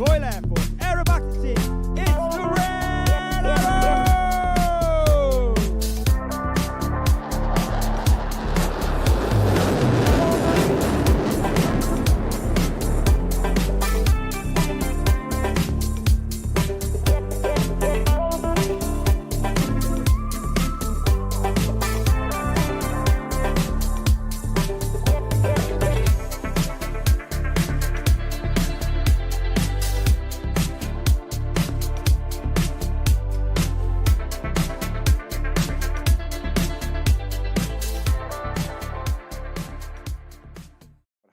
Royal Air Force Aerobatics team, it's the Red Arrow!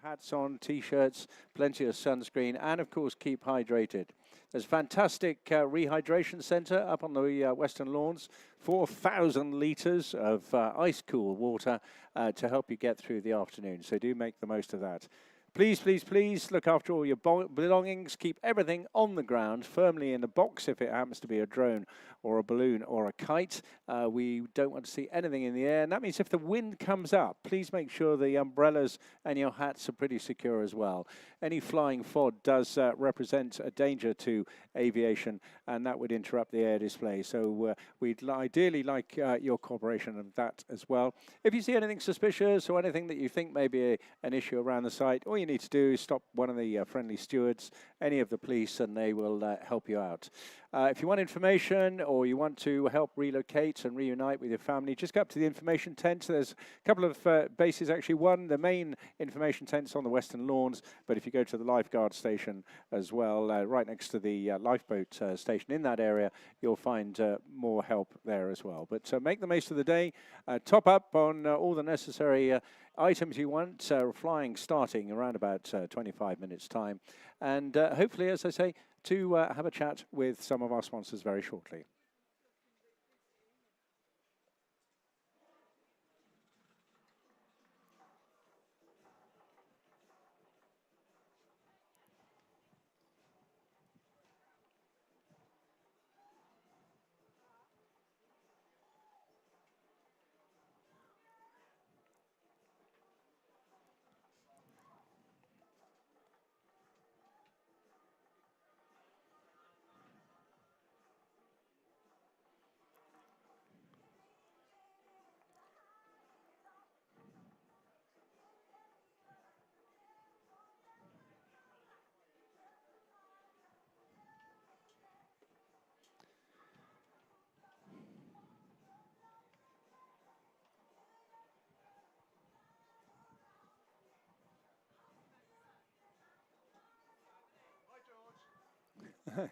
Hats on, t-shirts, plenty of sunscreen, and of course keep hydrated. There's a fantastic rehydration centre up on the Western Lawns, 4,000 litres of ice-cool water to help you get through the afternoon, so do make the most of that. Please, please, please look after all your belongings. Keep everything on the ground, firmly in a box if it happens to be a drone or a balloon or a kite. We don't want to see anything in the air. And that means if the wind comes up, please make sure the umbrellas and your hats are pretty secure as well. Any flying FOD does represent a danger to aviation, and that would interrupt the air display. So we'd ideally like your cooperation on that as well. If you see anything suspicious or anything that you think may be an issue around the site, all you need to do is stop one of the friendly stewards, any of the police, and they will help you out. If you want information or you want to help relocate and reunite with your family, just go up to the information tent. There's a couple of bases, actually. One, the main information tent's on the Western Lawns, but if you go to the lifeguard station as well, right next to the lifeboat station in that area, you'll find more help there as well. But make the most of the day, top up on all the necessary items you want, flying starting around about 25 minutes time, and hopefully, as I say, to have a chat with some of our sponsors very shortly. Hi.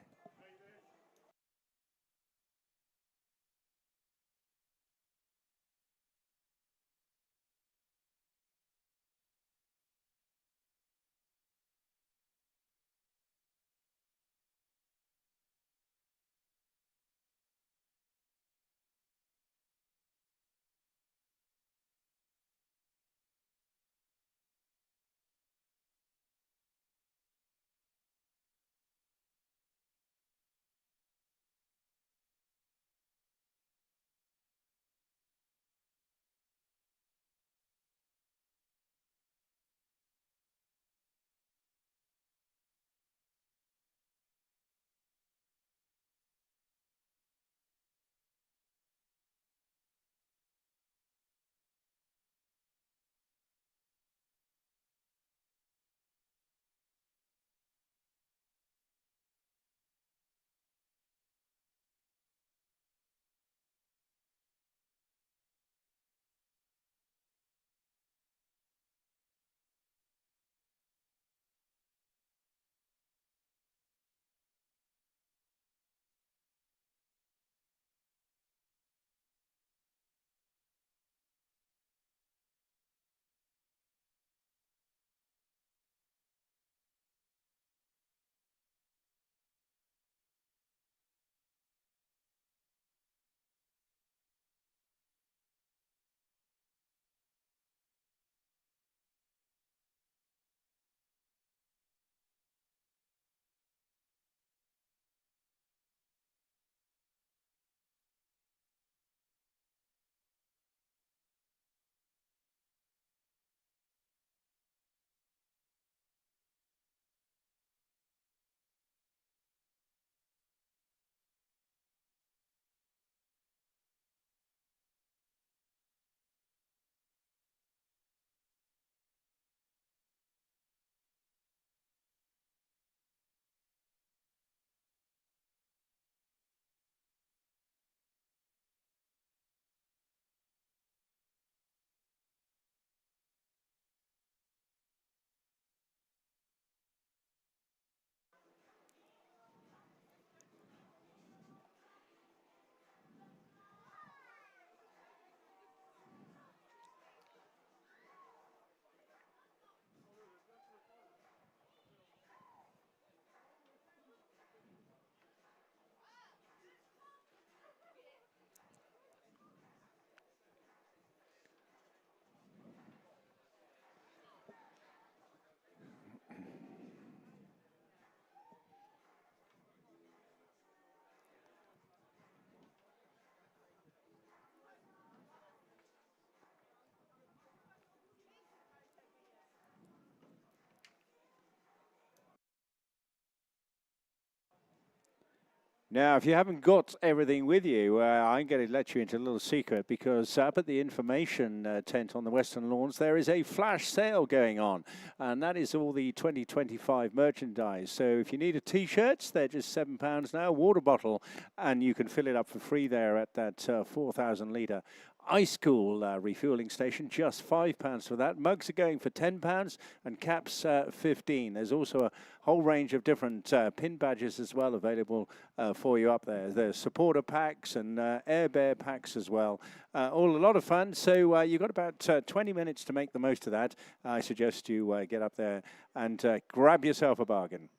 Now, if you haven't got everything with you, I'm going to let you into a little secret, because up at the information tent on the Western Lawns, there is a flash sale going on, and that is all the 2025 merchandise. So if you need a T-shirt, they're just £7 now, water bottle, and you can fill it up for free there at that 4,000 litre ice cool refueling station, just £5 for that. Mugs are going for £10 and caps 15. There's also a whole range of different pin badges as well available for you up there. There's supporter packs and air bear packs as well. All a lot of fun. So you've got about 20 minutes to make the most of that. I suggest you get up there and grab yourself a bargain.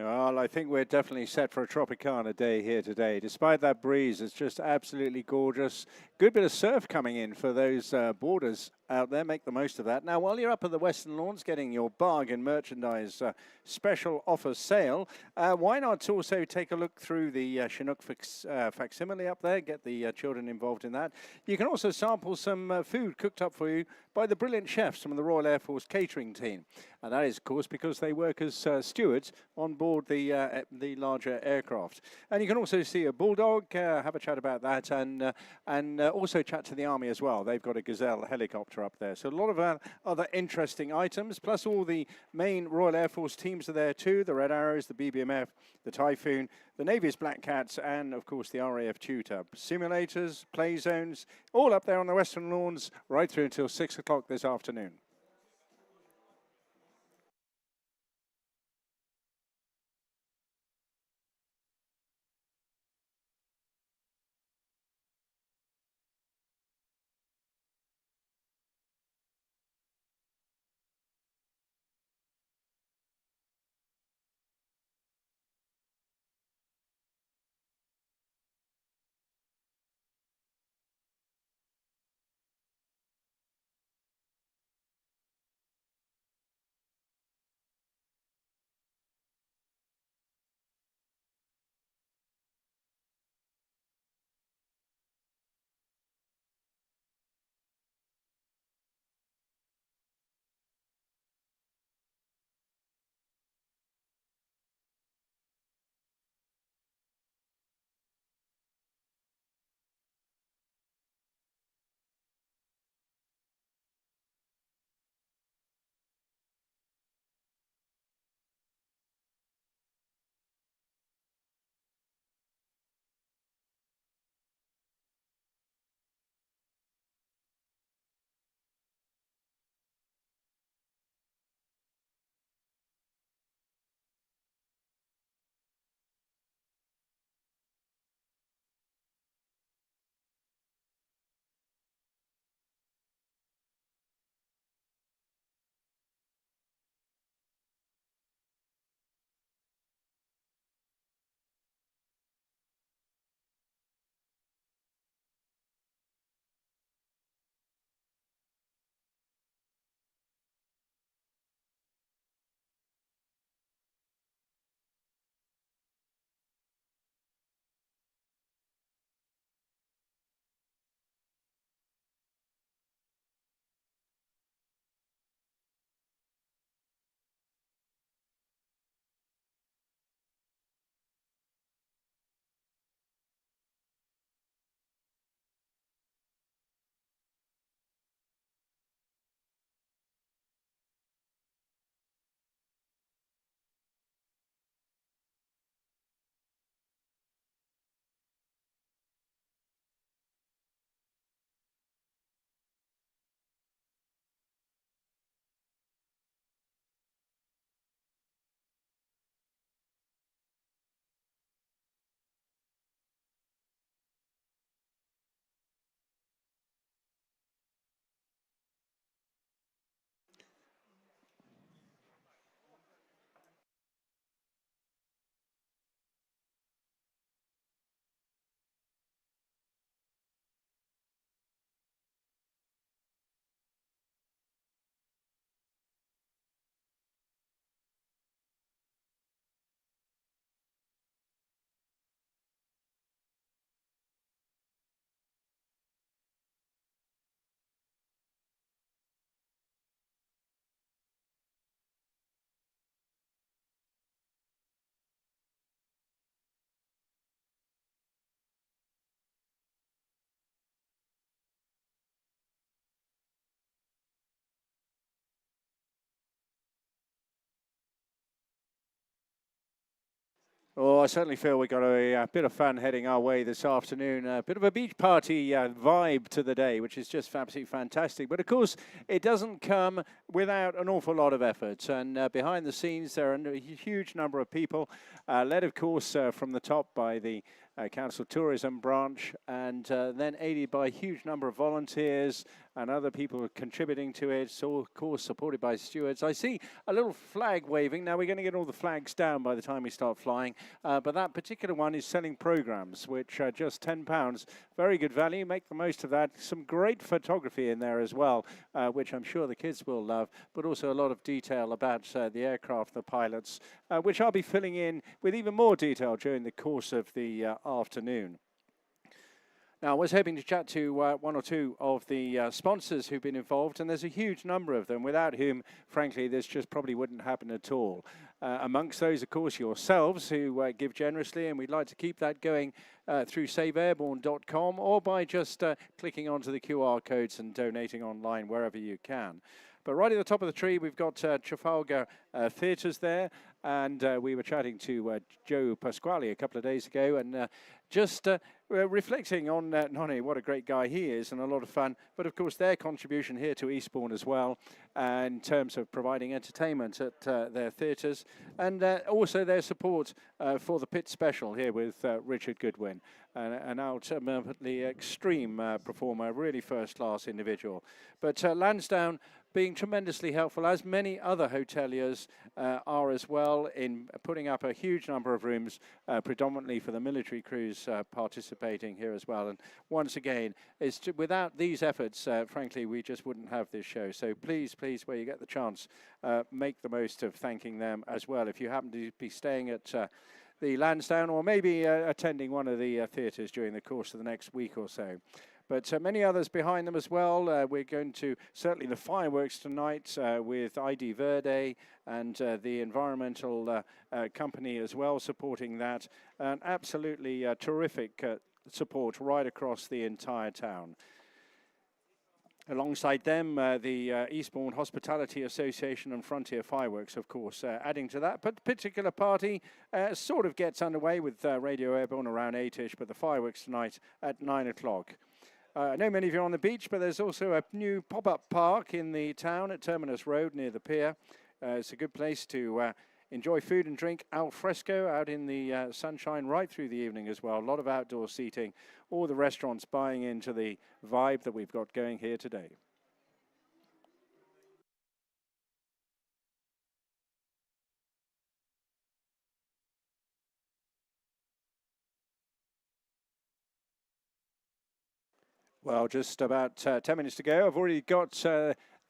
Well, I think we're definitely set for a Tropicana day here today. Despite that breeze, it's just absolutely gorgeous. Good bit of surf coming in for those borders out there. Make the most of that. Now, while you're up at the Western Lawns getting your bargain merchandise special offer sale, why not also take a look through the Chinook facsimile up there, get the children involved in that. You can also sample some food cooked up for you by the brilliant chefs from the Royal Air Force catering team. And that is, of course, because they work as stewards on board the larger aircraft. And you can also see a bulldog, have a chat about that, and also chat to the Army as well. They've got a Gazelle helicopter up there. So a lot of other interesting items, plus all the main Royal Air Force teams are there too, the Red Arrows, the BBMF, the Typhoon, the Navy's Black Cats, and of course the RAF Tutor. Simulators, play zones, all up there on the Western Lawns right through until 6 o'clock this afternoon. Oh, I certainly feel we've got a bit of fun heading our way this afternoon. A bit of a beach party vibe to the day, which is just absolutely fantastic. But of course, it doesn't come without an awful lot of effort. And behind the scenes, there are a huge number of people, led, of course, from the top by the Council Tourism branch, and then aided by a huge number of volunteers and other people contributing to it, so of course supported by stewards. I see a little flag waving. Now we're going to get all the flags down by the time we start flying, but that particular one is selling programs, which are just £10. Very good value. Make the most of that. Some great photography in there as well, which I'm sure the kids will love, but also a lot of detail about the aircraft, the pilots, which I'll be filling in with even more detail during the course of the afternoon. Now, I was hoping to chat to one or two of the sponsors who've been involved, and there's a huge number of them, without whom, frankly, this just probably wouldn't happen at all. Amongst those, of course, yourselves, who give generously, and we'd like to keep that going through saveairborne.com or by just clicking onto the QR codes and donating online wherever you can. But right at the top of the tree, we've got Trafalgar Theatres there, and we were chatting to Joe Pasquale a couple of days ago, and just reflecting on not only what a great guy he is and a lot of fun, but of course their contribution here to Eastbourne as well, in terms of providing entertainment at their theatres, and also their support for the Pit Special here with Richard Goodwin, an ultimately extreme performer, really first-class individual. But Lansdowne being tremendously helpful, as many other hoteliers are as well, in putting up a huge number of rooms, predominantly for the military crews participating here as well. And once again, without these efforts, frankly, we just wouldn't have this show. So please, please, where you get the chance, make the most of thanking them as well. If you happen to be staying at the Lansdowne, or maybe attending one of the theatres during the course of the next week or so. But many others behind them as well. We're going to, certainly the fireworks tonight with ID Verde and the environmental company as well supporting that. And absolutely terrific support right across the entire town. Alongside them, the Eastbourne Hospitality Association and Frontier Fireworks, of course, adding to that. But the particular party sort of gets underway with Radio Airborne around 8-ish, but the fireworks tonight at 9 o'clock. I know many of you are on the beach, but there's also a new pop-up park in the town at Terminus Road near the pier. It's a good place to enjoy food and drink al fresco out in the sunshine right through the evening as well. A lot of outdoor seating, all the restaurants buying into the vibe that we've got going here today. Well, just about 10 minutes to go. I've already got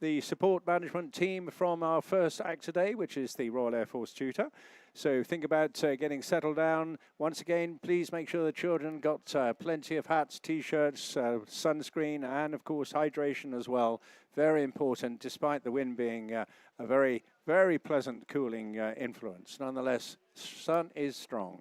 the support management team from our first act today, which is the Royal Air Force Tutor. So think about getting settled down. Once again, please make sure the children got plenty of hats, T-shirts, sunscreen, and of course hydration as well. Very important, despite the wind being a very, very pleasant cooling influence. Nonetheless, sun is strong.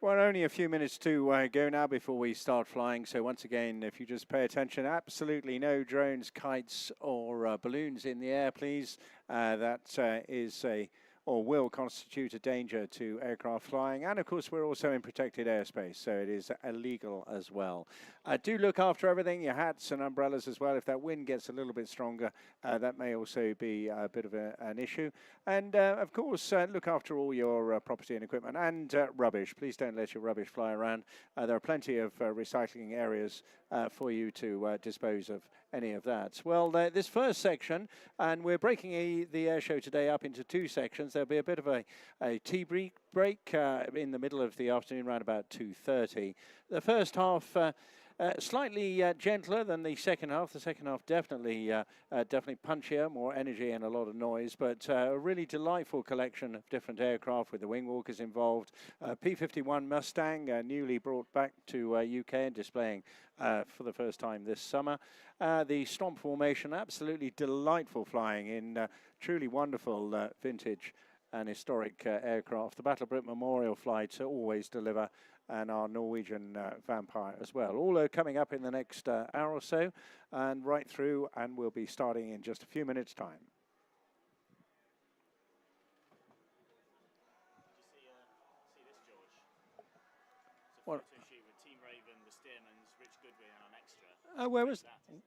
Well, only a few minutes to go now before we start flying. So once again, if you just pay attention, absolutely no drones, kites or balloons in the air, please. That is a or will constitute a danger to aircraft flying. And of course, we're also in protected airspace, so it is illegal as well. Do look after everything, your hats and umbrellas as well. If that wind gets a little bit stronger, that may also be a bit of an issue. And of course, look after all your property and equipment and rubbish. Please don't let your rubbish fly around. There are plenty of recycling areas for you to dispose of any of that. Well, this first section, and we're breaking the air show today up into two sections. There'll be a bit of a tea break in the middle of the afternoon, around about 2:30. The first half slightly gentler than the second half. The second half definitely punchier, more energy and a lot of noise, but a really delightful collection of different aircraft with the Wingwalkers involved. P-51 Mustang, newly brought back to UK and displaying for the first time this summer. The Stampe formation, absolutely delightful flying in truly wonderful vintage and historic aircraft. The Battle Brit Memorial flights always deliver, and our Norwegian Vampire as well. All are coming up in the next hour or so, and right through, and we'll be starting in just a few minutes' time. See this, George? It's a What? photo shoot with Team Raven, the Stearmans, Rich Goodwin, and an extra. Where was that? Isn't it?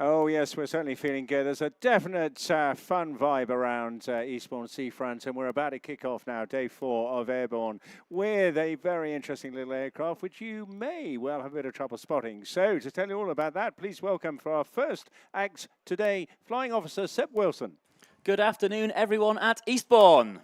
Oh yes, we're certainly feeling good. There's a definite fun vibe around Eastbourne Seafront, and we're about to kick off now, day 4 of Airborne, with a very interesting little aircraft, which you may well have a bit of trouble spotting. So, to tell you all about that, please welcome for our first act today, Flying Officer Seb Wilson. Good afternoon, everyone at Eastbourne.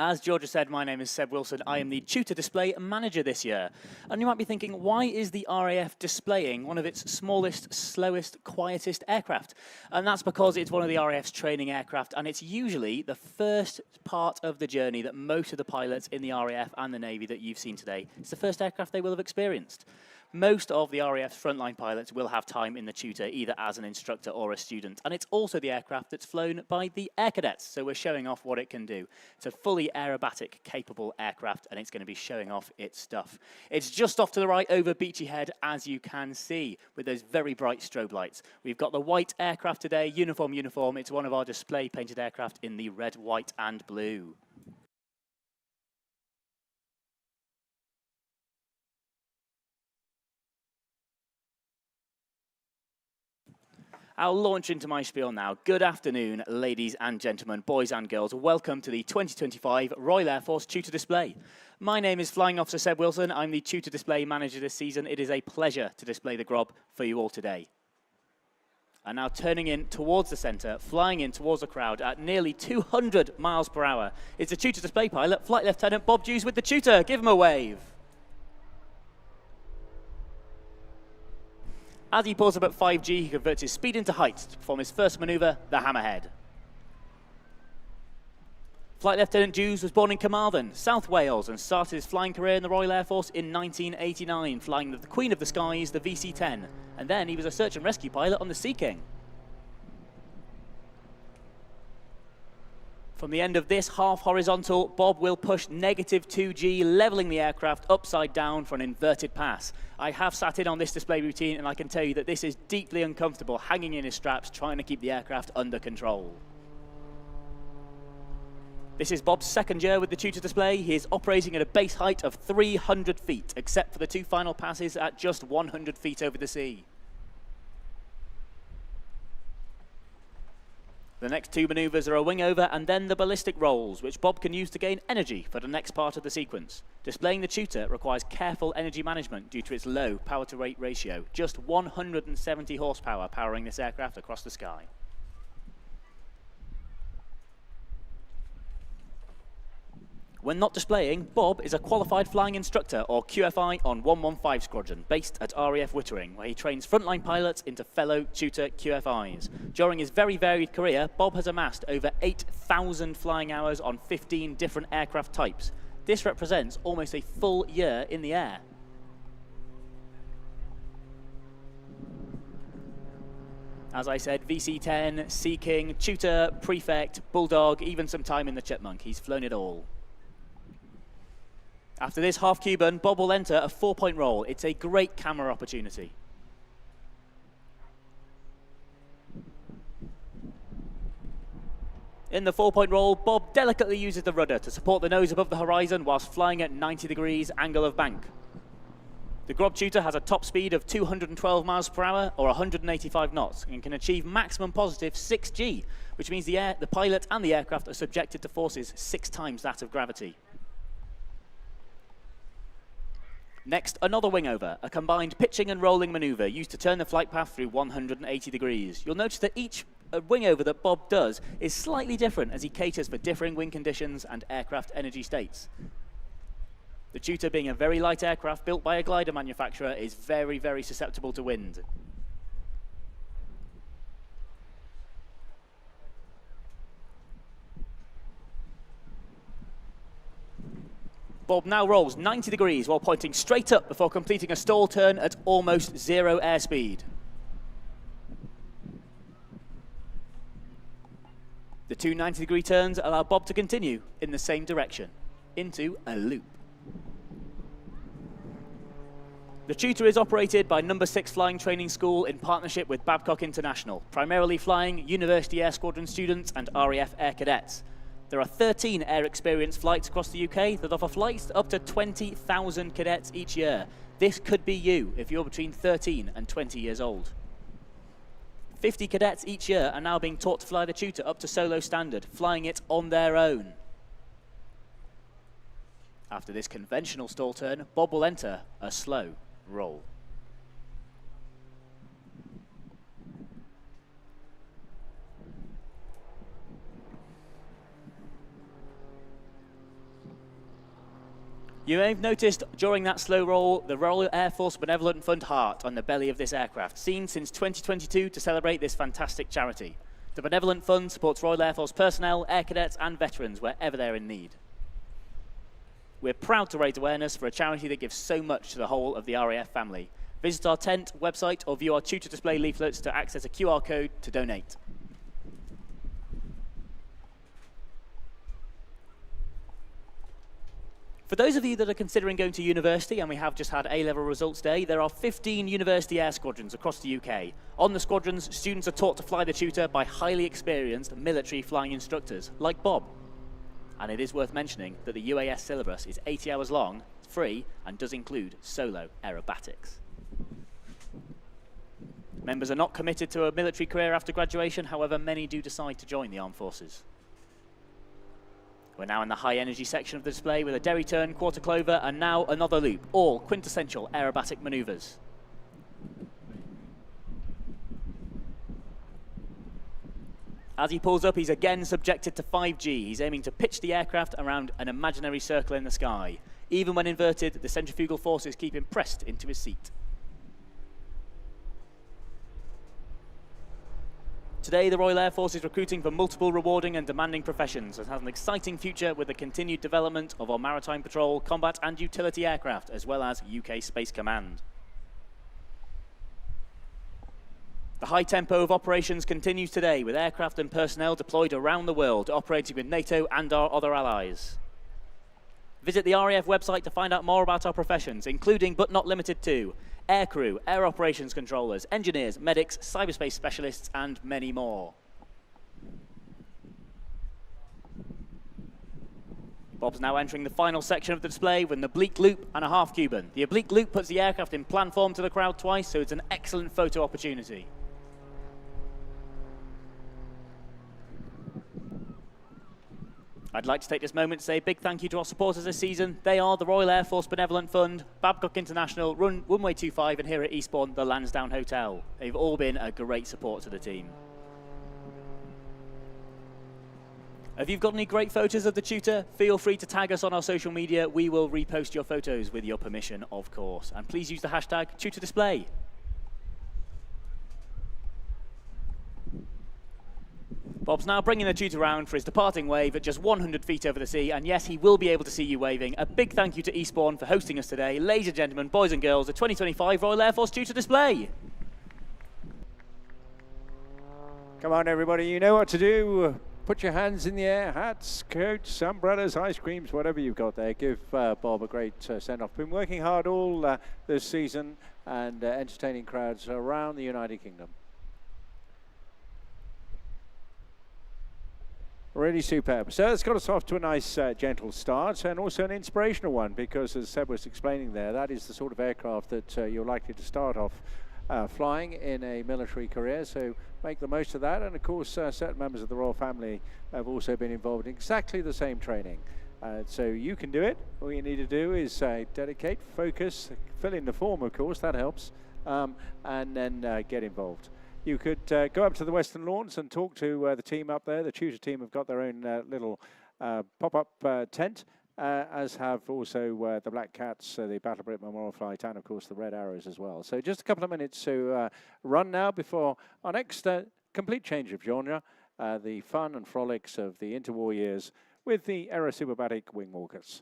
As Georgia said, my name is Seb Wilson. I am the Tutor Display Manager this year. And you might be thinking, why is the RAF displaying one of its smallest, slowest, quietest aircraft? And that's because it's one of the RAF's training aircraft, and it's usually the first part of the journey that most of the pilots in the RAF and the Navy that you've seen today, it's the first aircraft they will have experienced. Most of the RAF's frontline pilots will have time in the Tutor, either as an instructor or a student. And it's also the aircraft that's flown by the Air Cadets, so we're showing off what it can do. It's a fully aerobatic capable aircraft, and it's going to be showing off its stuff. It's just off to the right over Beachy Head, as you can see, with those very bright strobe lights. We've got the white aircraft today, uniform. It's one of our display painted aircraft in the red, white and blue. I'll launch into my spiel now. Good afternoon, ladies and gentlemen, boys and girls. Welcome to the 2025 Royal Air Force Tutor Display. My name is Flying Officer Seb Wilson. I'm the Tutor Display Manager this season. It is a pleasure to display the GROB for you all today. And now turning in towards the centre, flying in towards the crowd at nearly 200 miles per hour, is the Tutor Display pilot, Flight Lieutenant Bob Dews with the Tutor. Give him a wave. As he pulls up at 5G, he converts his speed into height to perform his first manoeuvre, the Hammerhead. Flight Lieutenant Dews was born in Carmarthen, South Wales, and started his flying career in the Royal Air Force in 1989, flying the Queen of the Skies, the VC-10. And then he was a search and rescue pilot on the Sea King. From the end of this half horizontal, Bob will push -2G, leveling the aircraft upside down for an inverted pass. I have sat in on this display routine, and I can tell you that this is deeply uncomfortable, hanging in his straps, trying to keep the aircraft under control. This is Bob's second year with the Tutor Display. He is operating at a base height of 300 feet, except for the 2 final passes at just 100 feet over the sea. The next 2 manoeuvres are a wing over and then the ballistic rolls, which Bob can use to gain energy for the next part of the sequence. Displaying the Tutor requires careful energy management due to its low power-to-weight ratio, just 170 horsepower powering this aircraft across the sky. When not displaying, Bob is a qualified flying instructor, or QFI, on 115 Squadron, based at RAF Wittering, where he trains frontline pilots into fellow tutor QFIs. During his very varied career, Bob has amassed over 8,000 flying hours on 15 different aircraft types. This represents almost a full year in the air. As I said, VC-10, Sea King, Tutor, Prefect, Bulldog, even some time in the Chipmunk. He's flown it all. After this half Cuban, Bob will enter a 4-point roll. It's a great camera opportunity. In the 4-point roll, Bob delicately uses the rudder to support the nose above the horizon whilst flying at 90 degrees angle of bank. The GROB Tutor has a top speed of 212 miles per hour or 185 knots and can achieve maximum positive 6G, which means the pilot and the aircraft are subjected to forces 6 times that of gravity. Next, another wing over, a combined pitching and rolling maneuver used to turn the flight path through 180 degrees. You'll notice that each wing over that Bob does is slightly different as he caters for differing wind conditions and aircraft energy states. The Tutor, being a very light aircraft built by a glider manufacturer, is very, very susceptible to wind. Bob now rolls 90 degrees while pointing straight up before completing a stall turn at almost 0 airspeed. The 2 90-degree turns allow Bob to continue in the same direction, into a loop. The Tutor is operated by No. 6 Flying Training School in partnership with Babcock International, primarily flying University Air Squadron students and RAF Air Cadets. There are 13 air experience flights across the UK that offer flights to up to 20,000 cadets each year. This could be you if you're between 13 and 20 years old. 50 cadets each year are now being taught to fly the Tutor up to solo standard, flying it on their own. After this conventional stall turn, Bob will enter a slow roll. You may have noticed during that slow roll the Royal Air Force Benevolent Fund heart on the belly of this aircraft, seen since 2022 to celebrate this fantastic charity. The Benevolent Fund supports Royal Air Force personnel, air cadets and veterans wherever they're in need. We're proud to raise awareness for a charity that gives so much to the whole of the RAF family. Visit our tent website or view our tutor display leaflets to access a QR code to donate. For those of you that are considering going to university, and we have just had A-level results day, there are 15 university air squadrons across the UK. On the squadrons, students are taught to fly the Tutor by highly experienced military flying instructors, like Bob. And it is worth mentioning that the UAS syllabus is 80 hours long, free, and does include solo aerobatics. Members are not committed to a military career after graduation, however, many do decide to join the armed forces. We're now in the high-energy section of the display with a derry turn, quarter clover, and now another loop, all quintessential aerobatic manoeuvres. As he pulls up, he's again subjected to 5G. He's aiming to pitch the aircraft around an imaginary circle in the sky. Even when inverted, the centrifugal forces keep him pressed into his seat. Today, the Royal Air Force is recruiting for multiple rewarding and demanding professions and has an exciting future with the continued development of our maritime patrol, combat and utility aircraft, as well as UK Space Command. The high tempo of operations continues today with aircraft and personnel deployed around the world, operating with NATO and our other allies. Visit the RAF website to find out more about our professions, including but not limited to aircrew, air operations controllers, engineers, medics, cyberspace specialists, and many more. Bob's now entering the final section of the display with an oblique loop and a half Cuban. The oblique loop puts the aircraft in plan form to the crowd twice, so it's an excellent photo opportunity. I'd like to take this moment to say a big thank you to our supporters this season. They are the Royal Air Force Benevolent Fund, Babcock International, Runway 25, and here at Eastbourne, the Lansdowne Hotel. They've all been a great support to the team. If you've got any great photos of the Tutor, feel free to tag us on our social media. We will repost your photos with your permission, of course. And please use the hashtag TutorDisplay. Bob's now bringing the Tutor round for his departing wave at just 100 feet over the sea, and yes, he will be able to see you waving. A big thank you to Eastbourne for hosting us today. Ladies and gentlemen, boys and girls, the 2025 Royal Air Force Tutor Display. Come on, everybody, you know what to do. Put your hands in the air, hats, coats, umbrellas, ice creams, whatever you've got there. Give Bob a great send-off. Been working hard all this season and entertaining crowds around the United Kingdom. Really superb. So it's got us off to a nice, gentle start, and also an inspirational one, because as Seb was explaining there, that is the sort of aircraft that you're likely to start off flying in a military career. So make the most of that. And of course, certain members of the royal family have also been involved in exactly the same training. So you can do it. All you need to do is dedicate, focus, fill in the form, of course, that helps, and then get involved. You could go up to the Western Lawns and talk to the team up there. The Tutor team have got their own little pop-up tent, as have also the Black Cats, the Battle Brit Memorial Flight, and of course the Red Arrows as well. So just a couple of minutes to run now before our next complete change of genre, the fun and frolics of the interwar years with the Aerosuperbatics Wingwalkers.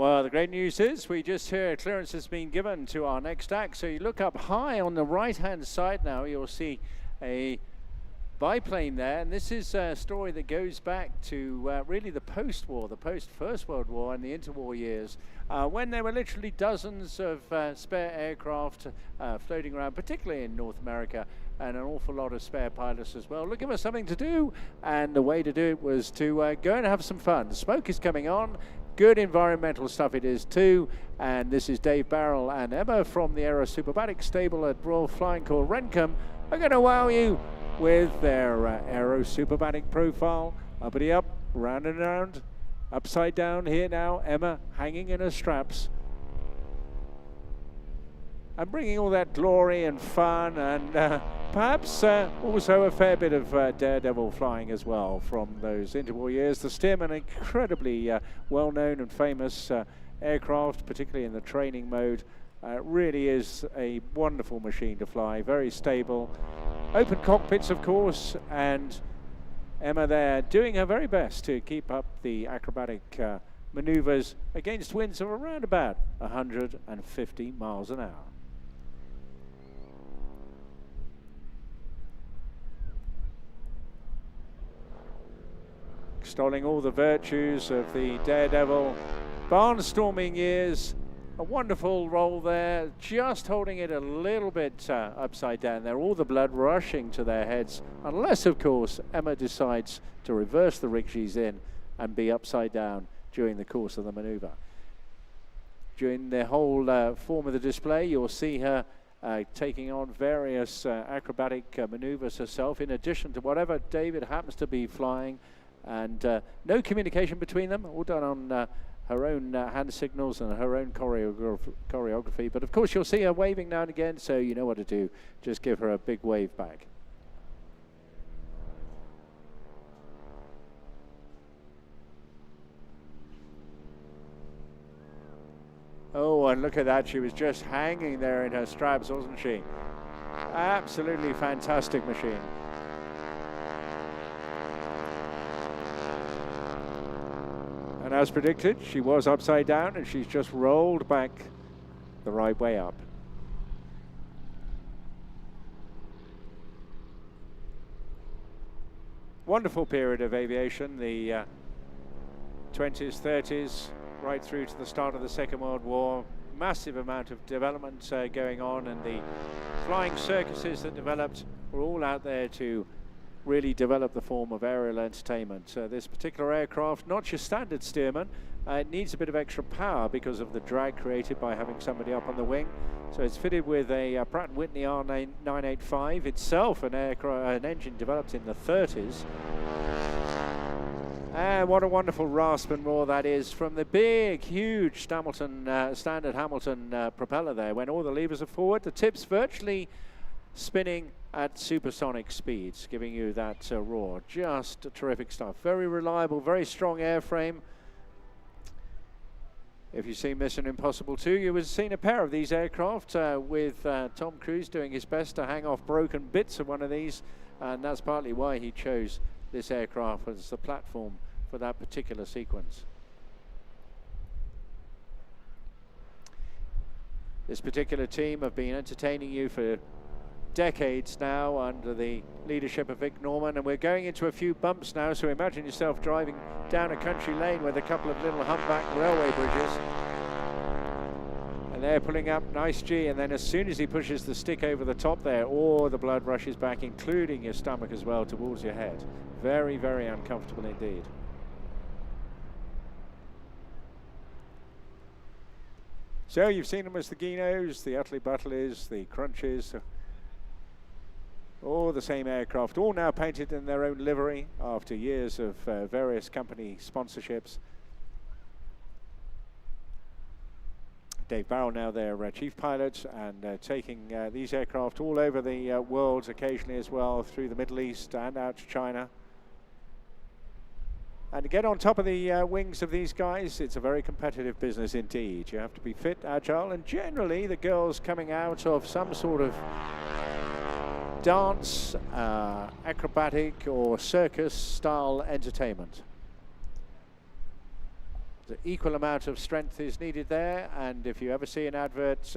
Well, the great news is we just hear clearance has been given to our next act. So you look up high on the right-hand side now, you'll see a biplane there. And this is a story that goes back to really the post-war, the post-First World War and the interwar years, when there were literally dozens of spare aircraft floating around, particularly in North America, and an awful lot of spare pilots as well, looking for something to do. And the way to do it was to go and have some fun. The smoke is coming on. Good environmental stuff it is too. And this is Dave Barrell and Emma from the Aerosuperbatics stable at Royal Flying Corps Rencombe are going to wow you with their Aerosuperbatic profile. Uppity up, round and round, upside down here now. Emma hanging in her straps and bringing all that glory and fun and perhaps also a fair bit of daredevil flying as well from those interwar years. The Stearman, incredibly well-known and famous aircraft, particularly in the training mode. Really is a wonderful machine to fly, very stable. Open cockpits, of course, and Emma there doing her very best to keep up the acrobatic maneuvers against winds of around about 150 miles an hour. Extolling all the virtues of the daredevil barnstorming years. A wonderful roll there, just holding it a little bit upside down there, all the blood rushing to their heads, unless, of course, Emma decides to reverse the rig she's in and be upside down during the course of the maneuver. During the whole form of the display, you'll see her taking on various acrobatic maneuvers herself, in addition to whatever David happens to be flying, and no communication between them, all done on her own hand signals and her own choreography. But of course you'll see her waving now and again, so you know what to do. Just give her a big wave back. Oh, and look at that, she was just hanging there in her straps, wasn't she? Absolutely fantastic machine. And as predicted, she was upside down and she's just rolled back the right way up. Wonderful period of aviation, the 20s, 30s, right through to the start of the Second World War. Massive amount of development going on, and the flying circuses that developed were all out there to really develop the form of aerial entertainment. This particular aircraft, not your standard Stearman, it needs a bit of extra power because of the drag created by having somebody up on the wing. So it's fitted with a Pratt & Whitney R985, itself an engine developed in the 30s. And what a wonderful rasp and roar that is from the big, huge standard Hamilton propeller there. When all the levers are forward, the tip's virtually spinning at supersonic speeds, giving you that roar. Just terrific stuff. Very reliable, very strong airframe. If you've seen Mission Impossible 2, you would have seen a pair of these aircraft with Tom Cruise doing his best to hang off broken bits of one of these, and that's partly why he chose this aircraft as the platform for that particular sequence. This particular team have been entertaining you for decades now under the leadership of Vic Norman, and we're going into a few bumps now, so imagine yourself driving down a country lane with a couple of little humpback railway bridges, and they're pulling up nice G, and then as soon as he pushes the stick over the top there, all the blood rushes back, including your stomach as well, towards your head. Very, very uncomfortable indeed. So you've seen them as the Guinos, the Utley Buttleys, the Crunches, all the same aircraft, all now painted in their own livery after years of various company sponsorships. Dave Barrell now their chief pilot, and taking these aircraft all over the world occasionally as well, through the Middle East and out to China. And to get on top of the wings of these guys, it's a very competitive business indeed. You have to be fit, agile, and generally the girls coming out of some sort of dance, acrobatic or circus style entertainment. The equal amount of strength is needed there, and if you ever see an advert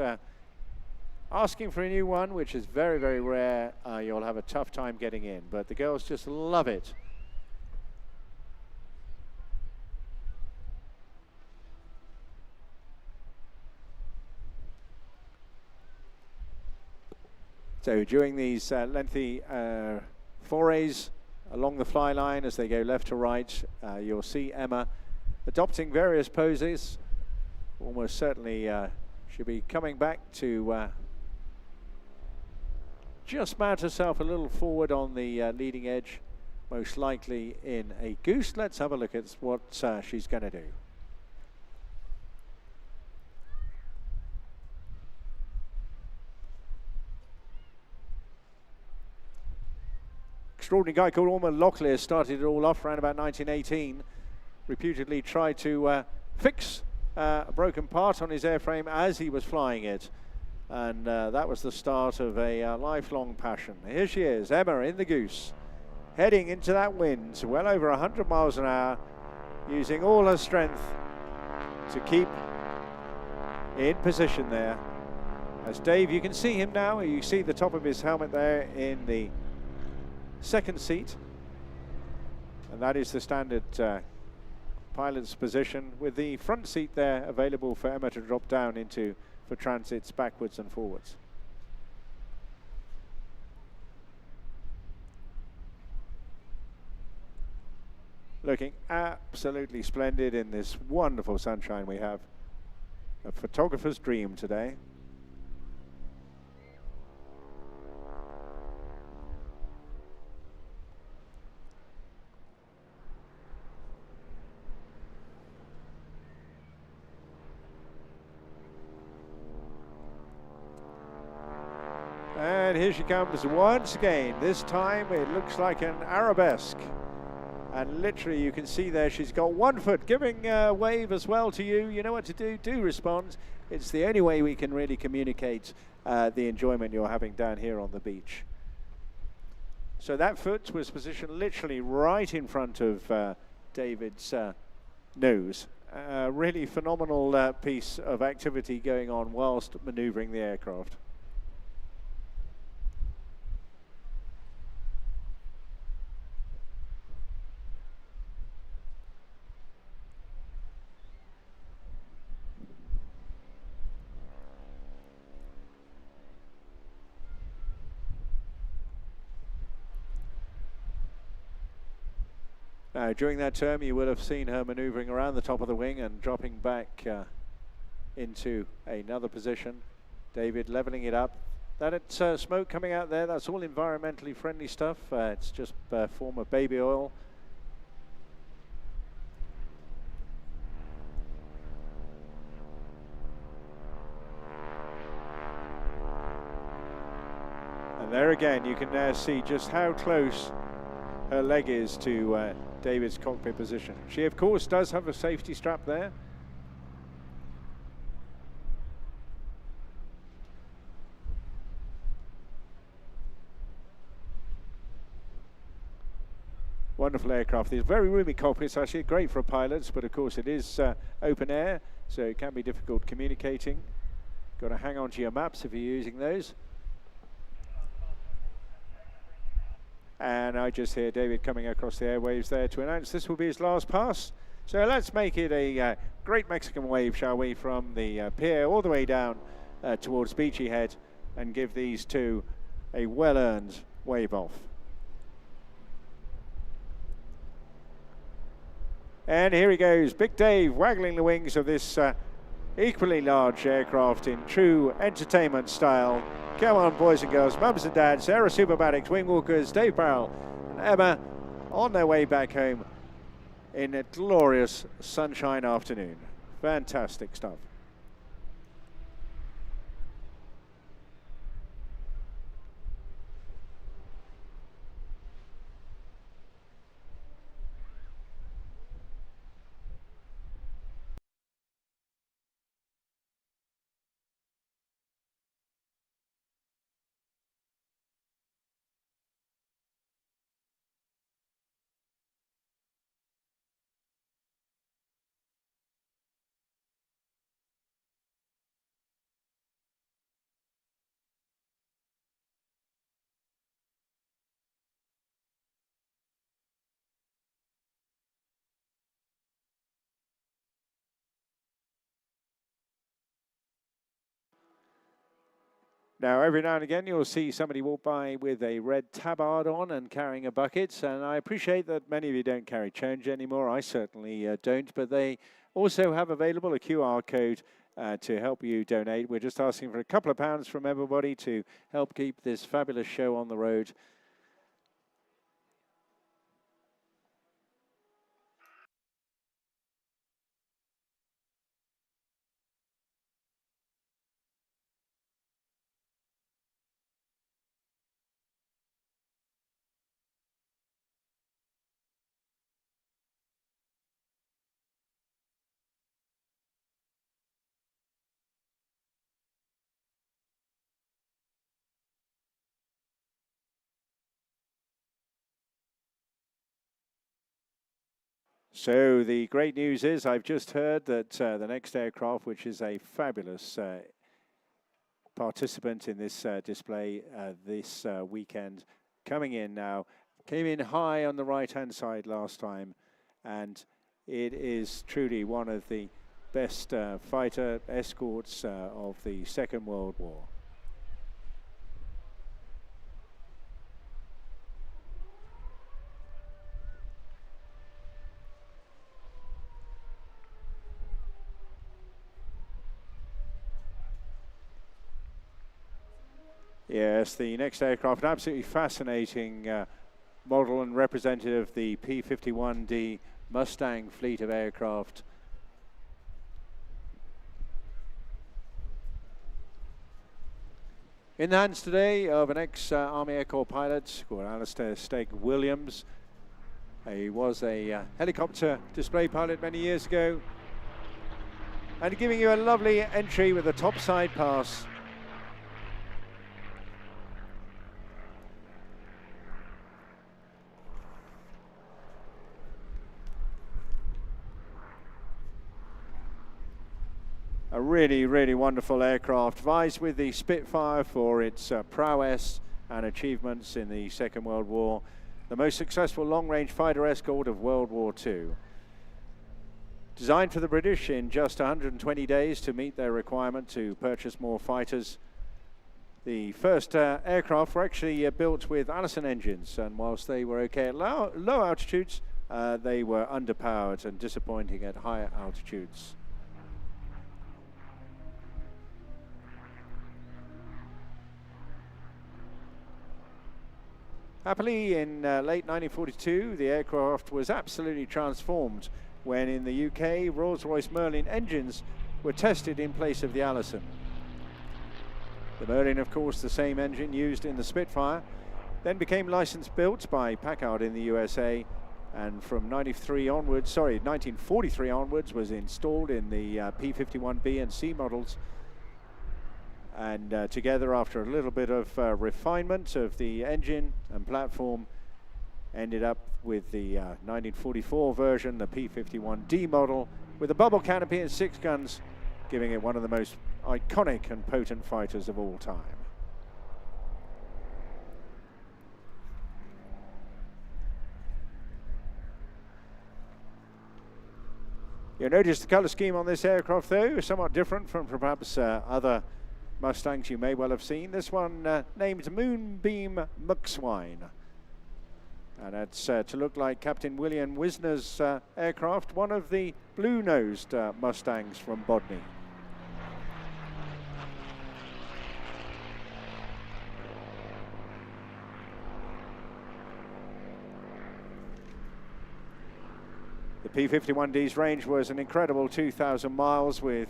asking for a new one, which is very, very rare, you'll have a tough time getting in, but the girls just love it. So during these lengthy forays along the fly line as they go left to right, you'll see Emma adopting various poses. Almost certainly she'll be coming back to just mount herself a little forward on the leading edge, most likely in a goose. Let's have a look at what she's going to do. Extraordinary guy called Ormond Locklear started it all off around about 1918. Reputedly tried to fix a broken part on his airframe as he was flying it. And that was the start of a lifelong passion. Here she is, Emma in the goose, heading into that wind, well over 100 miles an hour, using all her strength to keep in position there. As Dave, you can see him now, you see the top of his helmet there in the second seat, and that is the standard pilot's position, with the front seat there available for Emma to drop down into for transits backwards and forwards. Looking absolutely splendid in this wonderful sunshine we have. A photographer's dream today. And here she comes once again. This time it looks like an arabesque. And literally you can see there she's got one foot giving a wave as well to you. You know what to do respond. It's the only way we can really communicate the enjoyment you're having down here on the beach. So that foot was positioned literally right in front of David's nose. Really phenomenal piece of activity going on whilst maneuvering the aircraft. Now, during that term, you will have seen her maneuvering around the top of the wing and dropping back into another position. David leveling it up. That smoke coming out there, that's all environmentally friendly stuff. It's just a form of baby oil. And there again, you can now see just how close her leg is to David's cockpit position. She, of course, does have a safety strap there. Wonderful aircraft. These very roomy cockpits, actually great for pilots, but of course it is open air, so it can be difficult communicating. Got to hang on to your maps if you're using those. And I just hear David coming across the airwaves there to announce this will be his last pass. So let's make it a great Mexican wave, shall we, from the pier all the way down towards Beachy Head, and give these two a well-earned wave off. And here he goes, Big Dave waggling the wings of this equally large aircraft in true entertainment style. Come on, boys and girls, mums and dads, Aerosuperbatics Wingwalkers, Dave Barrell and Emma on their way back home in a glorious sunshine afternoon. Fantastic stuff. Now, every now and again, you'll see somebody walk by with a red tabard on and carrying a bucket, and I appreciate that many of you don't carry change anymore. I certainly don't, but they also have available a QR code to help you donate. We're just asking for a couple of pounds from everybody to help keep this fabulous show on the road. So the great news is I've just heard that the next aircraft, which is a fabulous participant in this display this weekend, coming in now, came in high on the right-hand side last time, and it is truly one of the best fighter escorts of the Second World War. Yes, the next aircraft, an absolutely fascinating model and representative of the P-51D Mustang fleet of aircraft. In the hands today of an ex-Army Air Corps pilot called Alistair Stegg Williams. He was a helicopter display pilot many years ago. And giving you a lovely entry with a topside pass. A really, really wonderful aircraft, vies with the Spitfire for its prowess and achievements in the Second World War. The most successful long-range fighter escort of World War II. Designed for the British in just 120 days to meet their requirement to purchase more fighters. The first aircraft were actually built with Allison engines, and whilst they were okay at low altitudes, they were underpowered and disappointing at higher altitudes. Happily, in late 1942, the aircraft was absolutely transformed when in the UK, Rolls-Royce Merlin engines were tested in place of the Allison. The Merlin, of course, the same engine used in the Spitfire, then became license built by Packard in the USA, and from 1943 onwards was installed in the P-51B and C models. And together, after a little bit of refinement of the engine and platform, ended up with the 1944 version, the P-51D model, with a bubble canopy and 6 guns, giving it one of the most iconic and potent fighters of all time. You'll notice the colour scheme on this aircraft, though, is somewhat different from perhaps other Mustangs you may well have seen. This one named Moonbeam Muckswine. And that's to look like Captain William Wisner's aircraft, one of the blue-nosed Mustangs from Bodney. The P-51D's range was an incredible 2,000 miles with,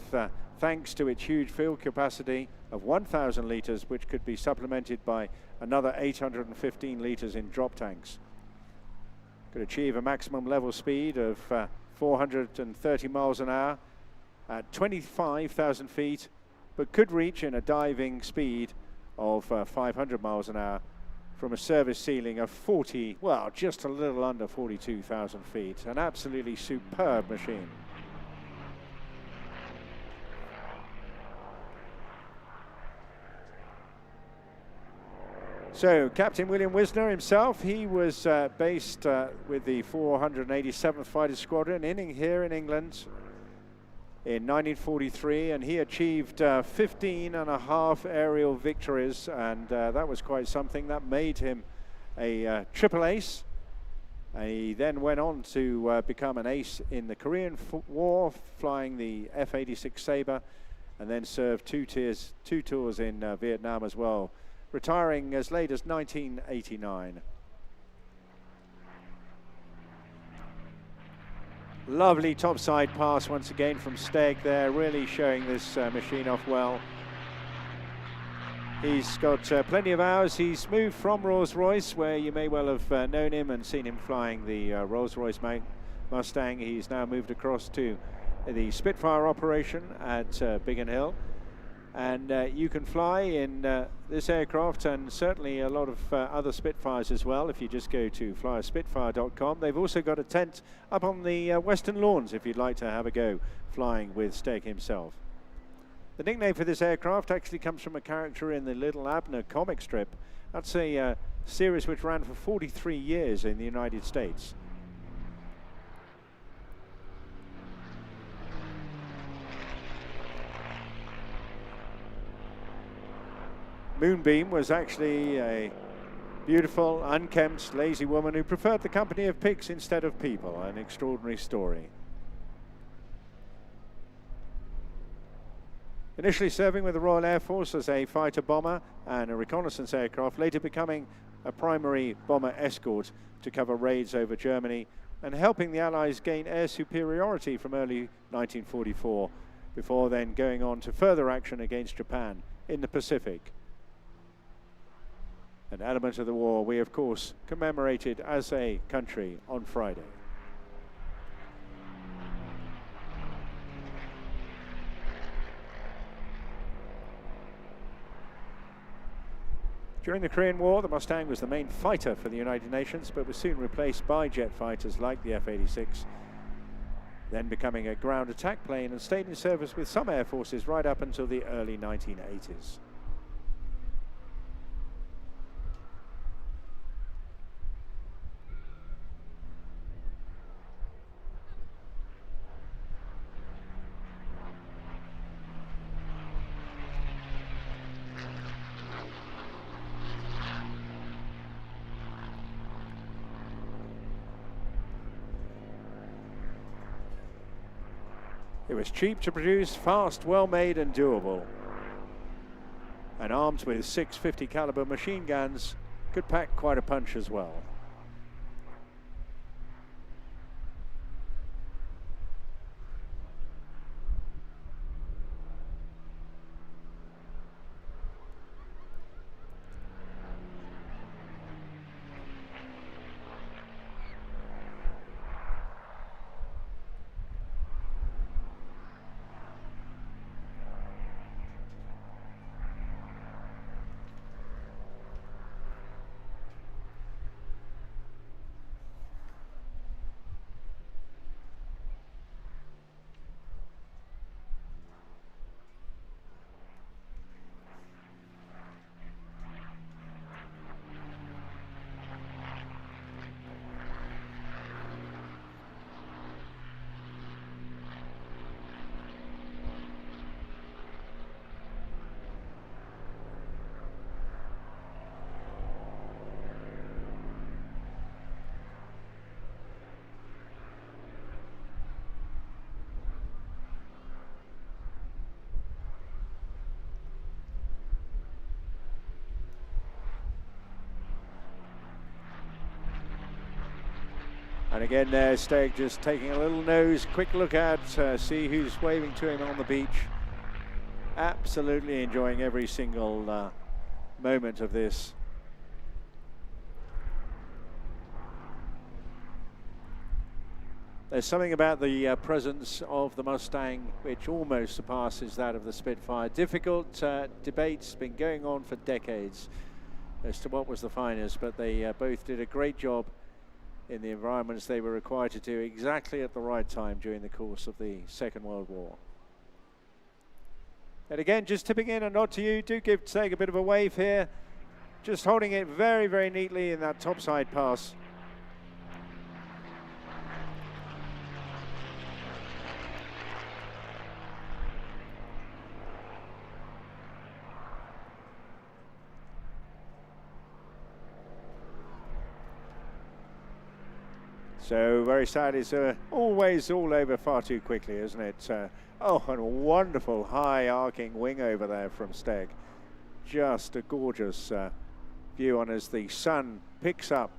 thanks to its huge fuel capacity of 1,000 litres, which could be supplemented by another 815 litres in drop tanks. Could achieve a maximum level speed of 430 miles an hour at 25,000 feet, but could reach in a diving speed of 500 miles an hour from a service ceiling of just a little under 42,000 feet. An absolutely superb machine. So, Captain William Wisner himself, he was based with the 487th Fighter Squadron here in England. in 1943, and he achieved 15 and a half aerial victories, and that was quite something. That made him a triple ace. And he then went on to become an ace in the Korean War, flying the F-86 Sabre, and then served two tours in Vietnam as well, retiring as late as 1989. Lovely topside pass once again from Steg there, really showing this machine off well. He's got plenty of hours. He's moved from Rolls-Royce, where you may well have known him and seen him flying the Rolls-Royce Mustang. He's now moved across to the Spitfire operation at Biggin Hill. And you can fly in this aircraft, and certainly a lot of other Spitfires as well, if you just go to flyaspitfire.com. They've also got a tent up on the Western Lawns if you'd like to have a go flying with Steg himself. The nickname for this aircraft actually comes from a character in the Little Abner comic strip. That's a series which ran for 43 years in the United States. Moonbeam was actually a beautiful, unkempt, lazy woman who preferred the company of pigs instead of people. An extraordinary story. Initially serving with the Royal Air Force as a fighter bomber and a reconnaissance aircraft, later becoming a primary bomber escort to cover raids over Germany and helping the Allies gain air superiority from early 1944, before then going on to further action against Japan in the Pacific. An element of the war we, of course, commemorated as a country on Friday. During the Korean War, the Mustang was the main fighter for the United Nations, but was soon replaced by jet fighters like the F-86, then becoming a ground attack plane, and stayed in service with some air forces right up until the early 1980s. It was cheap to produce, fast, well-made and doable. And armed with 650 caliber machine guns, could pack quite a punch as well. And again there, Steg just taking a little nose, quick look at, see who's waving to him on the beach. Absolutely enjoying every single moment of this. There's something about the presence of the Mustang which almost surpasses that of the Spitfire. Difficult debates been going on for decades as to what was the finest, but they both did a great job in the environments they were required to do exactly at the right time during the course of the Second World War. And again, just tipping in a nod to you, do give Steg a bit of a wave here, just holding it very, very neatly in that topside pass. So very sad. It's always all over far too quickly, isn't it? Oh, and a wonderful high arcing wing over there from Steg. Just a gorgeous view on as the sun picks up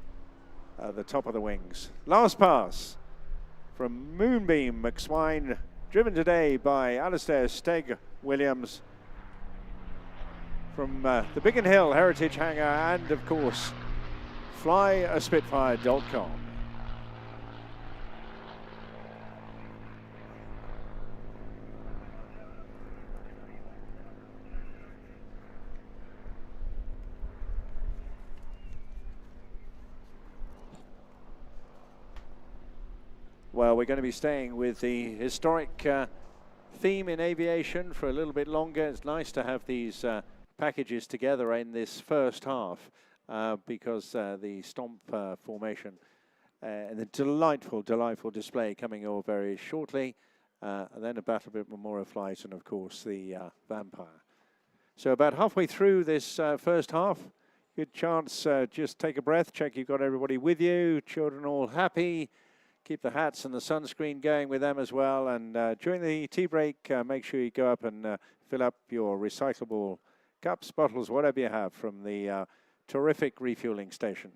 the top of the wings. Last pass from Moonbeam McSwine, driven today by Alistair Steg Williams from the Biggin Hill Heritage Hangar and, of course, flyaspitfire.com. Well, we're going to be staying with the historic theme in aviation for a little bit longer. It's nice to have these packages together in this first half because the Stampe formation and the delightful display coming over very shortly, and then a battle bit Memorial flight and, of course, the Vampire. So about halfway through this first half, good chance, just take a breath, check you've got everybody with you, children all happy. Keep the hats and the sunscreen going with them as well. And during the tea break, make sure you go up and fill up your recyclable cups, bottles, whatever you have from the terrific refueling station.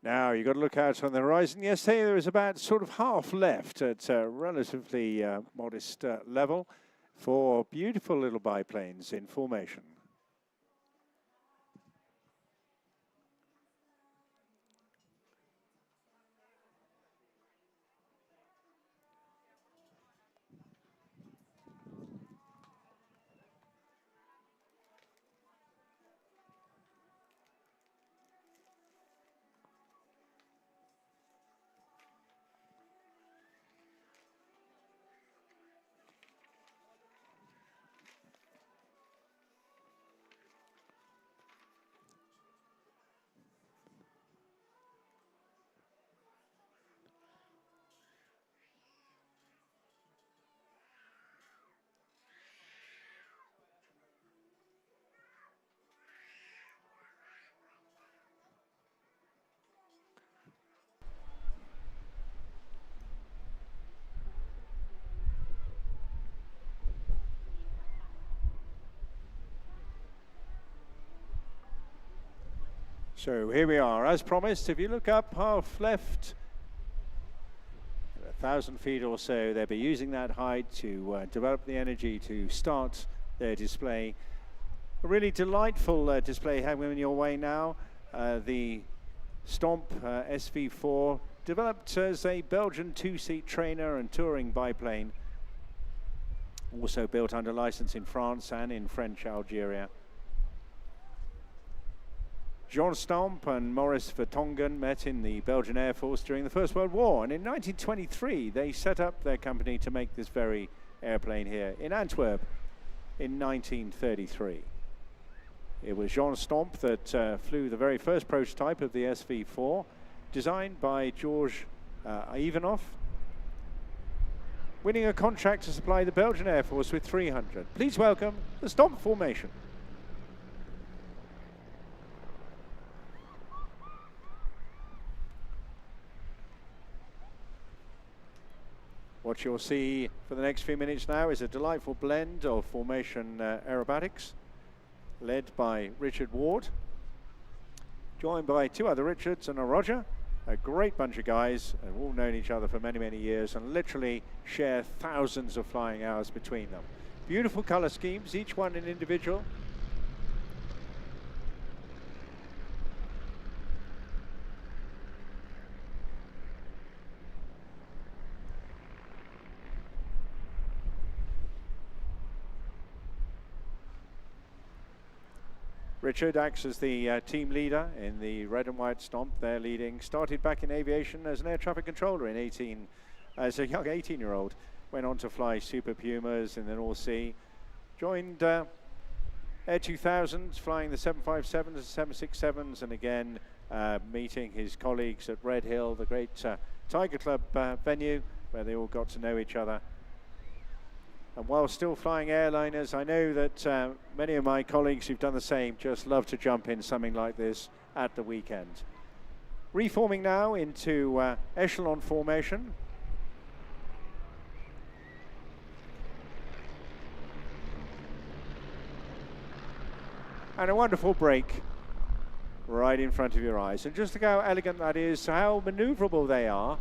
Now, you've got to look out on the horizon. Yesterday, there was about sort of half left at a relatively modest level for beautiful little biplanes in formation. So here we are, as promised. If you look up half left, 1,000 feet or so, they'll be using that height to develop the energy to start their display. A really delightful display coming your way now. The Stampe SV4, developed as a Belgian two-seat trainer and touring biplane. Also built under license in France and in French Algeria. Jean Stampe and Maurice Vertonghen met in the Belgian Air Force during the First World War, and in 1923 they set up their company to make this very airplane here in Antwerp in 1933. It was Jean Stampe that flew the very first prototype of the SV4, designed by George Ivanov, winning a contract to supply the Belgian Air Force with 300. Please welcome the Stampe formation. What you'll see for the next few minutes now is a delightful blend of formation aerobatics, led by Richard Ward, joined by two other Richards and a Roger, a great bunch of guys, and all known each other for many, many years, and literally share thousands of flying hours between them. Beautiful color schemes, each one an individual. Richard acts as the team leader in the red and white Stampe. They're leading. Started back in aviation as an air traffic controller as a young 18-year-old. Went on to fly Super Pumas in the North Sea. Joined Air 2000s, flying the 757s and 767s, and again meeting his colleagues at Red Hill, the great Tiger Club venue, where they all got to know each other. And while still flying airliners, I know that many of my colleagues who've done the same just love to jump in something like this at the weekend. Reforming now into echelon formation. And a wonderful break right in front of your eyes. And just look how elegant that is, how maneuverable they are.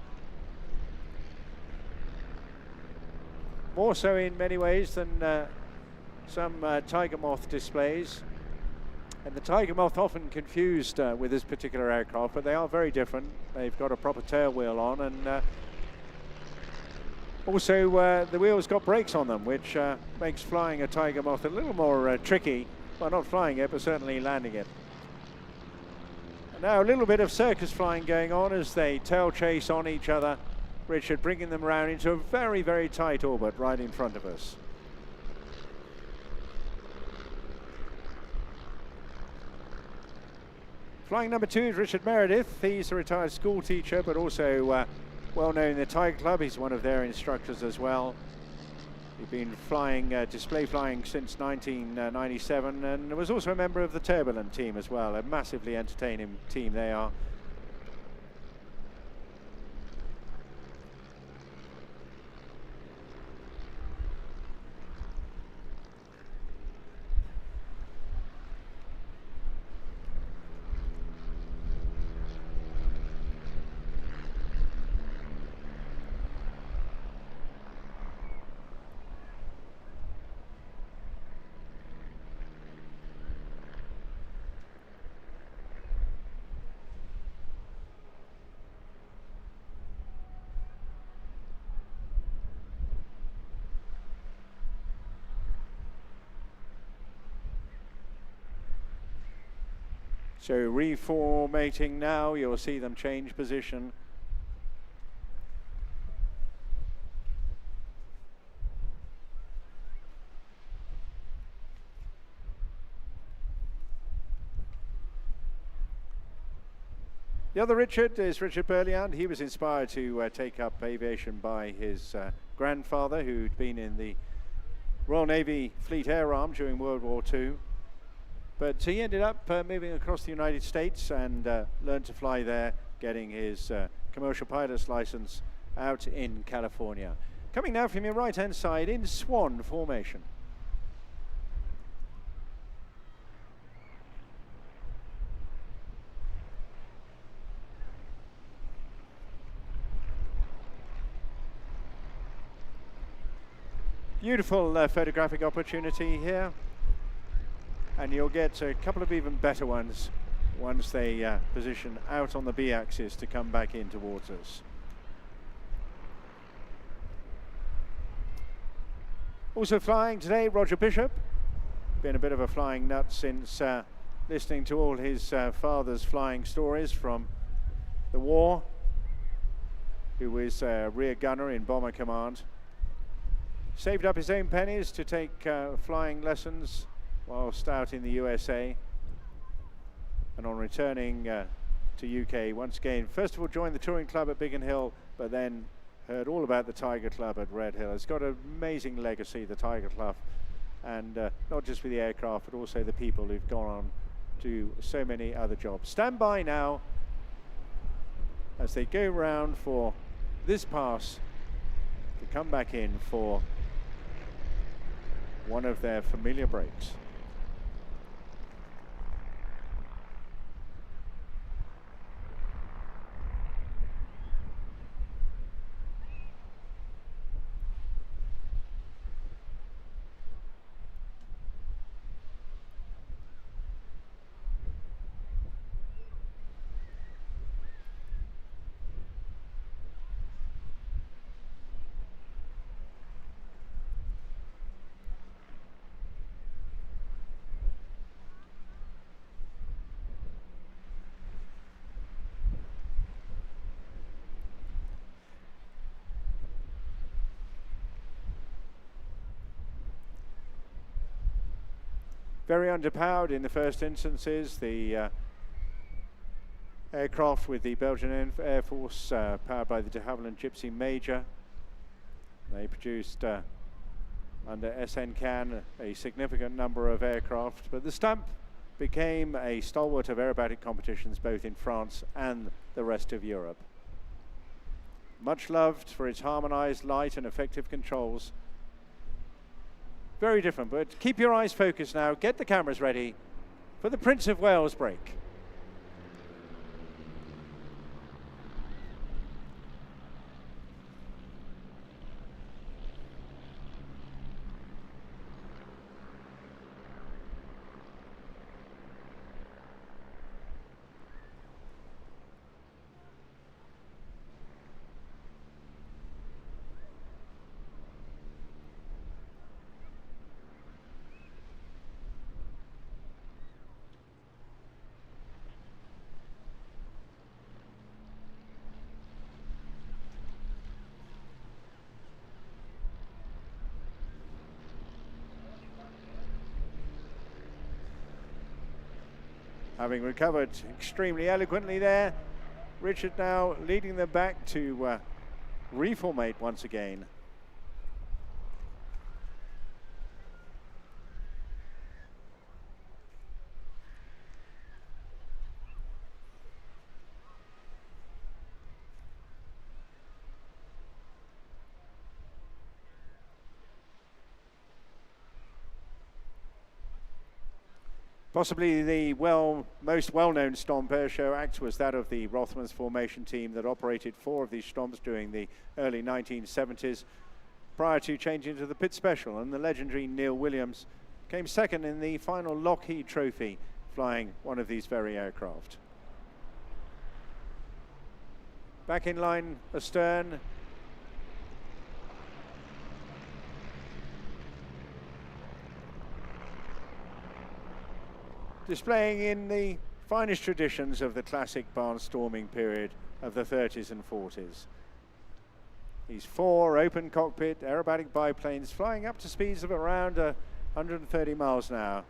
More so in many ways than some Tiger Moth displays. And the Tiger Moth often confused with this particular aircraft, but they are very different. They've got a proper tail wheel on, and also the wheel's got brakes on them, which makes flying a Tiger Moth a little more tricky. Well, not flying it, but certainly landing it. And now a little bit of circus flying going on as they tail chase on each other. Richard bringing them around into a very, very tight orbit right in front of us. Flying number 2 is Richard Meredith. He's a retired school teacher, but also well known in the Tiger Club. He's one of their instructors as well. He's been flying, display flying since 1997, and was also a member of the Turbulent team as well. A massively entertaining team they are. So reformating now, you'll see them change position. The other Richard is Richard Burleand. He was inspired to take up aviation by his grandfather, who'd been in the Royal Navy Fleet Air Arm during World War II. But he ended up moving across the United States and learned to fly there, getting his commercial pilot's license out in California. Coming now from your right-hand side in swan formation. Beautiful photographic opportunity here. And you'll get a couple of even better ones once they position out on the B-axis to come back in towards us. Also flying today, Roger Bishop. Been a bit of a flying nut since listening to all his father's flying stories from the war, who was a rear gunner in Bomber Command. Saved up his own pennies to take flying lessons whilst out in the USA, and on returning to UK once again, first of all joined the touring club at Biggin Hill, but then heard all about the Tiger Club at Red Hill. It's got an amazing legacy, the Tiger Club, and not just with the aircraft, but also the people who've gone on to so many other jobs. Stand by now as they go round for this pass to come back in for one of their familiar breaks. Very underpowered in the first instances. The aircraft with the Belgian Air Force powered by the de Havilland Gypsy Major. They produced under SNCAN a significant number of aircraft, but the Stampe became a stalwart of aerobatic competitions both in France and the rest of Europe. Much loved for its harmonized, light and effective controls. Very different, but keep your eyes focused now. Get the cameras ready for the Prince of Wales break. Having recovered extremely eloquently there, Richard now leading them back to reformate once again. Possibly the most well-known Stampe airshow act was that of the Rothmans formation team that operated 4 of these Stampes during the early 1970s, prior to changing to the Pitt Special, and the legendary Neil Williams came second in the final Lockheed Trophy, flying one of these very aircraft. Back in line astern, displaying in the finest traditions of the classic barnstorming period of the 30s and 40s. These 4 open cockpit aerobatic biplanes flying up to speeds of around 130 miles an hour,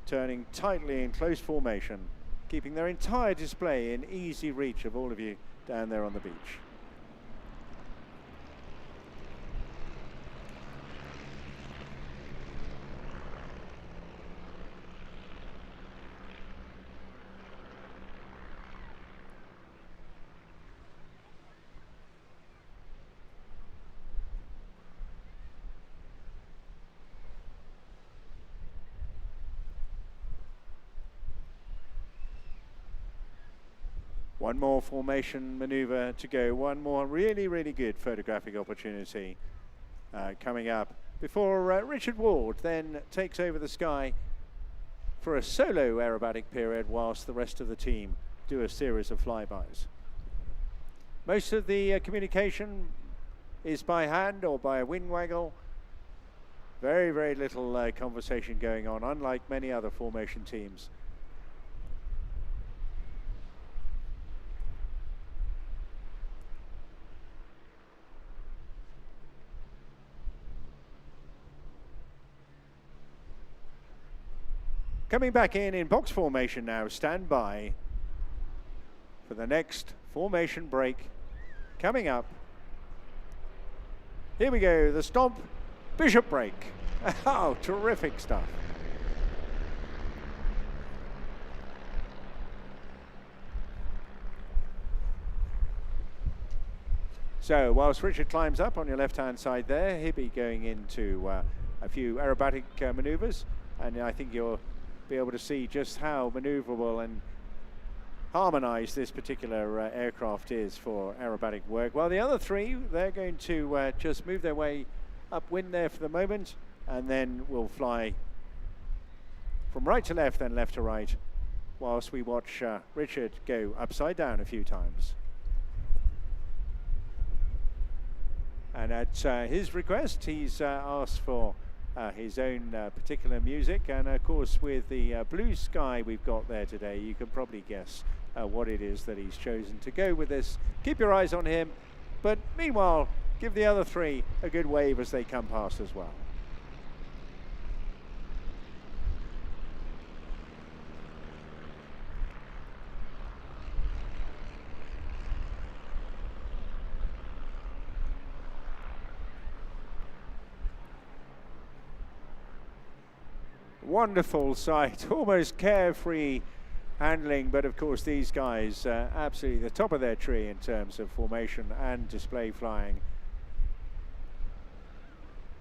turning tightly in close formation, keeping their entire display in easy reach of all of you down there on the beach. One more formation maneuver to go, one more really, really good photographic opportunity coming up before Richard Ward then takes over the sky for a solo aerobatic period whilst the rest of the team do a series of flybys. Most of the communication is by hand or by a wing waggle. Very, very little conversation going on, unlike many other formation teams. Coming back in box formation now, stand by for the next formation break coming up. Here we go, the Stampe Bishop break. Oh, terrific stuff. So whilst Richard climbs up on your left-hand side there, he'll be going into a few aerobatic maneuvers, and I think you'll be able to see just how maneuverable and harmonized this particular aircraft is for aerobatic work. Well, the other three, they're going to just move their way upwind there for the moment, and then we'll fly from right to left, then left to right, whilst we watch Richard go upside down a few times. And at his request, he's asked for his own particular music, and of course with the blue sky we've got there today, you can probably guess what it is that he's chosen to go with this. Keep your eyes on him, but meanwhile give the other three a good wave as they come past as well. Wonderful sight, almost carefree handling, but of course these guys absolutely the top of their tree in terms of formation and display flying,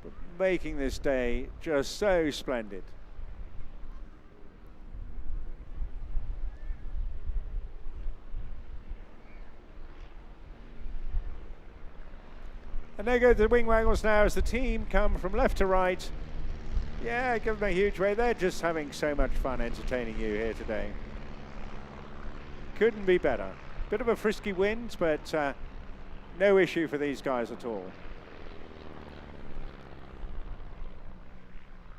but making this day just so splendid. And there go the wing waggles now as the team come from left to right. Yeah, give them a huge wave. They're just having so much fun entertaining you here today. Couldn't be better. Bit of a frisky wind, but no issue for these guys at all.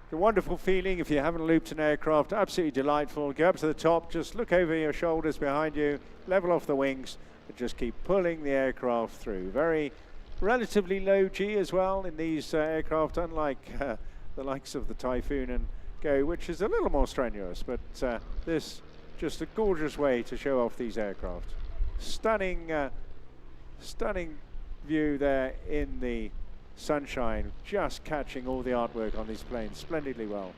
It's a wonderful feeling if you haven't looped an aircraft. Absolutely delightful. Go up to the top, just look over your shoulders behind you, level off the wings, and just keep pulling the aircraft through. Very relatively low G as well in these aircraft, unlike the likes of the Typhoon and Go, which is a little more strenuous, but this just a gorgeous way to show off these aircraft. Stunning, stunning view there in the sunshine, just catching all the artwork on these planes splendidly well.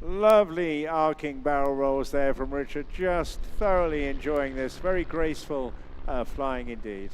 Lovely arcing barrel rolls there from Richard, just thoroughly enjoying this. Very graceful flying indeed.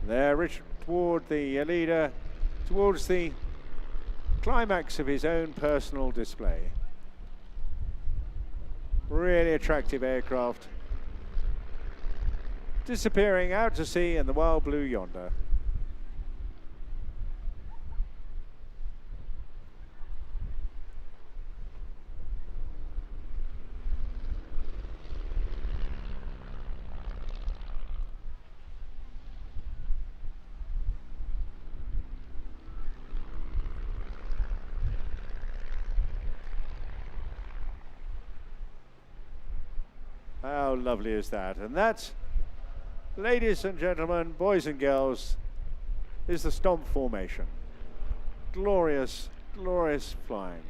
There, Richard toward the leader, towards the climax of his own personal display. Really attractive aircraft. Disappearing out to sea in the wild blue yonder. How lovely is that? And that, ladies and gentlemen, boys and girls, is the Stampe formation. glorious, glorious flying.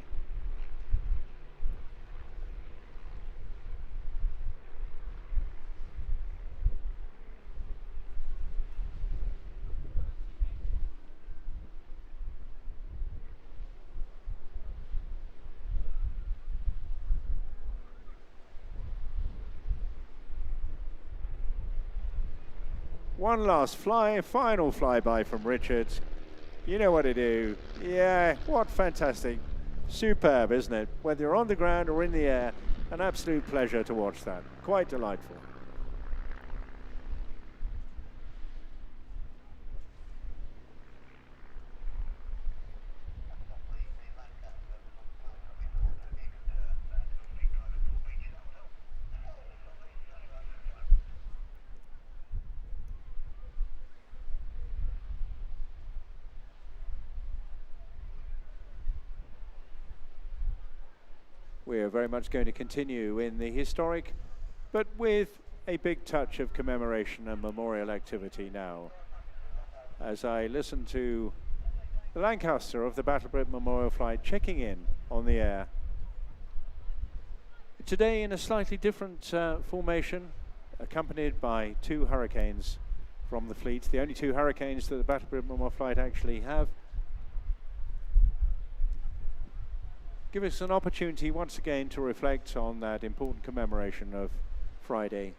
One last final flyby from Richard. You know what to do. Yeah, what fantastic. Superb, isn't it? Whether you're on the ground or in the air, an absolute pleasure to watch that. Quite delightful. We're very much going to continue in the historic, but with a big touch of commemoration and memorial activity now. As I listen to the Lancaster of the Battle Britain Memorial Flight checking in on the air. Today in a slightly different formation, accompanied by 2 Hurricanes from the fleet, the only 2 Hurricanes that the Battle Britain Memorial Flight actually have. Give us an opportunity once again to reflect on that important commemoration of Friday,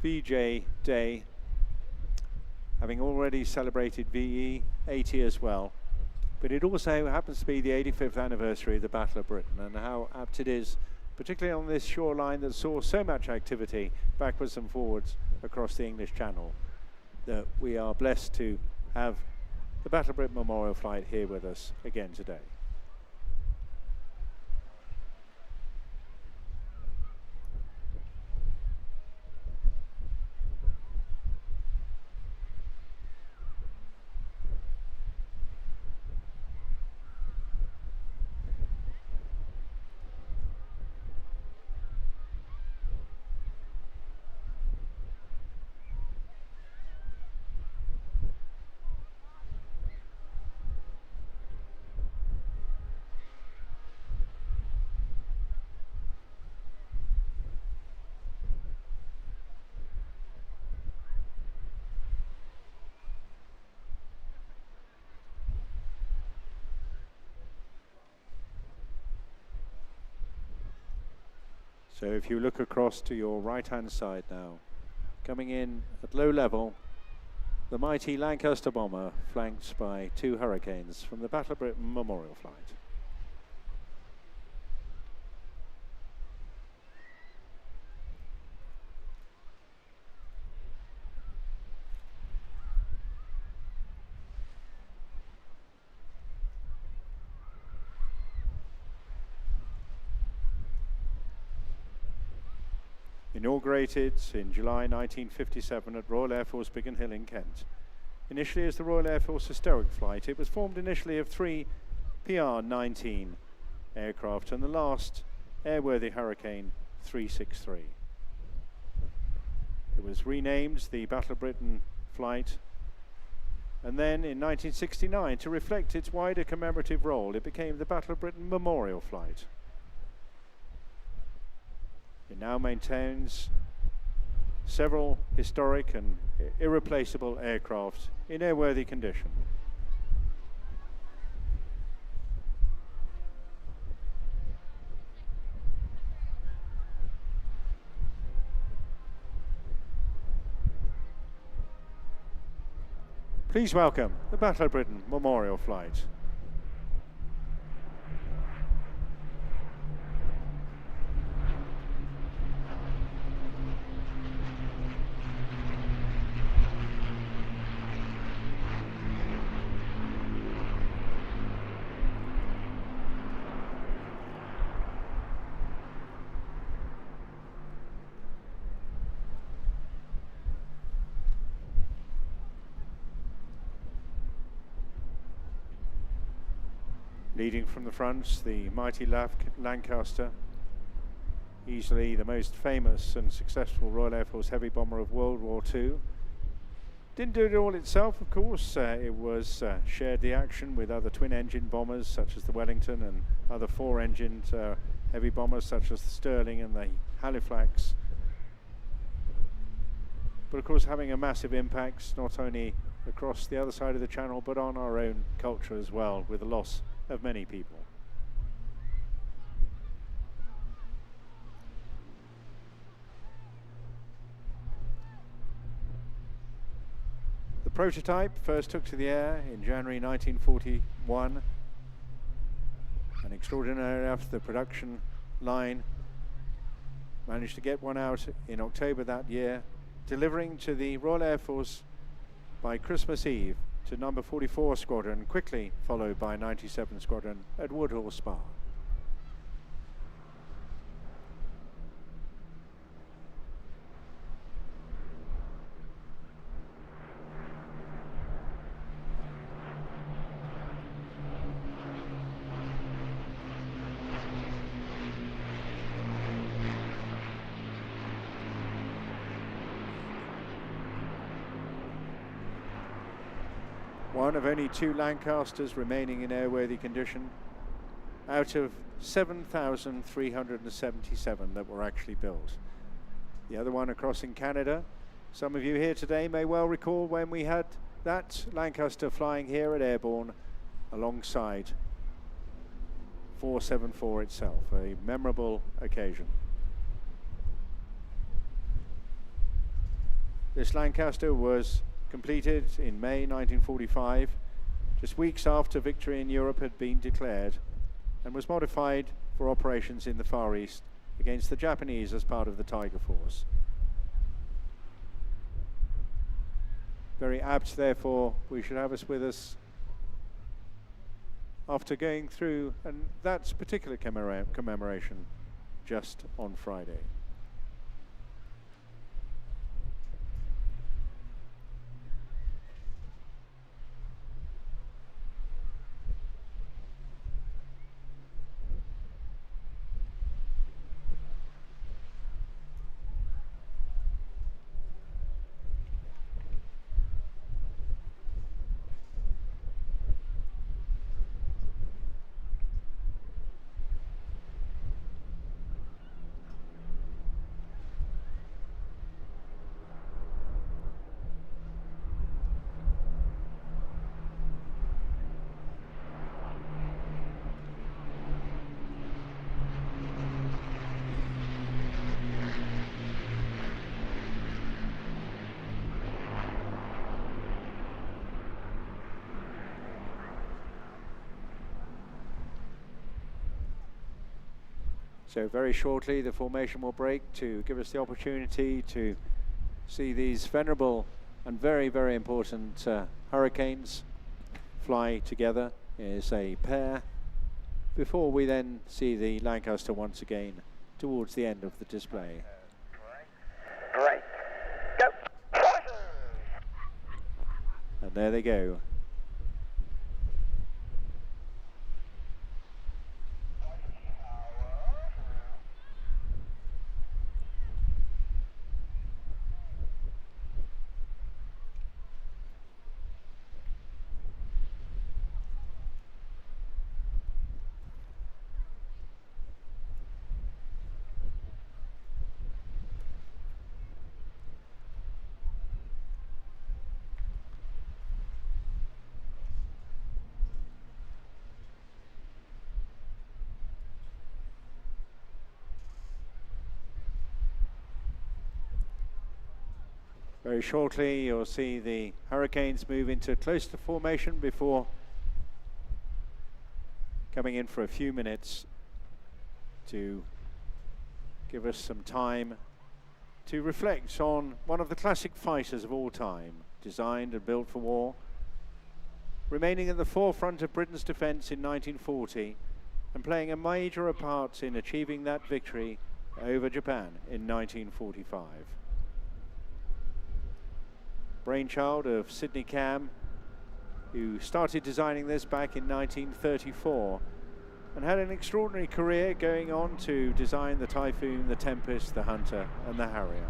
VJ Day, having already celebrated VE 80 as well. But it also happens to be the 85th anniversary of the Battle of Britain, and how apt it is, particularly on this shoreline that saw so much activity backwards and forwards across the English Channel, that we are blessed to have the Battle of Britain Memorial Flight here with us again today. So if you look across to your right-hand side now, coming in at low level, the mighty Lancaster bomber flanked by 2 Hurricanes from the Battle of Britain Memorial Flight. Inaugurated in July 1957 at Royal Air Force Biggin Hill in Kent. Initially as the Royal Air Force Historic Flight, it was formed initially of 3 PR-19 aircraft and the last airworthy Hurricane 363. It was renamed the Battle of Britain Flight, and then in 1969, to reflect its wider commemorative role, it became the Battle of Britain Memorial Flight. It now maintains several historic and irreplaceable aircraft in airworthy condition. Please welcome the Battle of Britain Memorial Flight. Leading from the front, the mighty Lancaster, easily the most famous and successful Royal Air Force heavy bomber of World War II, Didn't do it all itself, of course. It was shared the action with other twin-engine bombers such as the Wellington and other four-engined heavy bombers such as the Stirling and the Halifax. But of course, having a massive impact not only across the other side of the channel but on our own culture as well, with the loss of many people. The prototype first took to the air in January 1941, and extraordinarily enough, the production line managed to get one out in October that year, delivering to the Royal Air Force by Christmas Eve to number 44 Squadron, quickly followed by 97 Squadron at Woodhall Spa. One of only two Lancasters remaining in airworthy condition out of 7,377 that were actually built. The other one across in Canada. Some of you here today may well recall when we had that Lancaster flying here at Airborne alongside 474 itself, a memorable occasion. This Lancaster was completed in May 1945, just weeks after victory in Europe had been declared, and was modified for operations in the Far East against the Japanese as part of the Tiger Force. Very apt, therefore, we should have us with us after going through and that particular commemoration just on Friday. So very shortly the formation will break to give us the opportunity to see these venerable and very, very important Hurricanes fly together as a pair before we then see the Lancaster once again towards the end of the display. Great. Go. And there they go. Very shortly you'll see the Hurricanes move into close to formation before coming in for a few minutes to give us some time to reflect on one of the classic fighters of all time, designed and built for war, remaining at the forefront of Britain's defence in 1940 and playing a major part in achieving that victory over Japan in 1945. Brainchild of Sidney Cam, who started designing this back in 1934 and had an extraordinary career going on to design the Typhoon, the Tempest, the Hunter and the Harrier.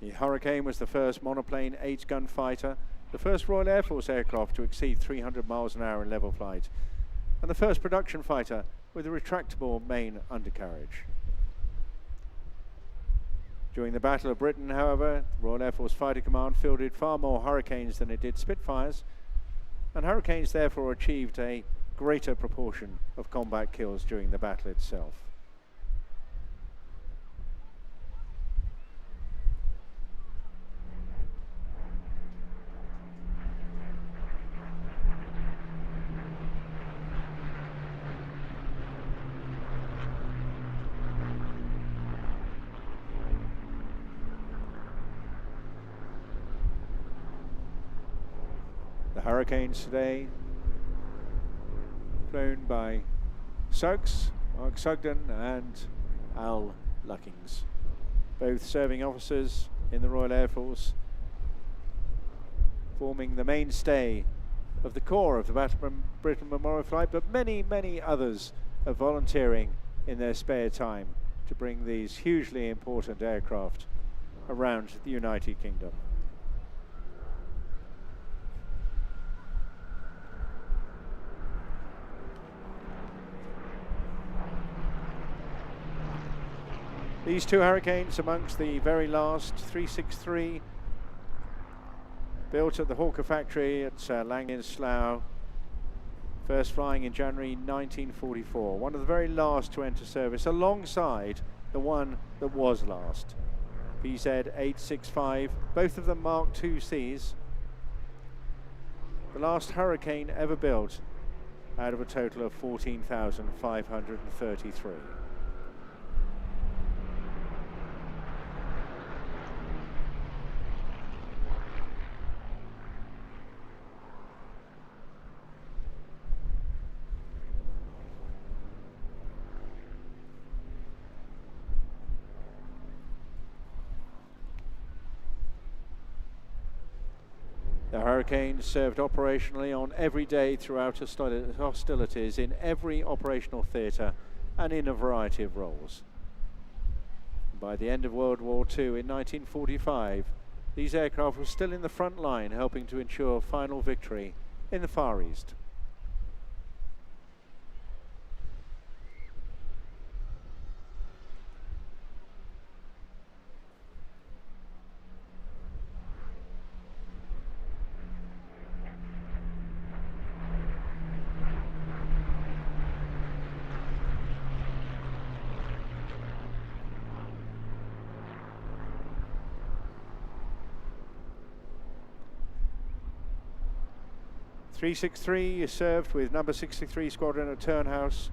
The Hurricane was the first monoplane 8-gun fighter, the first Royal Air Force aircraft to exceed 300 miles an hour in level flight, and the first production fighter with a retractable main undercarriage. During the Battle of Britain, however, the Royal Air Force Fighter Command fielded far more Hurricanes than it did Spitfires, and Hurricanes therefore achieved a greater proportion of combat kills during the battle itself. The Hurricanes today flown by Suggs, Mark Sugden and Al Luckings, both serving officers in the Royal Air Force, forming the mainstay of the core of the Battle of Britain Memorial Flight, but many, many others are volunteering in their spare time to bring these hugely important aircraft around the United Kingdom. These two Hurricanes amongst the very last 363, built at the Hawker factory at Langley in Slough, first flying in January 1944, one of the very last to enter service alongside the one that was last, PZ-865, both of them Mark II Cs, the last Hurricane ever built out of a total of 14,533. The Hurricanes served operationally on every day throughout hostilities in every operational theatre and in a variety of roles. By the end of World War II in 1945, these aircraft were still in the front line, helping to ensure final victory in the Far East. .363 is served with number 63 squadron at Turnhouse,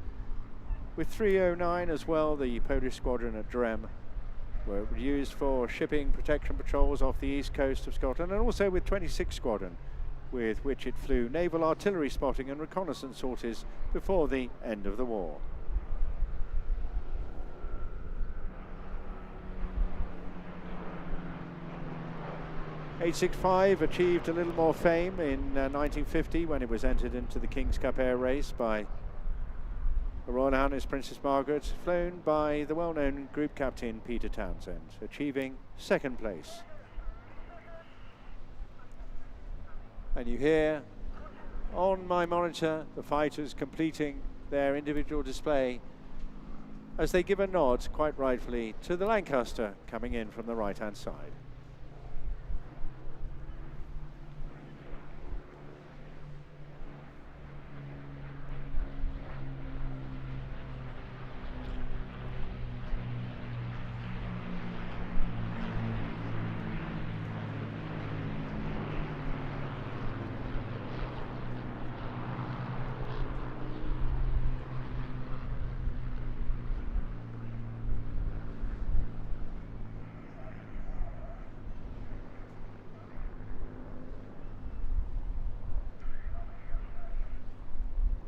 with 309 as well, the Polish squadron at Drem, where it was used for shipping protection patrols off the east coast of Scotland, and also with 26 squadron, with which it flew naval artillery spotting and reconnaissance sorties before the end of the war. .865 achieved a little more fame in 1950 when it was entered into the King's Cup Air Race by the Royal Highness Princess Margaret, flown by the well-known Group Captain Peter Townsend, achieving second place. And you hear on my monitor the fighters completing their individual display as they give a nod, quite rightfully, to the Lancaster coming in from the right-hand side.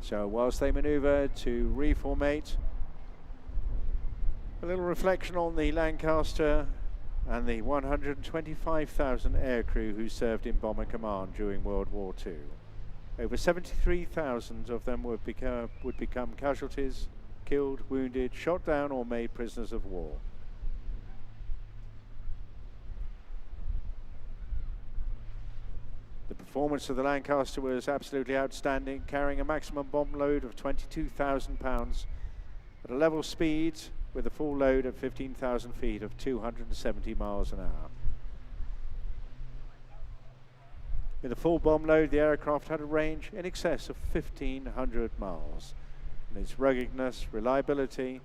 So whilst they manoeuvre to reformate, a little reflection on the Lancaster and the 125,000 aircrew who served in Bomber Command during World War II. Over 73,000 of them would become casualties, killed, wounded, shot down or made prisoners of war. The performance of the Lancaster was absolutely outstanding, carrying a maximum bomb load of 22,000 pounds at a level speed with a full load at 15,000 feet of 270 miles an hour. With a full bomb load, the aircraft had a range in excess of 1,500 miles. And its ruggedness, reliability,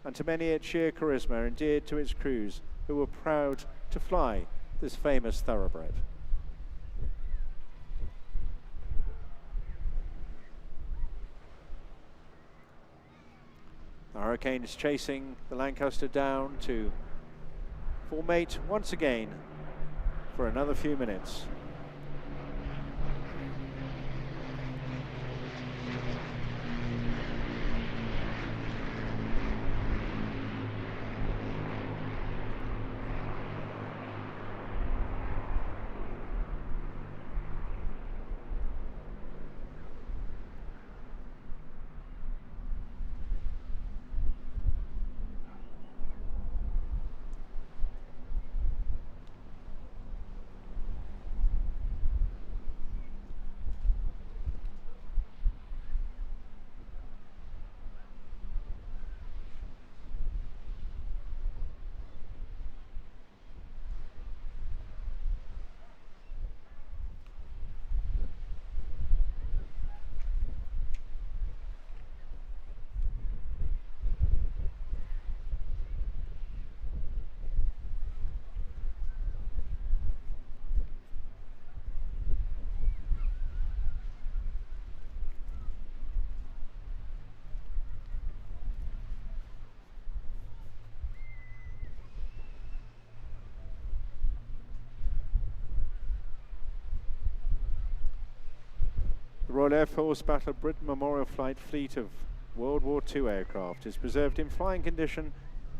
and to many its sheer charisma endeared to its crews who were proud to fly this famous thoroughbred. The Hurricane is chasing the Lancaster down to formate once again for another few minutes. The Royal Air Force Battle of Britain Memorial Flight fleet of World War II aircraft is preserved in flying condition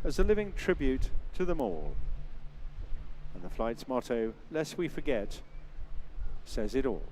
as a living tribute to them all. And the flight's motto, "Lest we forget," says it all.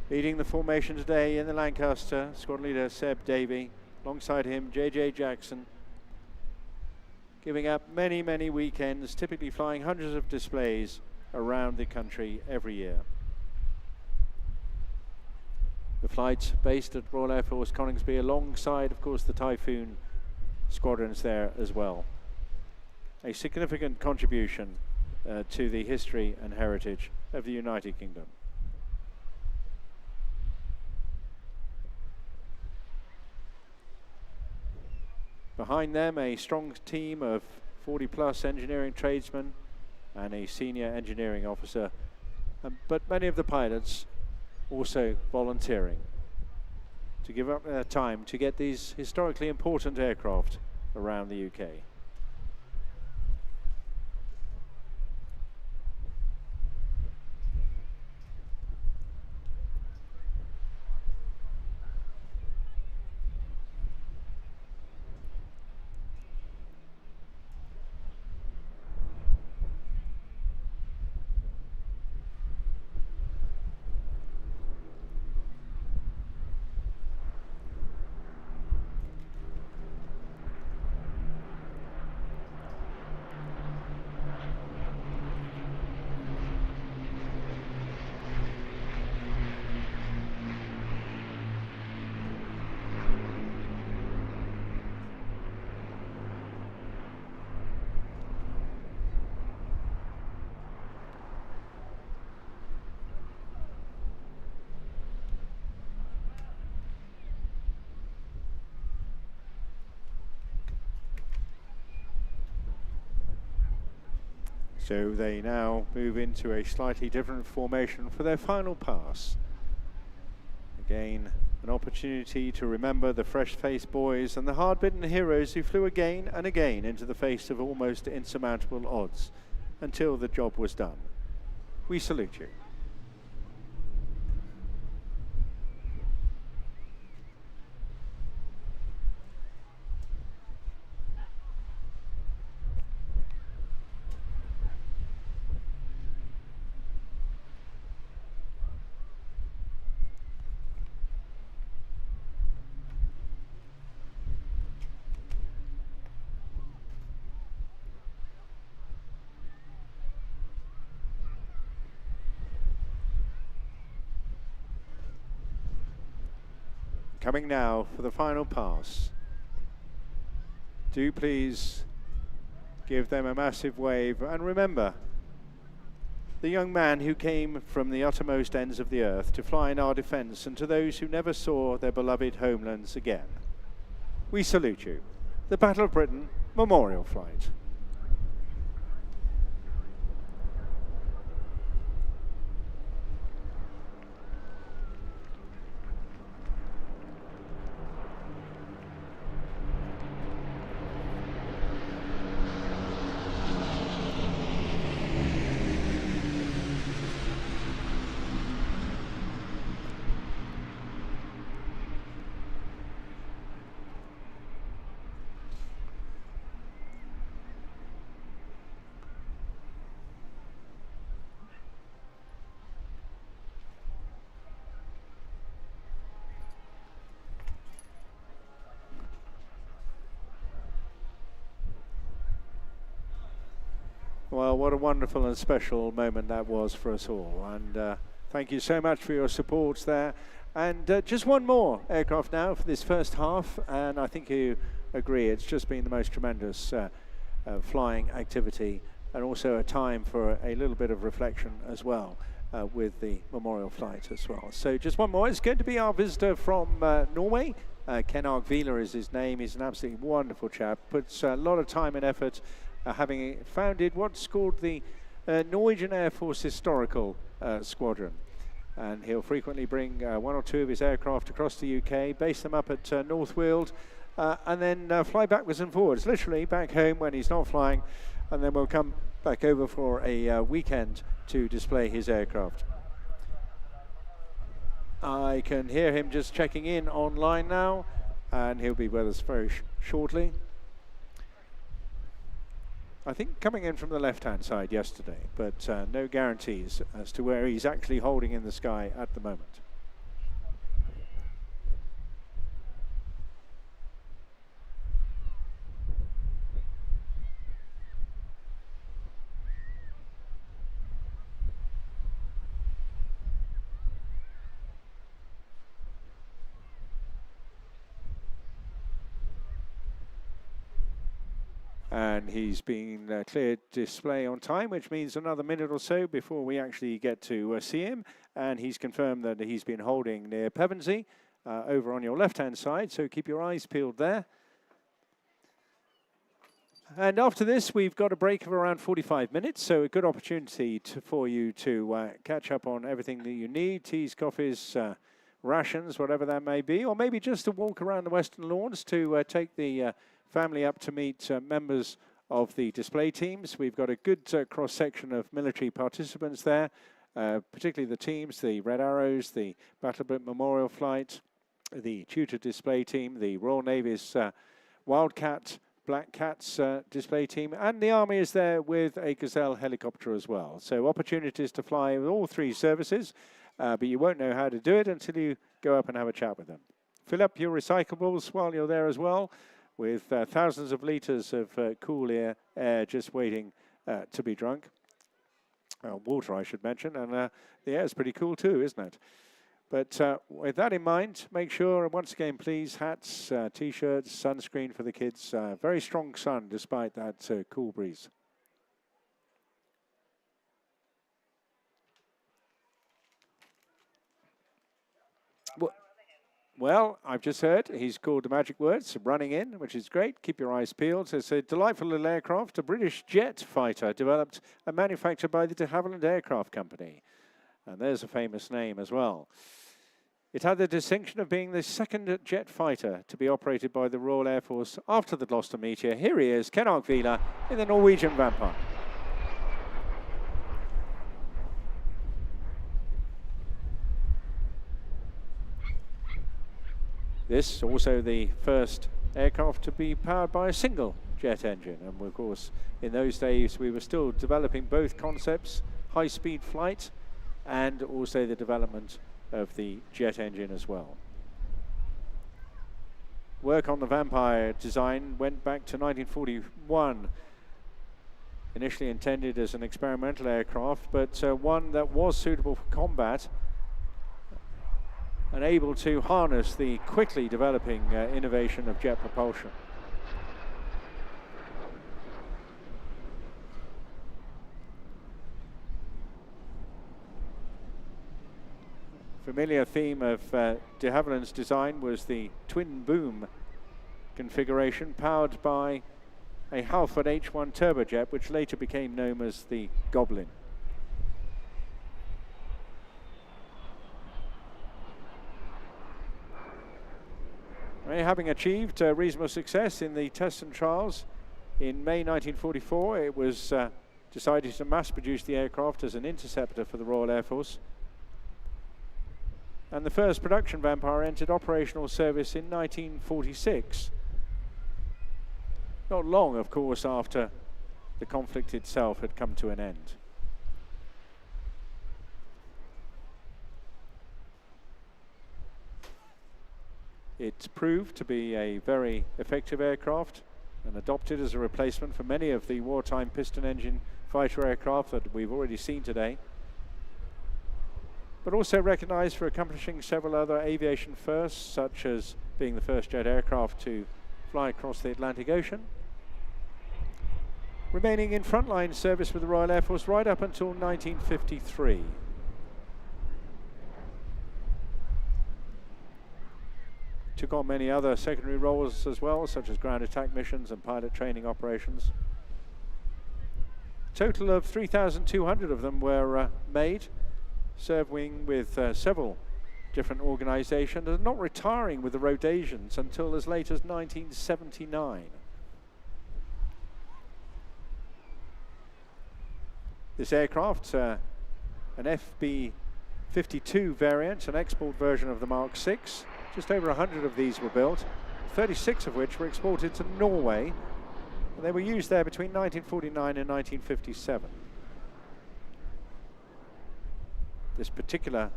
Leading the formation today in the Lancaster, squadron leader Seb Davey, alongside him JJ Jackson, giving up many, many weekends, typically flying hundreds of displays around the country every year. The flight based at Royal Air Force Coningsby alongside, of course, the Typhoon squadrons there as well. A significant contribution to the history and heritage of the United Kingdom. Behind them, a strong team of 40-plus engineering tradesmen and a senior engineering officer, but many of the pilots also volunteering to give up their time to get these historically important aircraft around the UK. So they now move into a slightly different formation for their final pass. Again, An opportunity to remember the fresh-faced boys and the hard-bitten heroes who flew again and again into the face of almost insurmountable odds until the job was done. We salute you. Coming now for the final pass. Do please give them a massive wave, and remember the young man who came from the uttermost ends of the earth to fly in our defense, and to those who never saw their beloved homelands again. We salute you. The Battle of Britain Memorial Flight. Well, what a wonderful and special moment that was for us all. And thank you so much for your support there. And just one more aircraft now for this first half. And I think you agree, it's just been the most tremendous flying activity, and also a time for a little bit of reflection as well with the memorial flight as well. So just one more. It's going to be our visitor from Norway. Ken Argvila is his name. He's an absolutely wonderful chap. Puts a lot of time and effort, having founded what's called the Norwegian Air Force Historical Squadron. And he'll frequently bring one or two of his aircraft across the UK, base them up at North Weald, and then fly backwards and forwards, literally back home when he's not flying, and then we'll come back over for a weekend to display his aircraft. I can hear him just checking in online now, and he'll be with us very shortly. I think coming in from the left-hand side yesterday, but no guarantees as to where he's actually holding in the sky at the moment. And he's been cleared display on time, which means another minute or so before we actually get to see him. And he's confirmed that he's been holding near Pevensey, over on your left-hand side, so keep your eyes peeled there. And after this, we've got a break of around 45 minutes, so a good opportunity for you to catch up on everything that you need, teas, coffees, rations, whatever that may be, or maybe just to walk around the Western Lawns to take the family up to meet members of the display teams. We've got a good cross-section of military participants there, particularly the teams, the Red Arrows, the Battle of Britain Memorial Flight, the Tutor display team, the Royal Navy's Wildcat, Black Cats display team, and the Army is there with a Gazelle helicopter as well. So opportunities to fly with all three services, but you won't know how to do it until you go up and have a chat with them. Fill up your recyclables while you're there as well, with thousands of litres of cool air just waiting to be drunk. Water, I should mention, and the air is pretty cool too, isn't it? But with that in mind, make sure, once again, please, hats, T-shirts, sunscreen for the kids. Very strong sun despite that cool breeze. Well, I've just heard he's called the magic words, running in, which is great. Keep your eyes peeled. It's a delightful little aircraft, a British jet fighter developed and manufactured by the de Havilland Aircraft Company. And there's a famous name as well. It had the distinction of being the second jet fighter to be operated by the Royal Air Force after the Gloucester Meteor. Here he is, Ken Arkvila, in the Norwegian Vampire. This also the first aircraft to be powered by a single jet engine. And of course, in those days, we were still developing both concepts, high-speed flight and also the development of the jet engine as well. Work on the Vampire design went back to 1941. Initially intended as an experimental aircraft, but one that was suitable for combat and able to harness the quickly developing innovation of jet propulsion. Familiar theme of de Havilland's design was the twin boom configuration powered by a Halford H1 turbojet, which later became known as the Goblin. Having achieved reasonable success in the tests and trials, in May 1944 it was decided to mass produce the aircraft as an interceptor for the Royal Air Force. And the first production Vampire entered operational service in 1946. Not long, of course, after the conflict itself had come to an end. It proved to be a very effective aircraft and adopted as a replacement for many of the wartime piston engine fighter aircraft that we've already seen today, but also recognized for accomplishing several other aviation firsts, such as being the first jet aircraft to fly across the Atlantic Ocean, remaining in frontline service with the Royal Air Force right up until 1953. Took on many other secondary roles as well, such as ground attack missions and pilot training operations. A total of 3,200 of them were made, serving with several different organizations and not retiring with the rotations until as late as 1979. This aircraft, an FB-52 variant, an export version of the Mark VI. Just over 100 of these were built, 36 of which were exported to Norway, and they were used there between 1949 and 1957. This particular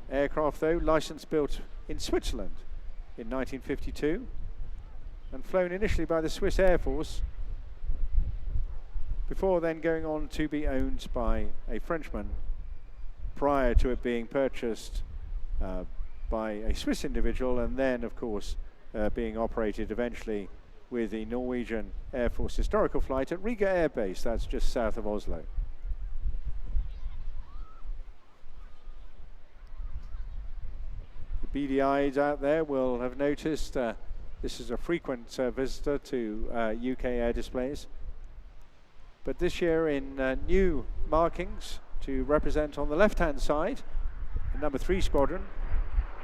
aircraft, though, license built in Switzerland in 1952 and flown initially by the Swiss Air Force before then going on to be owned by a Frenchman prior to it being purchased by a Swiss individual, and then, of course, being operated eventually with the Norwegian Air Force historical flight at Riga Air Base, that's just south of Oslo. The BDIs out there will have noticed this is a frequent visitor to UK air displays. But this year in new markings to represent on the left-hand side, the number 3 Squadron,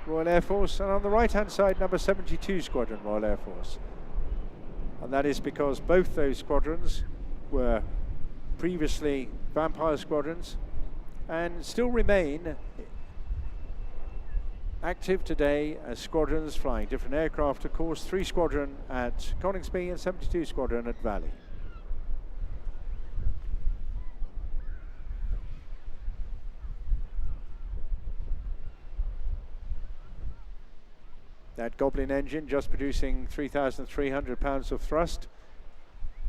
Royal Air Force, and on the right-hand side, number 72 Squadron, Royal Air Force. And that is because both those squadrons were previously Vampire squadrons and still remain active today as squadrons flying different aircraft, of course, 3 Squadron at Coningsby and 72 Squadron at Valley. That Goblin engine just producing 3,300 pounds of thrust.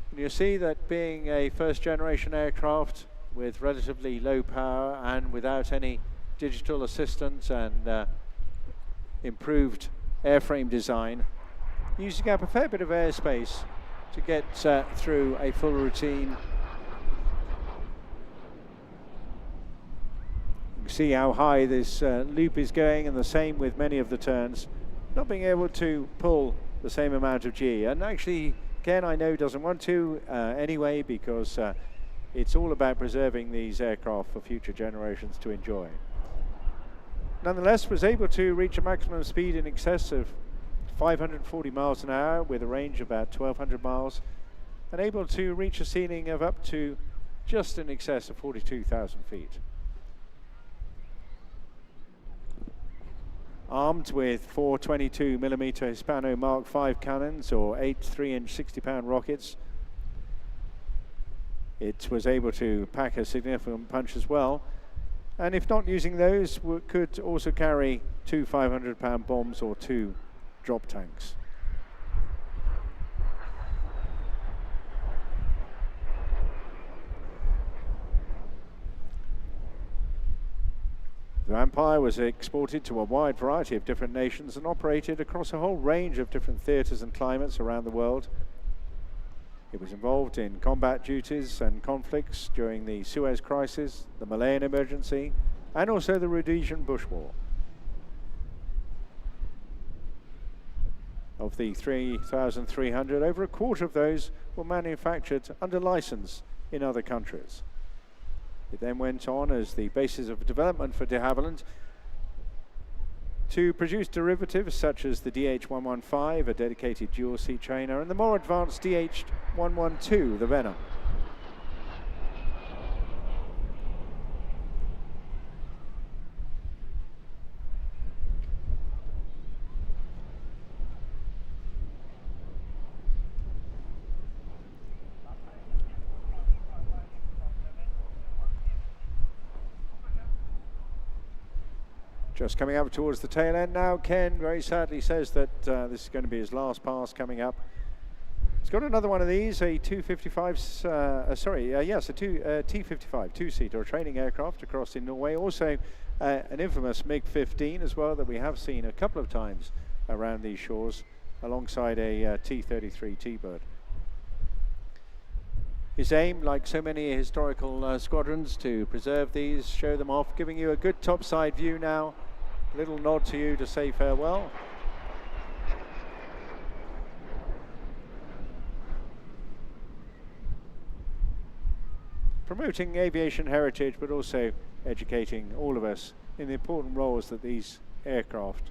And you see that being a first generation aircraft with relatively low power and without any digital assistance and improved airframe design, using up a fair bit of airspace to get through a full routine. You can see how high this loop is going, and the same with many of the turns. Not being able to pull the same amount of G, and actually Ken, I know, doesn't want to anyway, because it's all about preserving these aircraft for future generations to enjoy. nonetheless was able to reach a maximum speed in excess of 540 miles an hour with a range of about 1,200 miles, and able to reach a ceiling of up to just in excess of 42,000 feet. Armed with 4 22mm Hispano Mark V cannons or 8 3-inch 60-pound rockets, it was able to pack a significant punch as well. And if not using those, could also carry 2 500-pound bombs or 2 drop tanks. The Vampire was exported to a wide variety of different nations and operated across a whole range of different theatres and climates around the world. It was involved in combat duties and conflicts during the Suez Crisis, the Malayan Emergency, and also the Rhodesian Bush War. Of the 3,300, over a quarter of those were manufactured under license in other countries. It then went on as the basis of development for de Havilland to produce derivatives such as the DH-115, a dedicated dual-seat trainer, and the more advanced DH-112, the Venom. Just coming up towards the tail end now. Ken very sadly says that this is going to be his last pass coming up. He's got another one of these, a T-55, two-seater, a training aircraft across in Norway. Also an infamous MiG-15 as well that we have seen a couple of times around these shores alongside a T-33 T-Bird. His aim, like so many historical squadrons, to preserve these, show them off, giving you a good topside view now. A little nod to you to say farewell. Promoting aviation heritage, but also educating all of us in the important roles that these aircraft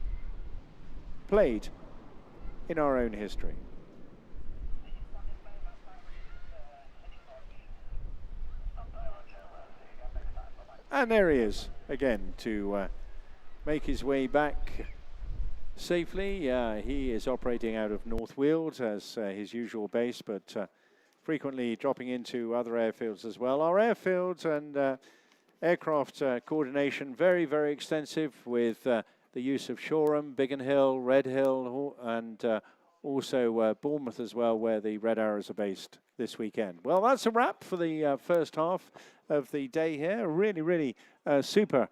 played in our own history. And there he is, again, to make his way back safely. He is operating out of North Weald as his usual base, but frequently dropping into other airfields as well. Our airfields and aircraft coordination very, very extensive with the use of Shoreham, Biggin Hill, Red Hill, and also Bournemouth as well, where the Red Arrows are based this weekend. Well, that's a wrap for the first half of the day here. Really, really super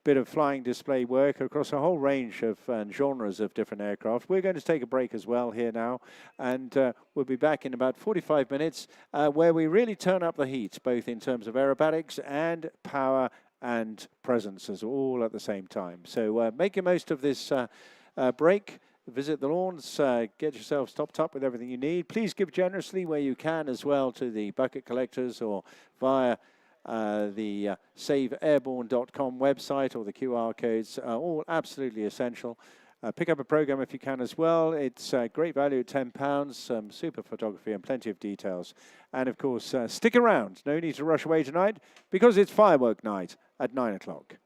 bit of flying display work across a whole range of genres of different aircraft. We're going to take a break as well here now, and we'll be back in about 45 minutes where we really turn up the heat, both in terms of aerobatics and power and presence as all at the same time. So make the most of this break. Visit the lawns, get yourselves topped up with everything you need. Please give generously where you can as well to the bucket collectors or via the saveairborne.com website or the QR codes, all absolutely essential. Pick up a program if you can as well. It's great value at £10, some super photography and plenty of details. And of course, stick around. No need to rush away tonight because it's firework night at 9 o'clock.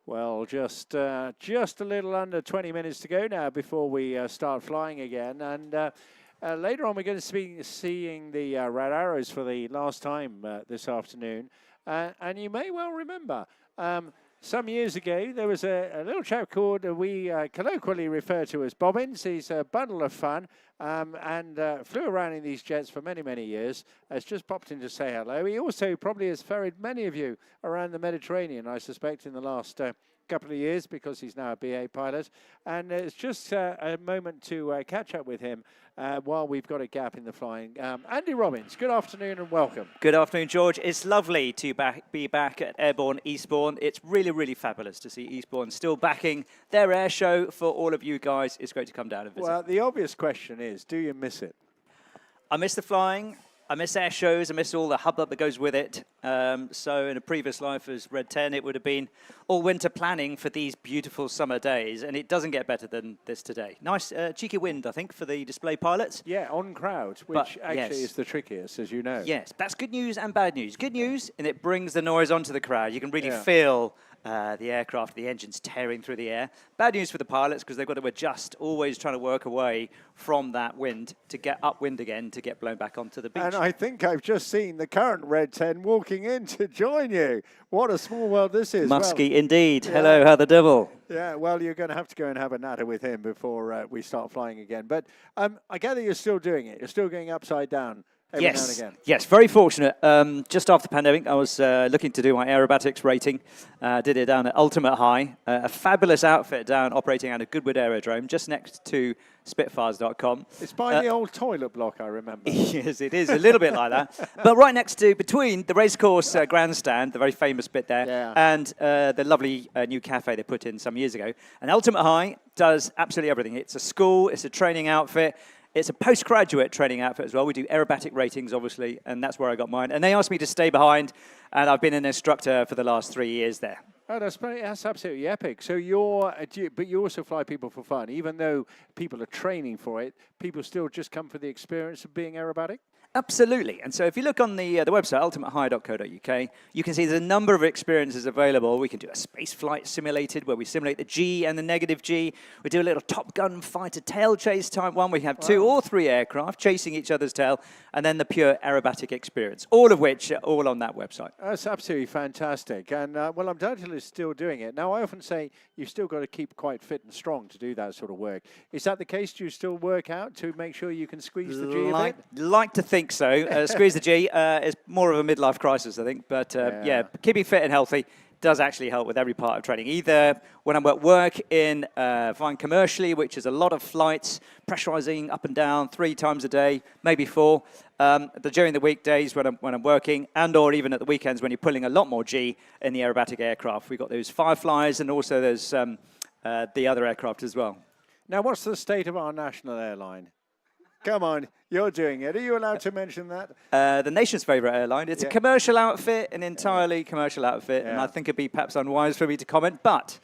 Well, just a little under 20 minutes to go now before we start flying again. And later on, we're going to be seeing the Red Arrows for the last time this afternoon. And you may well remember, some years ago, there was a little chap called, we colloquially refer to as Bobbins. He's a bundle of fun and flew around in these jets for many, many years. Has just popped in to say hello. He also probably has ferried many of you around the Mediterranean, I suspect, in the last couple of years, because he's now a BA pilot. And it's just a moment to catch up with him while we've got a gap in the flying. Andy Robbins, good afternoon and welcome. Good afternoon, George. It's lovely to be back at Airborne Eastbourne. It's really, really fabulous to see Eastbourne still backing their air show for all of you guys. It's great to come down and visit. Well, the obvious question is, do you miss it? I miss the flying. I miss air shows. I miss all the hubbub that goes with it. So in a previous life as Red 10, it would have been all winter planning for these beautiful summer days, and it doesn't get better than this today. Nice cheeky wind, I think, for the display pilots. Yeah, on crowd, which actually is the trickiest, as you know. Yes, that's good news and bad news. Good news, and it brings the noise onto the crowd. You can really feel the aircraft, the engines tearing through the air. Bad news for the pilots, because they've got to adjust, always trying to work away from that wind to get upwind again, to get blown back onto the beach. And I think I've just seen the current Red 10 walking in to join you. What a small world this is. Musky indeed. Yeah. Hello, how the devil. Yeah, well, you're going to have to go and have a natter with him before we start flying again. But I gather you're still doing it. You're still going upside down. Every now and again. Yes, very fortunate. Just after the pandemic, I was looking to do my aerobatics rating. Did it down at Ultimate High, a fabulous outfit down operating out of Goodwin Aerodrome, just next to Spitfires.com. It's by the old toilet block, I remember. Yes, it is a little bit like that. But right next to, between the racecourse grandstand, the very famous bit there, and the lovely new cafe they put in some years ago. And Ultimate High does absolutely everything. It's a school, it's a training outfit. It's a postgraduate training outfit as well. We do aerobatic ratings, obviously, and that's where I got mine. And they asked me to stay behind, and I've been an instructor for the last 3 years there. Oh, that's absolutely epic. So but you also fly people for fun. Even though people are training for it, people still just come for the experience of being aerobatic? Absolutely. And so if you look on the website, ultimatehigh.co.uk, you can see there's a number of experiences available. We can do a space flight simulated where we simulate the G and the negative G. We do a little Top Gun fighter tail chase type one. We have 2 or 3 aircraft chasing each other's tail, and then the pure aerobatic experience, all of which are all on that website. That's absolutely fantastic. And, well, I'm doubtlessly still doing it. Now, I often say you've still got to keep quite fit and strong to do that sort of work. Is that the case? Do you still work out to make sure you can squeeze the G a bit? Like to think so. Squeeze the G is more of a midlife crisis, I think. But yeah, keeping fit and healthy does actually help with every part of training. Either when I'm at work in flying commercially, which is a lot of flights, pressurizing up and down 3 times a day, maybe 4. During the weekdays when I'm working, and or even at the weekends when you're pulling a lot more G in the aerobatic aircraft. We've got those Fireflies, and also there's the other aircraft as well. Now, what's the state of our national airline? Come on, you're doing it. Are you allowed to mention that? The nation's favourite airline. It's a commercial outfit, an entirely commercial outfit, and I think it'd be perhaps unwise for me to comment, but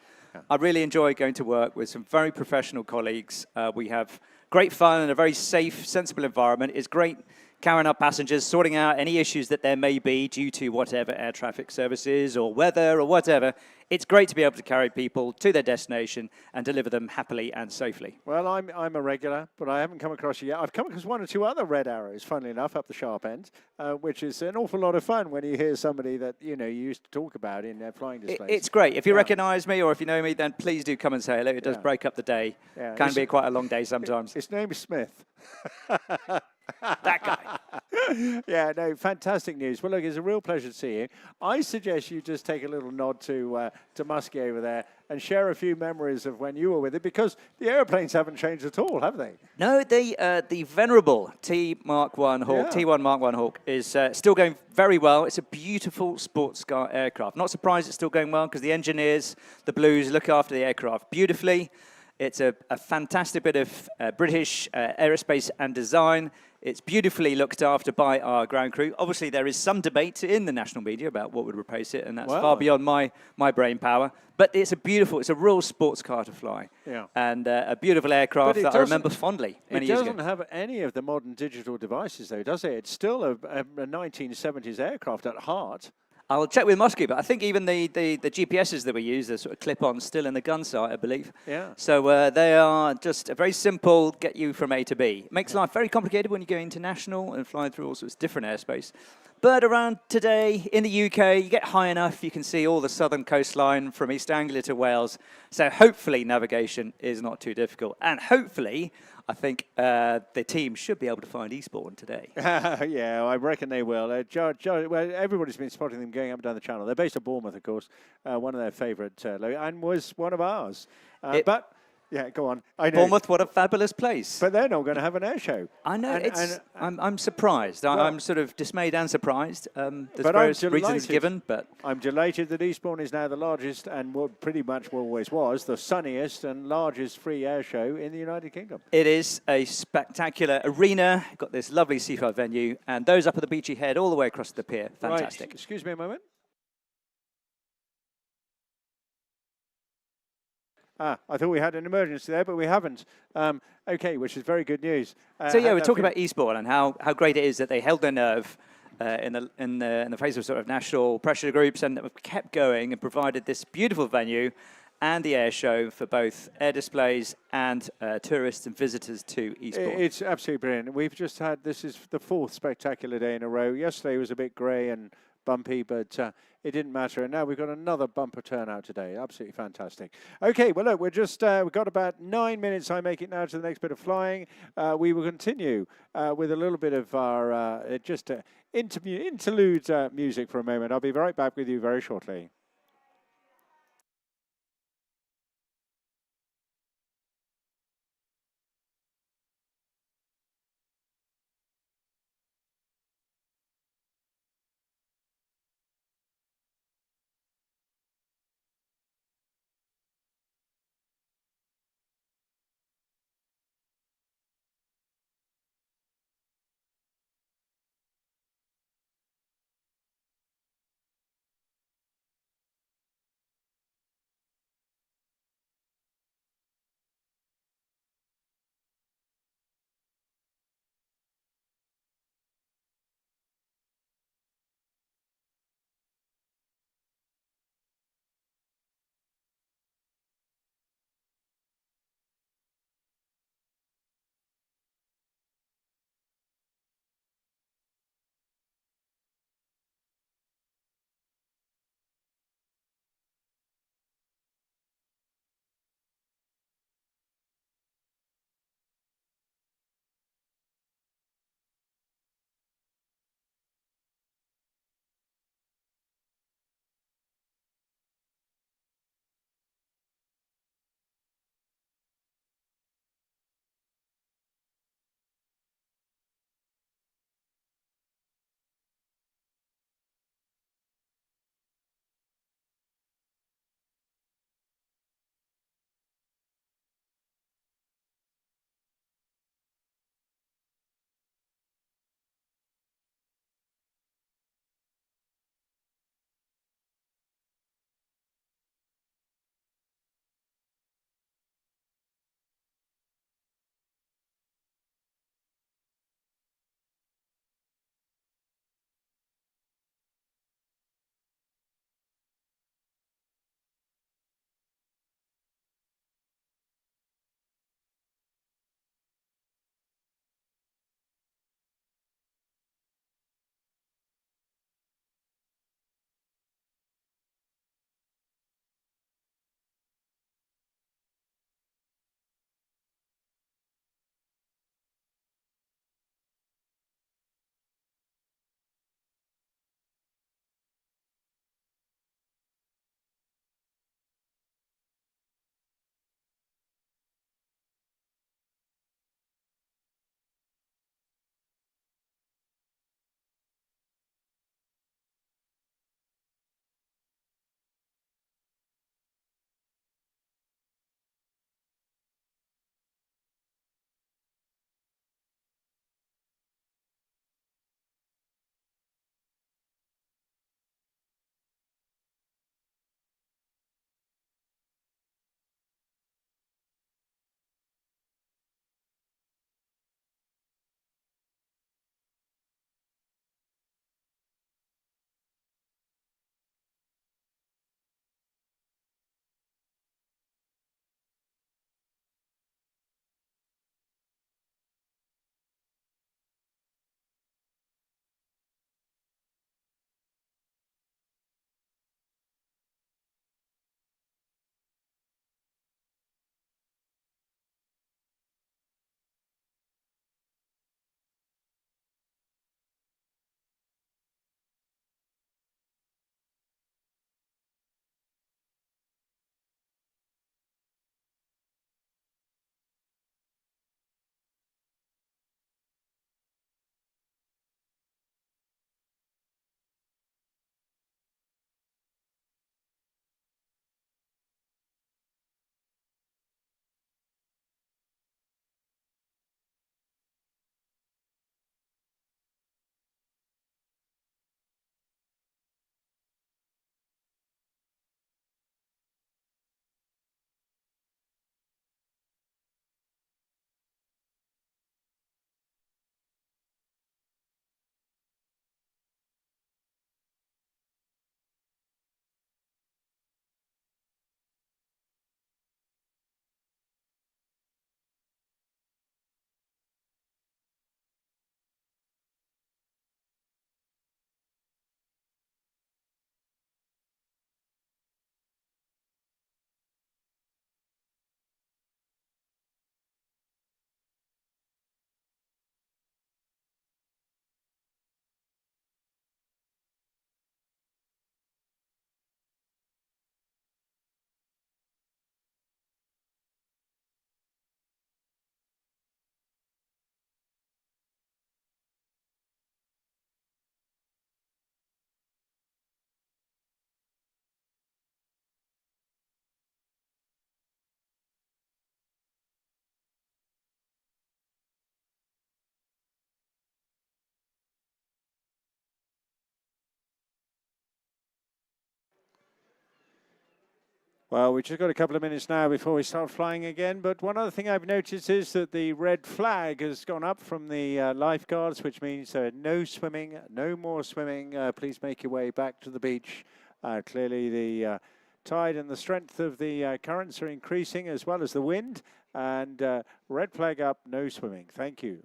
I really enjoy going to work with some very professional colleagues. We have great fun and a very safe, sensible environment. It's great carrying our passengers, sorting out any issues that there may be due to whatever air traffic services or weather or whatever. It's great to be able to carry people to their destination and deliver them happily and safely. Well, I'm a regular, but I haven't come across you yet. I've come across 1 or 2 other Red Arrows, funnily enough, up the sharp end, which is an awful lot of fun when you hear somebody that, you know, you used to talk about in their flying displays. It's great. If you recognise me or if you know me, then please do come and say hello. It does break up the day. Can be quite a long day sometimes. His name is Smith. That guy. Yeah, no, fantastic news. Well, look, it's a real pleasure to see you. I suggest you just take a little nod to Muskie over there and share a few memories of when you were with it, because the airplanes haven't changed at all, have they? No, the venerable T1 Mark 1 Hawk is still going very well. It's a beautiful sports car aircraft. Not surprised it's still going well, because the engineers, the Blues, look after the aircraft beautifully. It's a fantastic bit of British aerospace and design. It's beautifully looked after by our ground crew. Obviously, there is some debate in the national media about what would replace it, and that's far beyond my brain power. But it's a real sports car to fly. Yeah. And a beautiful aircraft that I remember fondly many years ago. It doesn't have any of the modern digital devices, though, does it? It's still a 1970s aircraft at heart. I'll check with Moscow, but I think even the GPSs that we use, are sort of clip-on still in the gun sight, I believe. Yeah. So they are just a very simple, get you from A to B. Makes life very complicated when you go international and fly through all sorts of different airspace. But around today, in the UK, you get high enough, you can see all the southern coastline from East Anglia to Wales. So hopefully navigation is not too difficult. And hopefully, I think the team should be able to find Eastbourne today. Yeah, I reckon they will. Well, everybody's been spotting them going up and down the channel. They're based at Bournemouth, of course, one of their favourite, and was one of ours. But, yeah, go on. I know. Bournemouth, what a fabulous place. But they're not going to have an air show. I know, I'm surprised. I'm sort of dismayed and surprised. There's various reasons given, but... I'm delighted that Eastbourne is now the largest and what pretty much always was, the sunniest and largest free air show in the United Kingdom. It is a spectacular arena. Got this lovely seaside venue, and those up at the beachy head all the way across the pier. Fantastic. Right. Excuse me a moment. I thought we had an emergency there, but we haven't. Okay, which is very good news. So yeah, we're talking about Eastbourne and how great it is that they held their nerve in the face of sort of national pressure groups and have kept going and provided this beautiful venue and the air show for both air displays and tourists and visitors to Eastbourne. It's absolutely brilliant. We've just had, this is the 4th spectacular day in a row. Yesterday was a bit grey and bumpy, but it didn't matter. And now we've got another bumper turnout today. Absolutely fantastic. Okay, well, look, we've got about 9 minutes. I make it now to the next bit of flying. We will continue with a little bit of our interlude music for a moment. I'll be right back with you very shortly. Well, we've just got a couple of minutes now before we start flying again, but one other thing I've noticed is that the red flag has gone up from the lifeguards, which means no swimming, no more swimming. Please make your way back to the beach. Clearly the tide and the strength of the currents are increasing as well as the wind, and red flag up, no swimming. Thank you.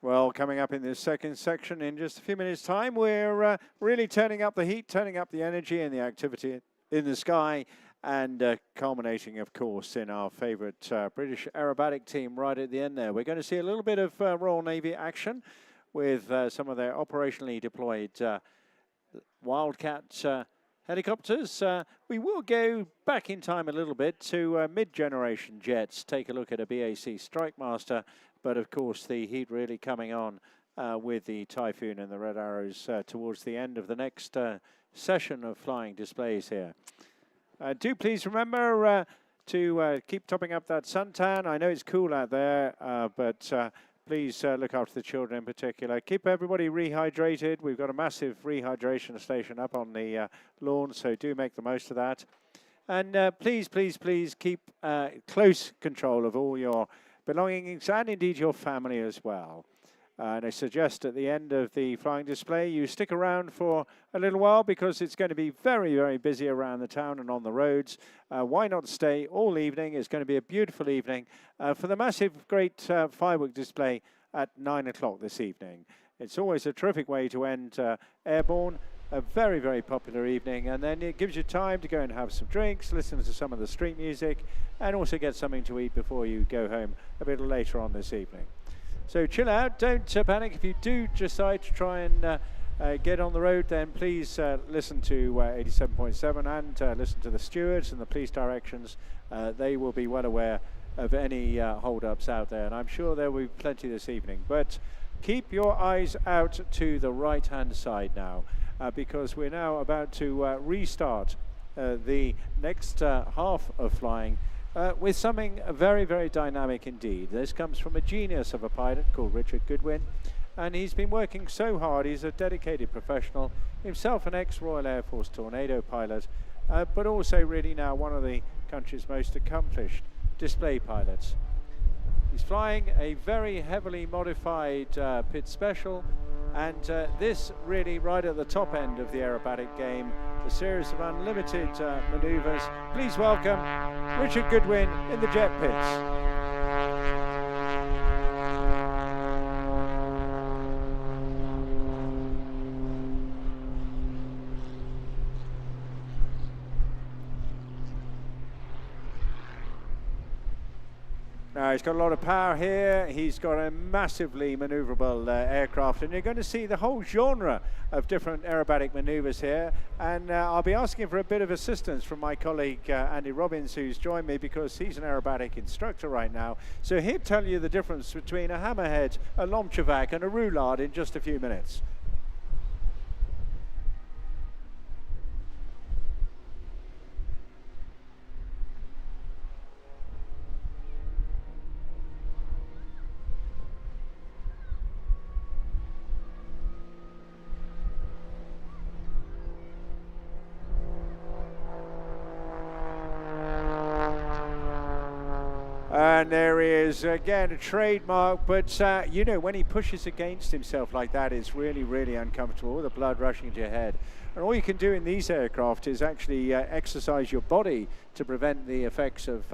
Well, coming up in this second section in just a few minutes' time, we're really turning up the heat, turning up the energy and the activity in the sky, and culminating, of course, in our favourite British aerobatic team right at the end there. We're going to see a little bit of Royal Navy action with some of their operationally deployed Wildcat helicopters. We will go back in time a little bit to mid-generation jets, take a look at a BAC Strikemaster. But of course, the heat really coming on with the Typhoon and the Red Arrows towards the end of the next session of flying displays here. Do please remember to keep topping up that suntan. I know it's cool out there, but please look after the children in particular. Keep everybody rehydrated. We've got a massive rehydration station up on the lawn, so do make the most of that. And please, please, please keep close control of all your belongings and indeed your family as well. And I suggest at the end of the flying display you stick around for a little while because it's going to be very, very busy around the town and on the roads. Why not stay all evening? It's going to be a beautiful evening for the massive, great firework display at 9 o'clock this evening. It's always a terrific way to end Airborne. A very, very popular evening, and then it gives you time to go and have some drinks, listen to some of the street music, and also get something to eat before you go home a bit later on this evening. So chill out, don't panic. If you do decide to try and get on the road, then please listen to 87.7 and listen to the stewards and the police directions. They will be well aware of any hold-ups out there, and I'm sure there will be plenty this evening. But keep your eyes out to the right-hand side now. Because we're now about to restart the next half of flying with something very, very dynamic indeed. This comes from a genius of a pilot called Richard Goodwin, and he's been working so hard. He's a dedicated professional, himself an ex-Royal Air Force Tornado pilot, but also really now one of the country's most accomplished display pilots. He's flying a very heavily modified Pitts Special, and this really right at the top end of the aerobatic game, a series of unlimited maneuvers. Please welcome Richard Goodwin in the jet pits. Now, he's got a lot of power here. He's got a massively maneuverable aircraft, and you're going to see the whole genre of different aerobatic maneuvers here. And I'll be asking for a bit of assistance from my colleague Andy Robbins, who's joined me because he's an aerobatic instructor right now. So he'll tell you the difference between a hammerhead, a lomchevak, and a roulade in just a few minutes. And there he is, again, a trademark, but you know, when he pushes against himself like that, it's really, really uncomfortable, the blood rushing to your head. And all you can do in these aircraft is actually exercise your body to prevent the effects of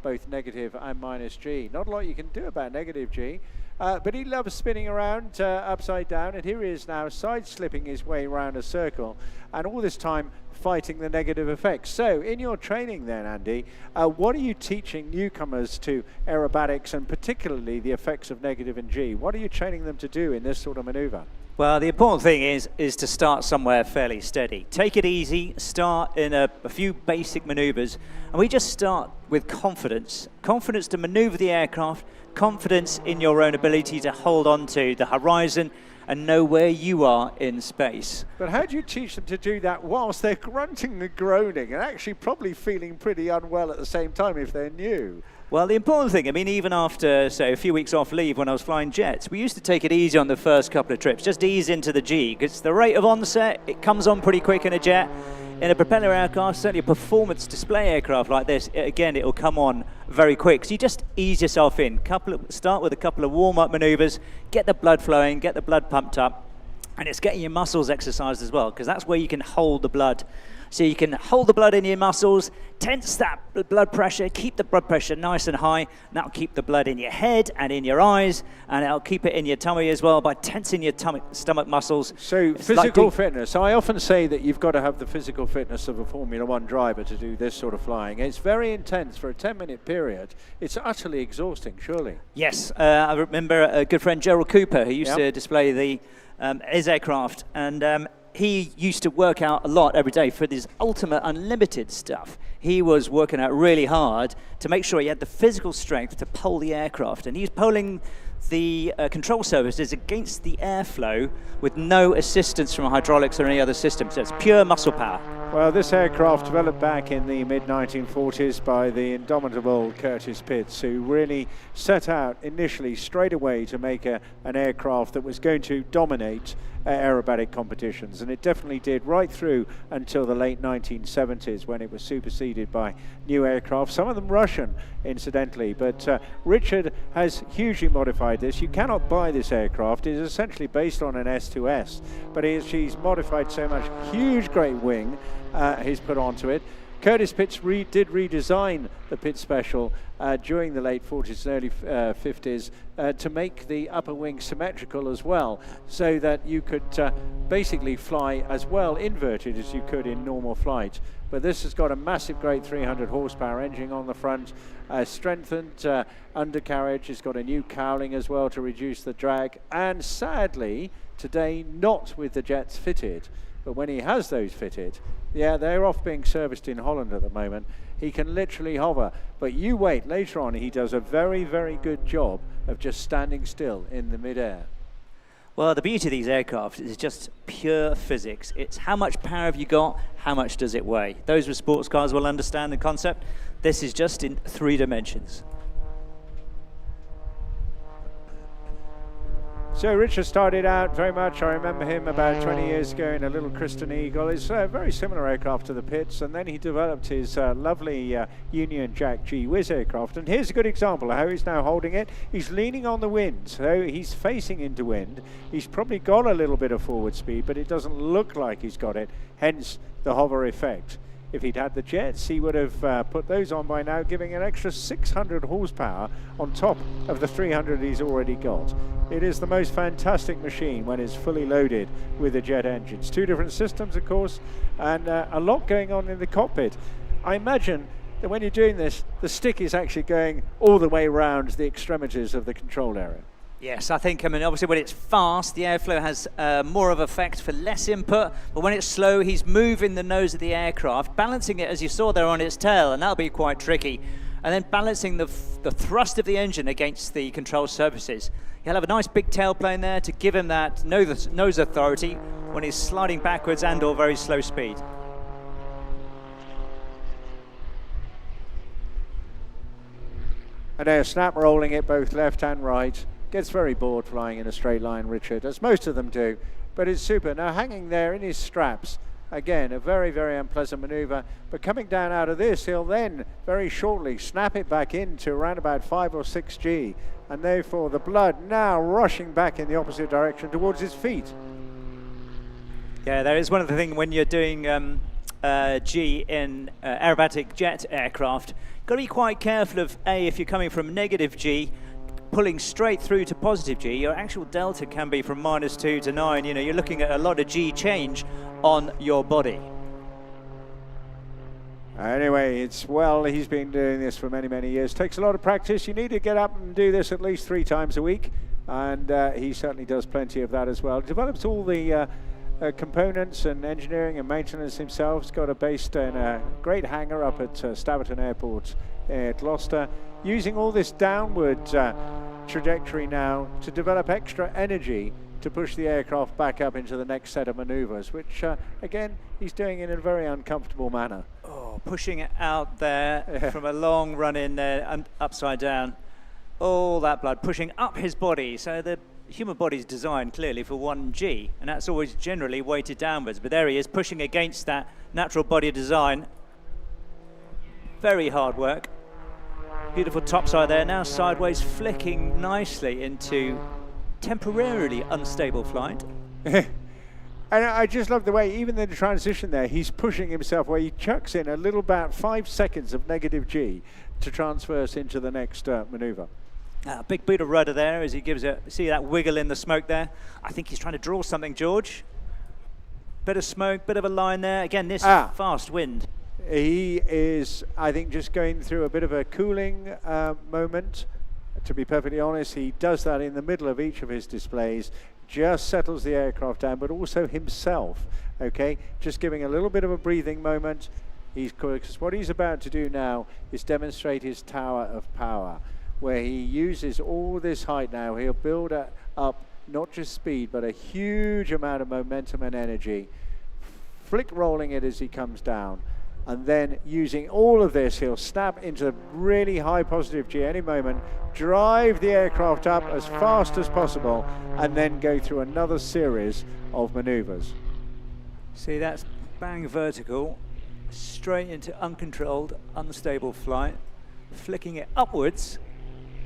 both negative and minus G. Not a lot you can do about negative G, but he loves spinning around upside down, and here he is now side-slipping his way around a circle, and all this time fighting the negative effects. So in your training then, Andy, what are you teaching newcomers to aerobatics, and particularly the effects of negative and G? What are you training them to do in this sort of maneuver? Well, the important thing is to start somewhere fairly steady. Take it easy, start in a few basic maneuvers, and we just start with confidence. Confidence to maneuver the aircraft, confidence in your own ability to hold on to the horizon and know where you are in space. But how do you teach them to do that whilst they're grunting and groaning and actually probably feeling pretty unwell at the same time if they're new? Well, the important thing, I mean, even after, say, a few weeks off leave when I was flying jets, we used to take it easy on the first couple of trips, just ease into the G, because the rate of onset, it comes on pretty quick in a jet. In a propeller aircraft, certainly a performance display aircraft like this, again, it'll come on very quick. So you just ease yourself in. Start with a couple of warm-up maneuvers, get the blood flowing, get the blood pumped up, and it's getting your muscles exercised as well, because that's where you can hold the blood. So you can hold the blood in your muscles, tense that blood pressure, keep the blood pressure nice and high, and that'll keep the blood in your head and in your eyes, and it'll keep it in your tummy as well by tensing your stomach muscles. So physical fitness. So I often say that you've got to have the physical fitness of a Formula One driver to do this sort of flying. It's very intense for a 10-minute period. It's utterly exhausting, surely. Yes, I remember a good friend, Gerald Cooper, who used to display his aircraft, and he used to work out a lot every day for this ultimate unlimited stuff. He was working out really hard to make sure he had the physical strength to pole the aircraft, and he's poling the control surfaces against the airflow with no assistance from hydraulics or any other system, so it's pure muscle power. Well, this aircraft developed back in the mid-1940s by the indomitable Goodwin Pitts, who really set out initially straight away to make an aircraft that was going to dominate aerobatic competitions, and it definitely did right through until the late 1970s when it was superseded by new aircraft, some of them Russian incidentally, but Richard has hugely modified this. You cannot buy this aircraft. It is essentially based on an S2S, but he's modified so much. Huge great wing he's put onto it. Goodwin Pitts did redesign the Pitts Special during the late 40s and early 50s to make the upper wing symmetrical as well, so that you could basically fly as well inverted as you could in normal flight. But this has got a massive, great 300 horsepower engine on the front, strengthened undercarriage. It's got a new cowling as well to reduce the drag, and sadly, today not with the jets fitted. But when he has those fitted, yeah, they're off being serviced in Holland at the moment. He can literally hover. But you wait, later on, he does a very, very good job of just standing still in the midair. Well, the beauty of these aircraft is just pure physics. It's how much power have you got, how much does it weigh? Those with sports cars will understand the concept. This is just in 3 dimensions. So Richard started out very much, I remember him about 20 years ago in a little Christen Eagle. It's a very similar aircraft to the Pitts, and then he developed his lovely Union Jack G Whiz aircraft. And here's a good example of how he's now holding it. He's leaning on the wind, so he's facing into wind. He's probably got a little bit of forward speed, but it doesn't look like he's got it, hence the hover effect. If he'd had the jets, he would have put those on by now, giving an extra 600 horsepower on top of the 300 he's already got. It is the most fantastic machine when it's fully loaded with the jet engines. 2 different systems, of course, and a lot going on in the cockpit. I imagine that when you're doing this, the stick is actually going all the way around the extremities of the control area. Yes, I think, obviously when it's fast, the airflow has more of effect for less input, but when it's slow, he's moving the nose of the aircraft, balancing it, as you saw there, on its tail, and that'll be quite tricky. And then balancing the thrust of the engine against the control surfaces. He'll have a nice big tailplane there to give him that nose authority when he's sliding backwards and or very slow speed. And now snap rolling it both left and right. Gets very bored flying in a straight line, Richard, as most of them do, but it's super. Now hanging there in his straps, again, a very, very unpleasant maneuver, but coming down out of this, he'll then very shortly snap it back into around about 5 or 6 G, and therefore the blood now rushing back in the opposite direction towards his feet. Yeah, there is one of the things when you're doing G in aerobatic jet aircraft, got to be quite careful of, if you're coming from negative G, pulling straight through to positive G, your actual delta can be from -2 to 9. You know, you're looking at a lot of G change on your body. Anyway, he's been doing this for many, many years. Takes a lot of practice. You need to get up and do this at least 3 times a week, and he certainly does plenty of that as well. Develops all the components and engineering and maintenance himself. He's got a base in a great hangar up at Staverton Airport at Gloucester, using all this downward trajectory now to develop extra energy to push the aircraft back up into the next set of maneuvers, which again he's doing in a very uncomfortable manner. Oh, pushing it out there from a long run in there and upside down. All that blood pushing up his body. So the human body is designed clearly for 1G, and that's always generally weighted downwards. But there he is pushing against that natural body design. Very hard work. Beautiful topside there, now sideways, flicking nicely into temporarily unstable flight. And I just love the way, even in the transition there, he's pushing himself where he chucks in a little about 5 seconds of negative G to transverse into the next maneuver. Big bit of rudder there as he gives it, see that wiggle in the smoke there? I think he's trying to draw something, George. Bit of smoke, bit of a line there. Again, this fast wind. He is, I think, just going through a bit of a cooling moment. To be perfectly honest, he does that in the middle of each of his displays, just settles the aircraft down, but also himself, okay? Just giving a little bit of a breathing moment. Because what he's about to do now is demonstrate his tower of power, where he uses all this height now. He'll build up not just speed, but a huge amount of momentum and energy, flick rolling it as he comes down. And then using all of this, he'll snap into really high positive G any moment, drive the aircraft up as fast as possible, and then go through another series of maneuvers. See, that's bang vertical, straight into uncontrolled, unstable flight, flicking it upwards.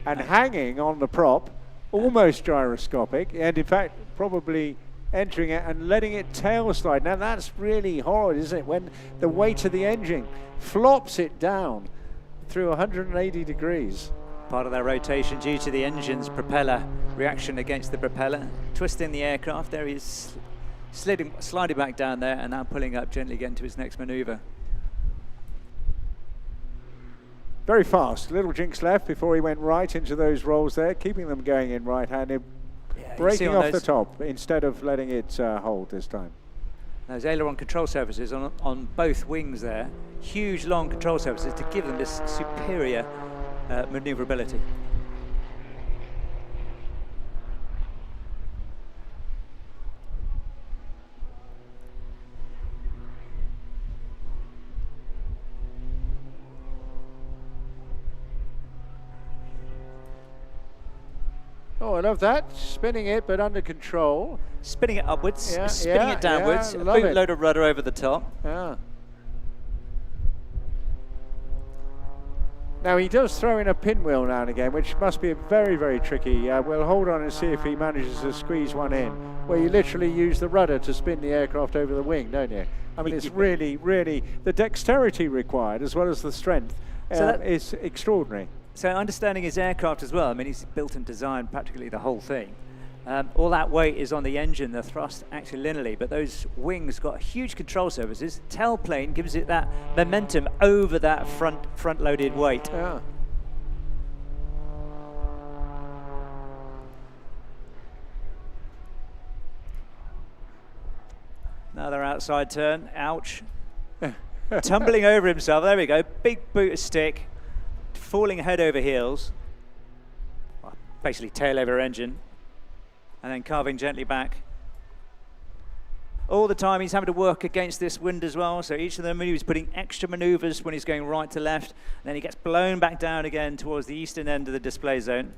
And hanging on the prop, almost gyroscopic, and in fact, probably entering it and letting it tail slide. Now that's really horrid, isn't it? When the weight of the engine flops it down through 180 degrees. Part of that rotation due to the engine's propeller reaction against the propeller, twisting the aircraft. There he is, sliding back down there and now pulling up gently, getting to his next maneuver. Very fast, little jinx left before he went right into those rolls there, keeping them going in right-handed. Breaking off the top instead of letting it hold this time. Those aileron control surfaces on both wings there, huge long control surfaces to give them this superior maneuverability. Oh, I love that. Spinning it, but under control. Spinning it upwards, spinning it downwards, a bootload of rudder over the top. Yeah. Now, he does throw in a pinwheel now and again, which must be very, very tricky. We'll hold on and see if he manages to squeeze one in, where you literally use the rudder to spin the aircraft over the wing, don't you? I mean, it's really, really, the dexterity required, as well as the strength, is extraordinary. So understanding his aircraft as well, I mean, he's built and designed practically the whole thing. All that weight is on the engine, the thrust actually linearly, but those wings got huge control surfaces. Tailplane gives it that momentum over that front-loaded weight. Yeah. Another outside turn, ouch. Tumbling over himself, there we go, big boot of stick, falling head over heels. Well, basically tail over engine, and then carving gently back. All the time he's having to work against this wind as well, so each of the maneuvers putting extra maneuvers when he's going right to left, and then he gets blown back down again towards the eastern end of the display zone.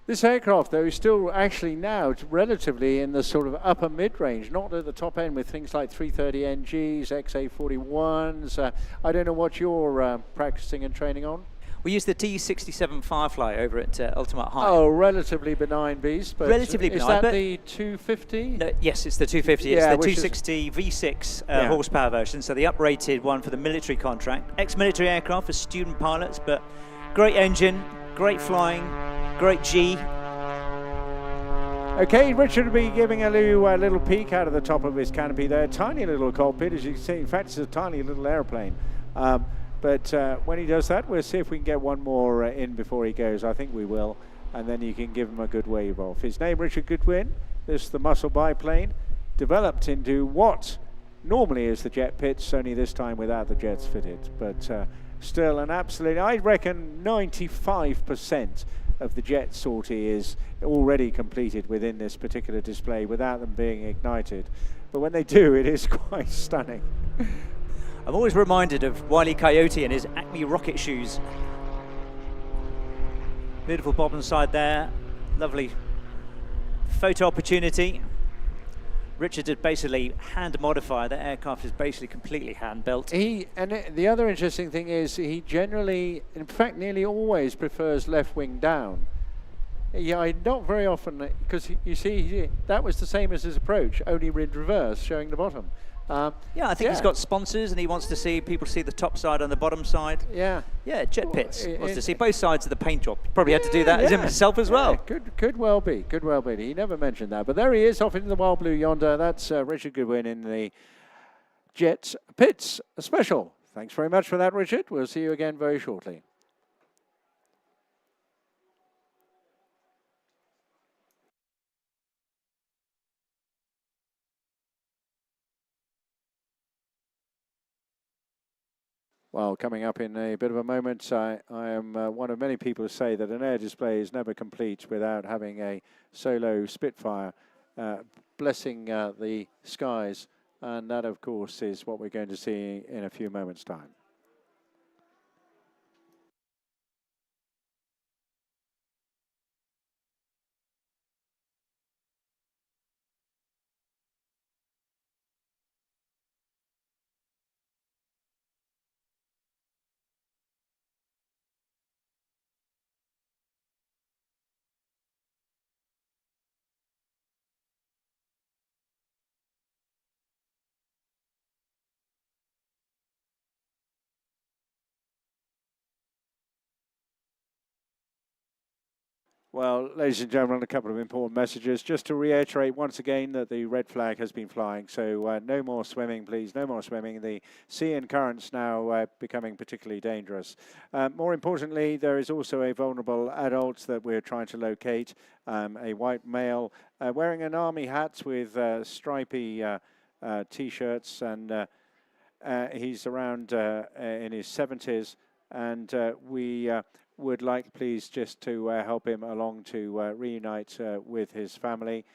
This aircraft, though, is still actually now relatively in the sort of upper mid-range, not at the top end with things like 330NGs, XA41s. I don't know what you're practicing and training on. We use the T-67 Firefly over at Ultimate High. Oh, relatively benign beast. But relatively benign. Is that the 250? No, yes, it's the 250. Yeah, it's the 260 V6 horsepower version, so the uprated one for the military contract. Ex-military aircraft for student pilots, but great engine, great flying, great G. Okay, Richard will be giving a little peek out of the top of his canopy there. Tiny little cockpit, as you can see. In fact, it's a tiny little airplane. But when he does that, we'll see if we can get one more in before he goes. I think we will. And then you can give him a good wave off. His name, Richard Goodwin. This is the muscle biplane, developed into what normally is the jet pits, only this time without the jets fitted. But still an absolute, I reckon 95% of the jet sortie is already completed within this particular display without them being ignited. But when they do, it is quite stunning. I'm always reminded of Wile E. Coyote and his Acme rocket shoes. Beautiful bottom side there, lovely photo opportunity. Richard had basically hand modified. That aircraft is basically completely hand built. The other interesting thing is he generally, in fact, nearly always prefers left wing down. Yeah, not very often, because you see, that was the same as his approach, only in reverse, showing the bottom. Yeah, I think he's got sponsors and he wants to see people see the top side and the bottom side. Yeah. Yeah, jet pits. Wants to see both sides of the paint job. Probably had to do that himself as well. Could well be. Could well be. He never mentioned that. But there he is off into the wild blue yonder. That's Richard Goodwin in the jet pits special. Thanks very much for that, Richard. We'll see you again very shortly. Well, coming up in a bit of a moment, I am one of many people who say that an air display is never complete without having a solo Spitfire blessing the skies. And that, of course, is what we're going to see in a few moments' time. Well, ladies and gentlemen, a couple of important messages. Just to reiterate once again that the red flag has been flying, so no more swimming, please, no more swimming. The sea and currents now becoming particularly dangerous. More importantly, there is also a vulnerable adult that we're trying to locate, a white male wearing an army hat with stripy T-shirts, and he's around in his 70s, and we would like, please, just to help him along to reunite with his family.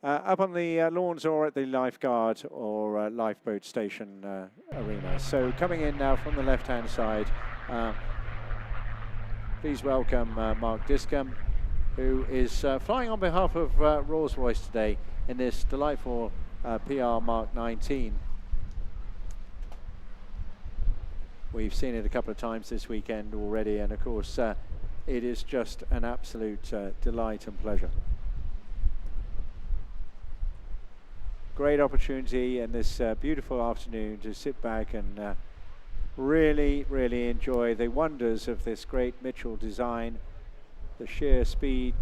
Up on the lawns or at the lifeguard or lifeboat station arena. So coming in now from the left-hand side, please welcome Mark Discombe, who is flying on behalf of Rolls-Royce today in this delightful PR Mark 19. We've seen it a couple of times this weekend already, and of course it is just an absolute delight and pleasure. Great opportunity in this beautiful afternoon to sit back and really, really enjoy the wonders of this great Mitchell design, the sheer speed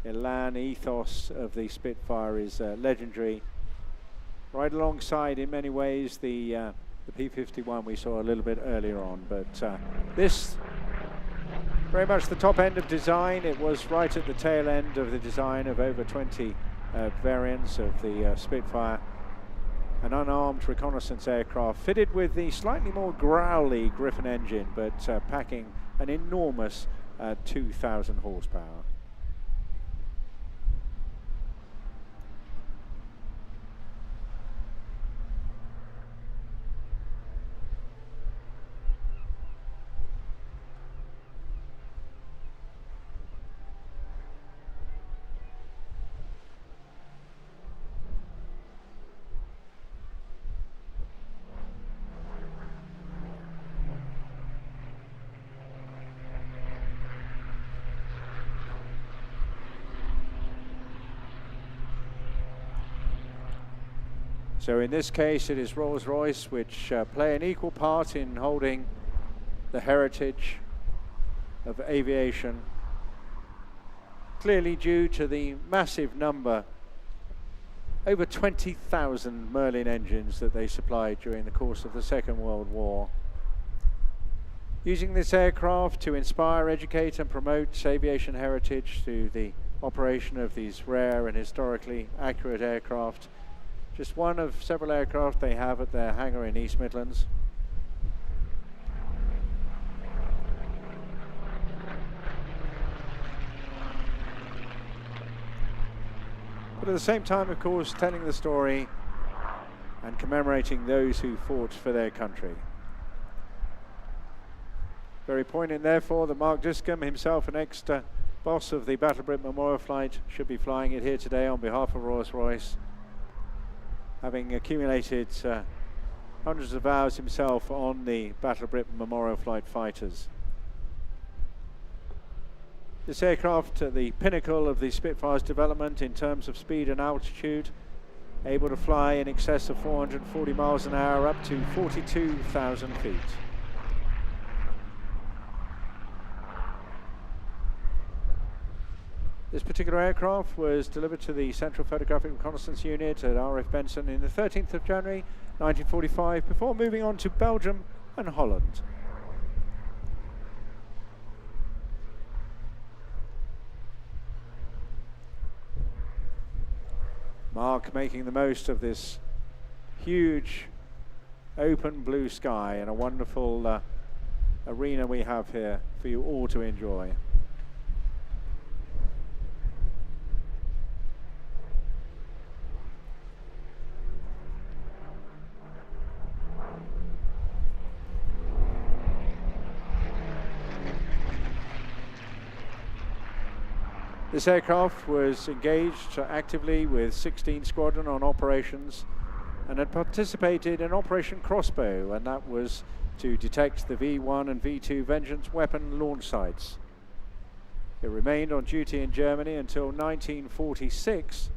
elan ethos of the Spitfire is legendary. Right alongside, in many ways, the P-51 we saw a little bit earlier on. But this, very much the top end of design. It was right at the tail end of the design of over 20 variants of the Spitfire. An unarmed reconnaissance aircraft fitted with the slightly more growly Griffon engine, but packing an enormous 2,000 horsepower. So in this case, it is Rolls-Royce which play an equal part in holding the heritage of aviation, clearly due to the massive number, over 20,000 Merlin engines that they supplied during the course of the Second World War. Using this aircraft to inspire, educate and promote aviation heritage through the operation of these rare and historically accurate aircraft. Just one of several aircraft they have at their hangar in East Midlands. But at the same time, of course, telling the story and commemorating those who fought for their country. Very poignant, therefore, that Mark Discombe, himself an ex-boss of the Battle Brit Memorial Flight, should be flying it here today on behalf of Rolls-Royce, having accumulated hundreds of hours himself on the Battle Brit Memorial Flight fighters. This aircraft at the pinnacle of the Spitfire's development in terms of speed and altitude, able to fly in excess of 440 miles an hour up to 42,000 feet. This particular aircraft was delivered to the Central Photographic Reconnaissance Unit at RAF Benson in the 13th of January 1945, before moving on to Belgium and Holland. Mark making the most of this huge open blue sky and a wonderful arena we have here for you all to enjoy. This aircraft was engaged actively with 16 Squadron on operations and had participated in Operation Crossbow, and that was to detect the V1 and V2 Vengeance weapon launch sites. It remained on duty in Germany until 1946,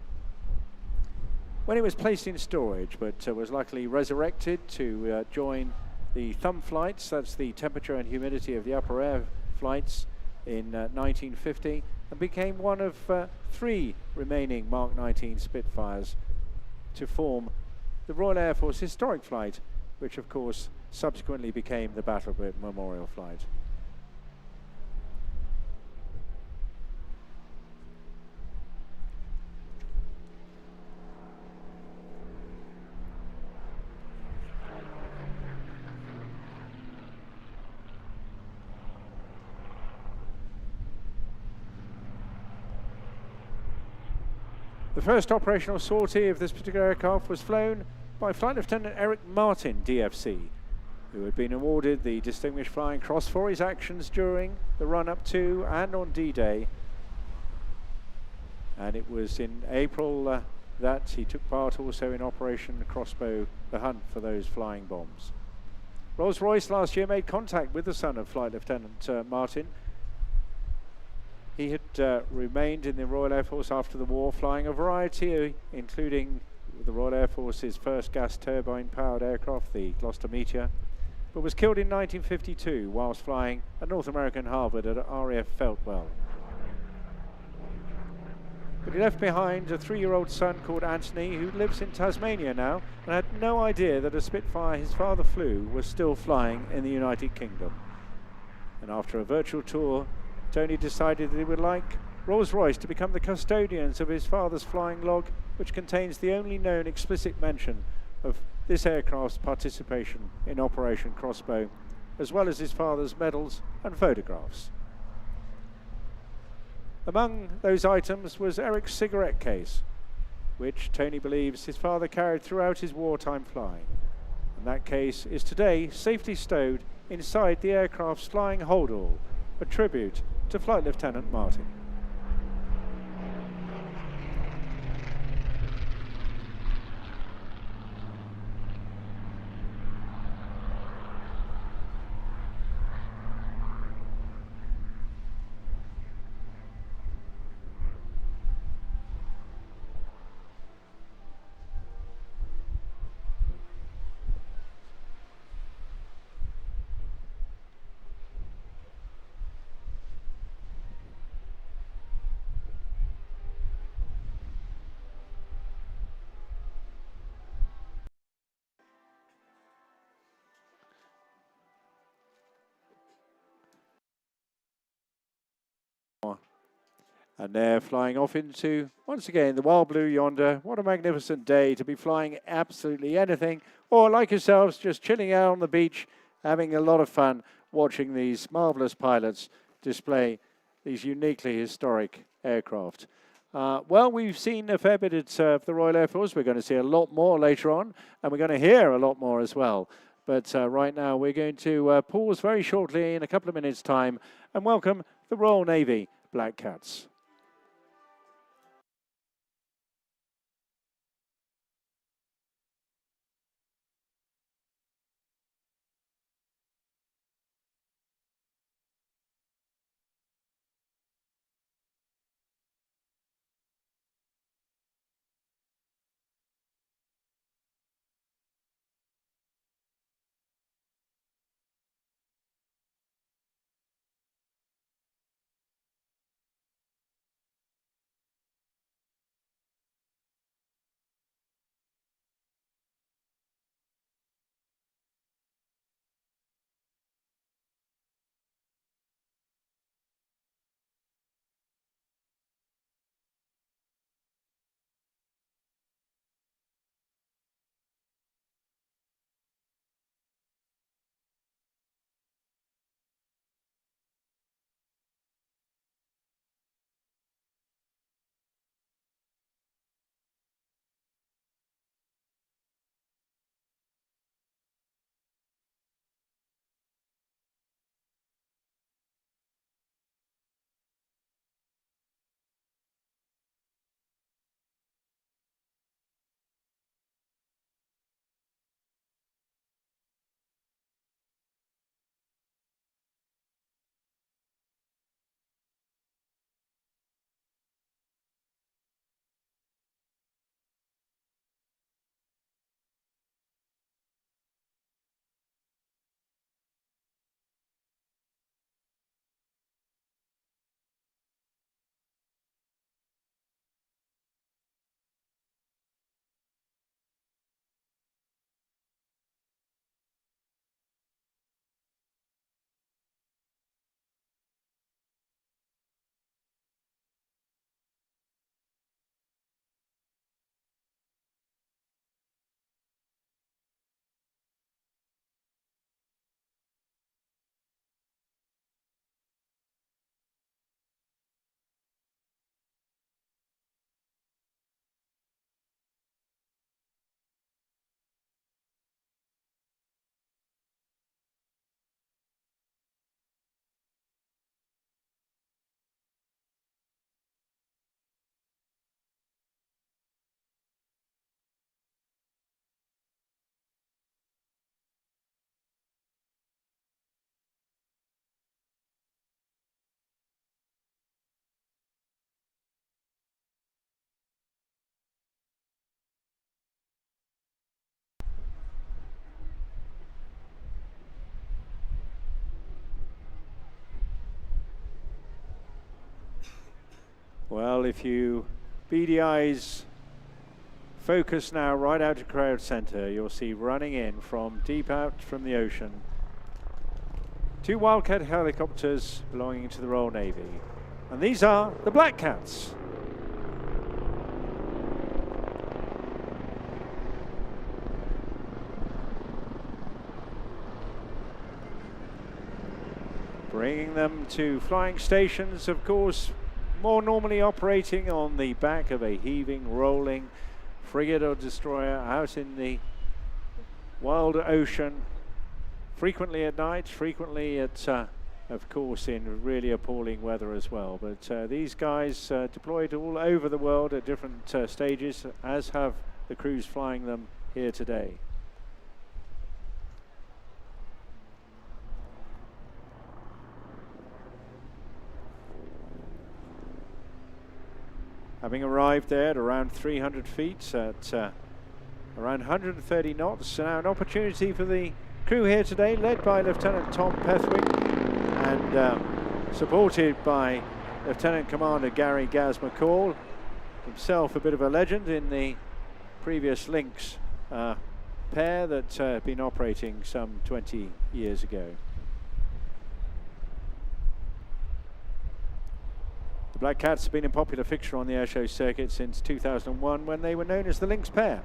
when it was placed in storage, but was luckily resurrected to join the thumb flights, that's the temperature and humidity of the upper air flights, in 1950, and became one of 3 remaining Mark 19 Spitfires to form the Royal Air Force Historic Flight, which of course subsequently became the Battle Brit Memorial Flight. The first operational sortie of this particular aircraft was flown by Flight Lieutenant Eric Martin, DFC, who had been awarded the Distinguished Flying Cross for his actions during the run-up to and on D-Day. And it was in April that he took part also in Operation Crossbow, the hunt for those flying bombs. Rolls-Royce last year made contact with the son of Flight Lieutenant Martin. He had remained in the Royal Air Force after the war, flying a variety, including the Royal Air Force's first gas turbine-powered aircraft, the Gloucester Meteor, but was killed in 1952 whilst flying a North American Harvard at RAF Feltwell. but he left behind a 3-year-old son called Anthony, who lives in Tasmania now, and had no idea that a Spitfire his father flew was still flying in the United Kingdom. And after a virtual tour, Tony decided that he would like Rolls-Royce to become the custodians of his father's flying log, which contains the only known explicit mention of this aircraft's participation in Operation Crossbow, as well as his father's medals and photographs. Among those items was Eric's cigarette case, which Tony believes his father carried throughout his wartime flying. And that case is today safely stowed inside the aircraft's flying holdall, a tribute to Flight Lieutenant Martin. And they're flying off into, once again, the wild blue yonder. What a magnificent day to be flying absolutely anything, or like yourselves, just chilling out on the beach, having a lot of fun watching these marvelous pilots display these uniquely historic aircraft. Well, we've seen a fair bit of the Royal Air Force. We're going to see a lot more later on, and we're going to hear a lot more as well. But right now, we're going to pause very shortly in a couple of minutes' time and welcome the Royal Navy Black Cats. Well, if you BDI's focus now right out of crowd center. You'll see running in from deep out from the ocean. 2 Wildcat helicopters belonging to the Royal Navy. And these are the Black Cats. Bringing them to flying stations, of course, more normally operating on the back of a heaving, rolling frigate or destroyer out in the wild ocean, frequently at night, frequently at, of course, in really appalling weather as well. But these guys deployed all over the world at different stages, as have the crews flying them here today. Having arrived there at around 300 feet at around 130 knots. So now an opportunity for the crew here today, led by Lieutenant Tom Pethwick and supported by Lieutenant Commander Gary Gaz McCall, himself a bit of a legend in the previous Lynx pair that had been operating some 20 years ago. The Black Cats have been a popular fixture on the airshow circuit since 2001, when they were known as the Lynx pair.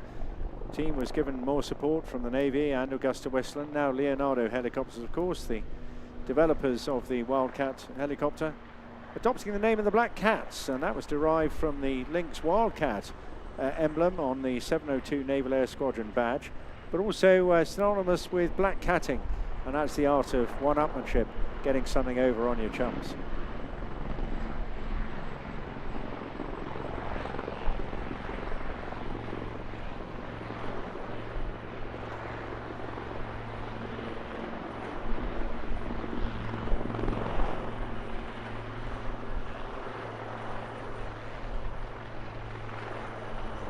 The team was given more support from the Navy and AgustaWestland, now Leonardo Helicopters, of course, the developers of the Wildcat helicopter, adopting the name of the Black Cats, and that was derived from the Lynx Wildcat emblem on the 702 Naval Air Squadron badge, but also synonymous with black catting, and that's the art of one-upmanship, getting something over on your chums.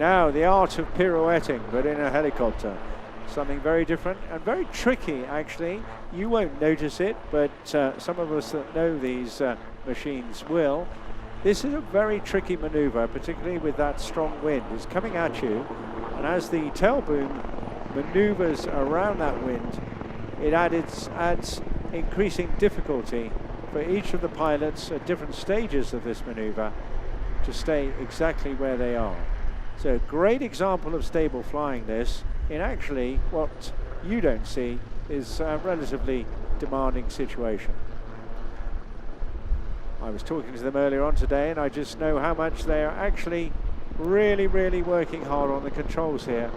Now, the art of pirouetting, but in a helicopter. Something very different and very tricky, actually. You won't notice it, but some of us that know these machines will. This is a very tricky maneuver, particularly with that strong wind. It's coming at you, and as the tail boom maneuvers around that wind, it adds increasing difficulty for each of the pilots at different stages of this maneuver to stay exactly where they are. So, great example of stable flying this in actually what you don't see is a relatively demanding situation. I was talking to them earlier on today, and I just know how much they are actually really working hard on the controls here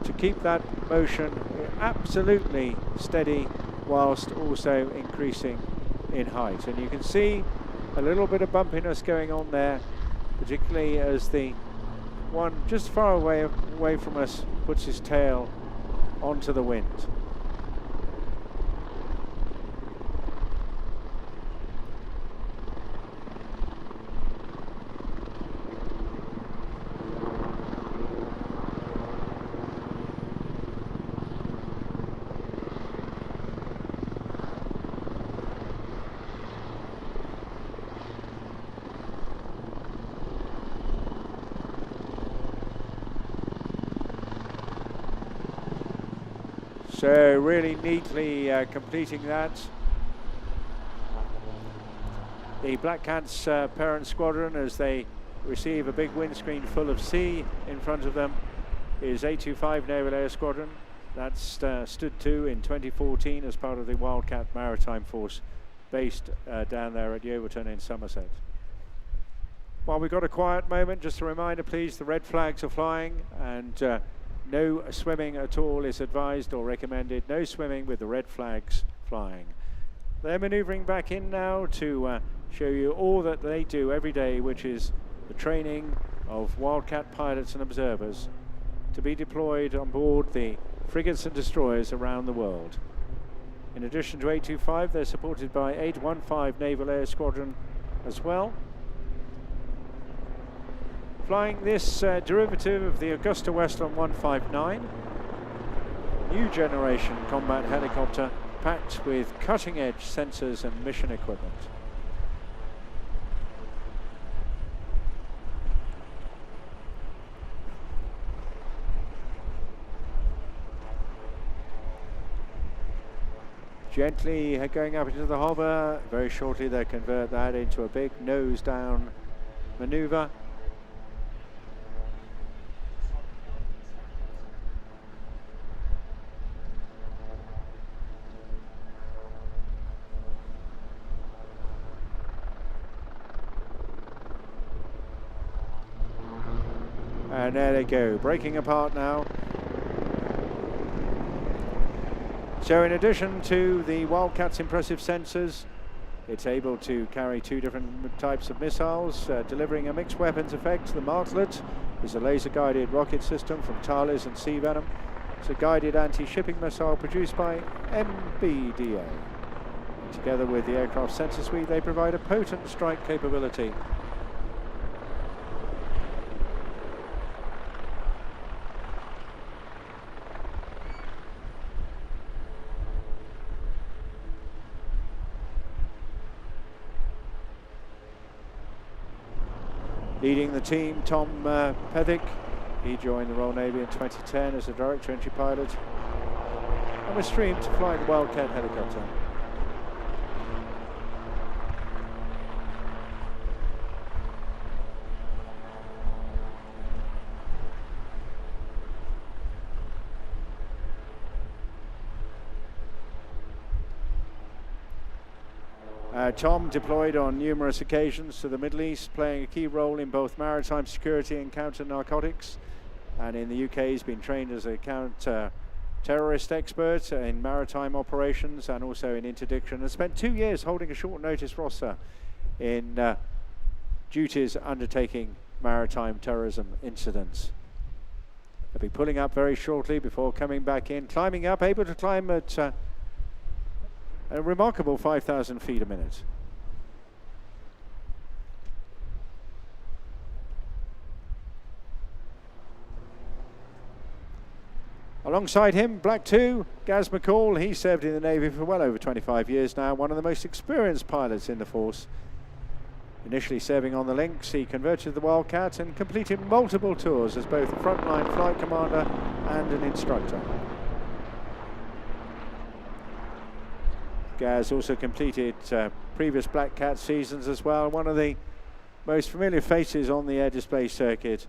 to keep that motion absolutely steady whilst also increasing in height. And you can see a little bit of bumpiness going on there, particularly as the one just far away from us puts his tail onto the wind. So really neatly completing that. The Black Cats parent squadron, as they receive a big windscreen full of sea in front of them, is 825 Naval Air Squadron. That's stood to in 2014 as part of the Wildcat Maritime Force based down there at Yeovilton in Somerset. While we've got a quiet moment, just a reminder please, the red flags are flying, and no swimming at all is advised or recommended. No swimming with the red flags flying. They're maneuvering back in now to show you all that they do every day, which is the training of Wildcat pilots and observers to be deployed on board the frigates and destroyers around the world. In addition to 825, they're supported by 815 Naval Air Squadron as well, flying this derivative of the AgustaWestland 159, new generation combat helicopter packed with cutting-edge sensors and mission equipment. Gently going up into the hover. Very shortly they'll convert that into a big nose down maneuver. And there they go, breaking apart now. So in addition to the Wildcat's impressive sensors, it's able to carry 2 different types of missiles, delivering a mixed weapons effect. The Martlet is a laser-guided rocket system from Thales and Sea Venom. It's a guided anti-shipping missile produced by MBDA. And together with the aircraft sensor suite, they provide a potent strike capability. Leading the team, Tom Pethick. He joined the Royal Navy in 2010 as a director entry pilot and was streamed to fly the Wildcat helicopter. Tom deployed on numerous occasions to the Middle East, playing a key role in both maritime security and counter-narcotics. And in the UK, he's been trained as a counter-terrorist expert in maritime operations and also in interdiction, and spent 2 years holding a short-notice roster in duties undertaking maritime terrorism incidents. He'll be pulling up very shortly before coming back in, climbing up, able to climb at a remarkable 5,000 feet a minute. Alongside him, Black 2, Gaz McCall. He served in the Navy for well over 25 years now, one of the most experienced pilots in the force. Initially serving on the Lynx, he converted the Wildcat and completed multiple tours as both a frontline flight commander and an instructor. Gaz also completed previous Black Cat seasons as well, one of the most familiar faces on the air display circuit,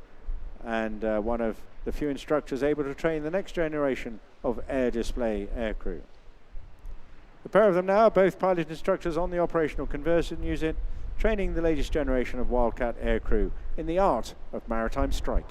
and one of the few instructors able to train the next generation of air display aircrew. The pair of them now are both pilot instructors on the operational conversion unit, training the latest generation of Wildcat aircrew in the art of maritime strike.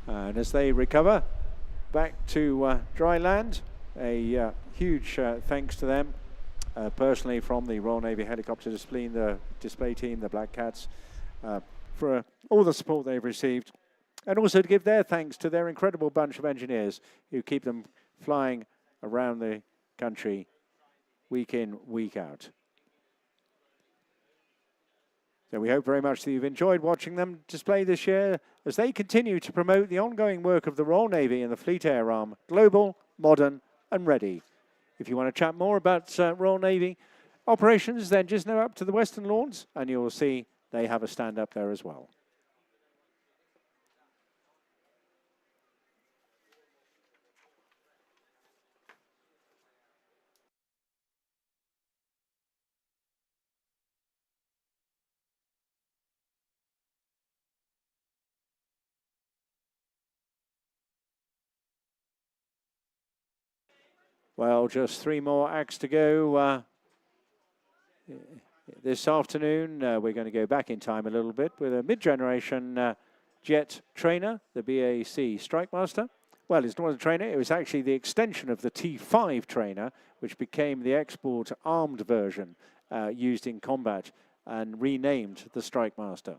And as they recover back to dry land, a huge thanks to them personally from the Royal Navy Helicopter display team, the Black Cats, for all the support they've received, and also to give their thanks to their incredible bunch of engineers who keep them flying around the country week in, week out. So we hope very much that you've enjoyed watching them display this year as they continue to promote the ongoing work of the Royal Navy and the Fleet Air Arm, global, modern and ready. If you want to chat more about Royal Navy operations, then just go up to the Western Lawns and you'll see they have a stand up there as well. Well, just 3 more acts to go this afternoon. We're going to go back in time a little bit with a mid-generation jet trainer, the BAC Strikemaster. Well, it's not a trainer, it was actually the extension of the T5 trainer, which became the export armed version used in combat and renamed the Strikemaster.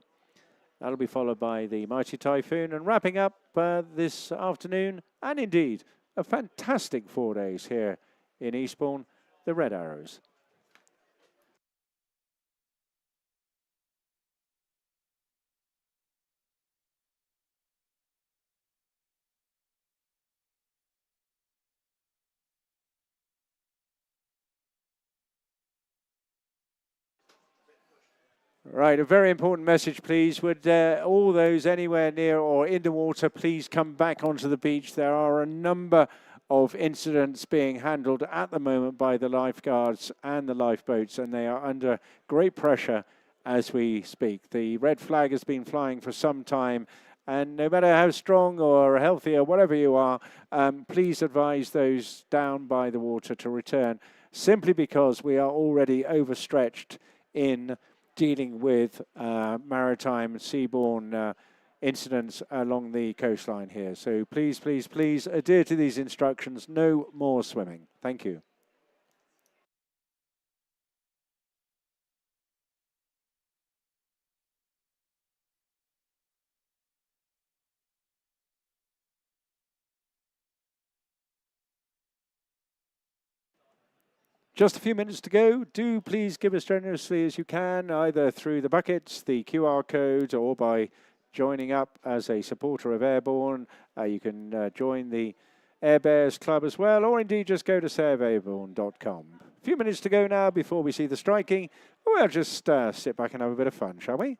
That'll be followed by the mighty Typhoon, and wrapping up this afternoon, and indeed a fantastic 4 days here in Eastbourne, the Red Arrows. Right, a very important message, please. Would all those anywhere near or in the water please come back onto the beach? There are a number of incidents being handled at the moment by the lifeguards and the lifeboats, and they are under great pressure as we speak. The red flag has been flying for some time, and no matter how strong or healthy or whatever you are, please advise those down by the water to return, simply because we are already overstretched in dealing with maritime seaborne incidents along the coastline here. So please, please, please adhere to these instructions. No more swimming. Thank you. Just a few minutes to go. Do please give as generously as you can, either through the buckets, the QR code, or by joining up as a supporter of Airborne. You can join the Air Bears Club as well, or indeed just go to saveairborne.com. A few minutes to go now before we see the striking. We'll just sit back and have a bit of fun, shall we?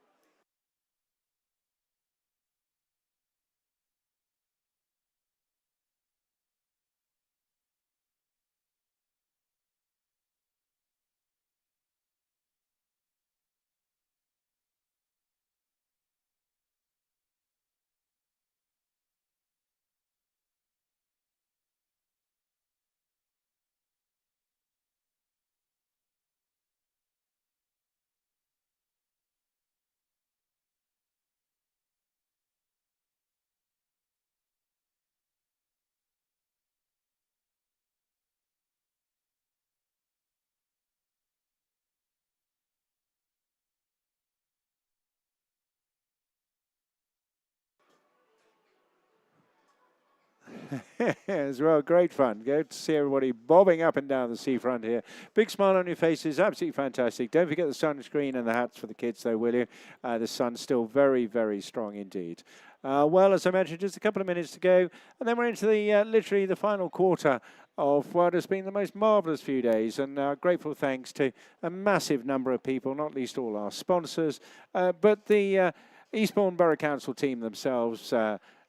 As well, great fun. Good to see everybody bobbing up and down the seafront here. Big smile on your faces, absolutely fantastic. Don't forget the sunscreen and the hats for the kids, though, will you? The sun's still very, very strong indeed. Well, as I mentioned, just a couple of minutes to go, and then we're into the literally the final quarter of what has been the most marvellous few days, and grateful thanks to a massive number of people, not least all our sponsors, but the Eastbourne Borough Council team themselves,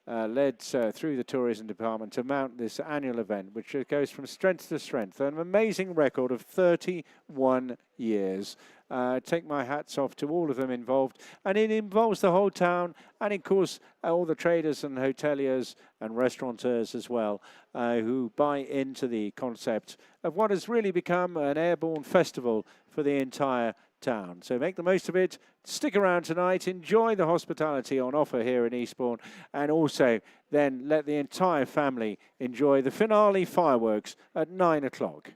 led through the tourism department to mount this annual event, which goes from strength to strength. An amazing record of 31 years. Take my hats off to all of them involved. And it involves the whole town and, of course, all the traders and hoteliers and restaurateurs as well, who buy into the concept of what has really become an airborne festival for the entire town. So make the most of it. Stick around tonight. Enjoy the hospitality on offer here in Eastbourne, and also then let the entire family enjoy the finale fireworks at 9 o'clock.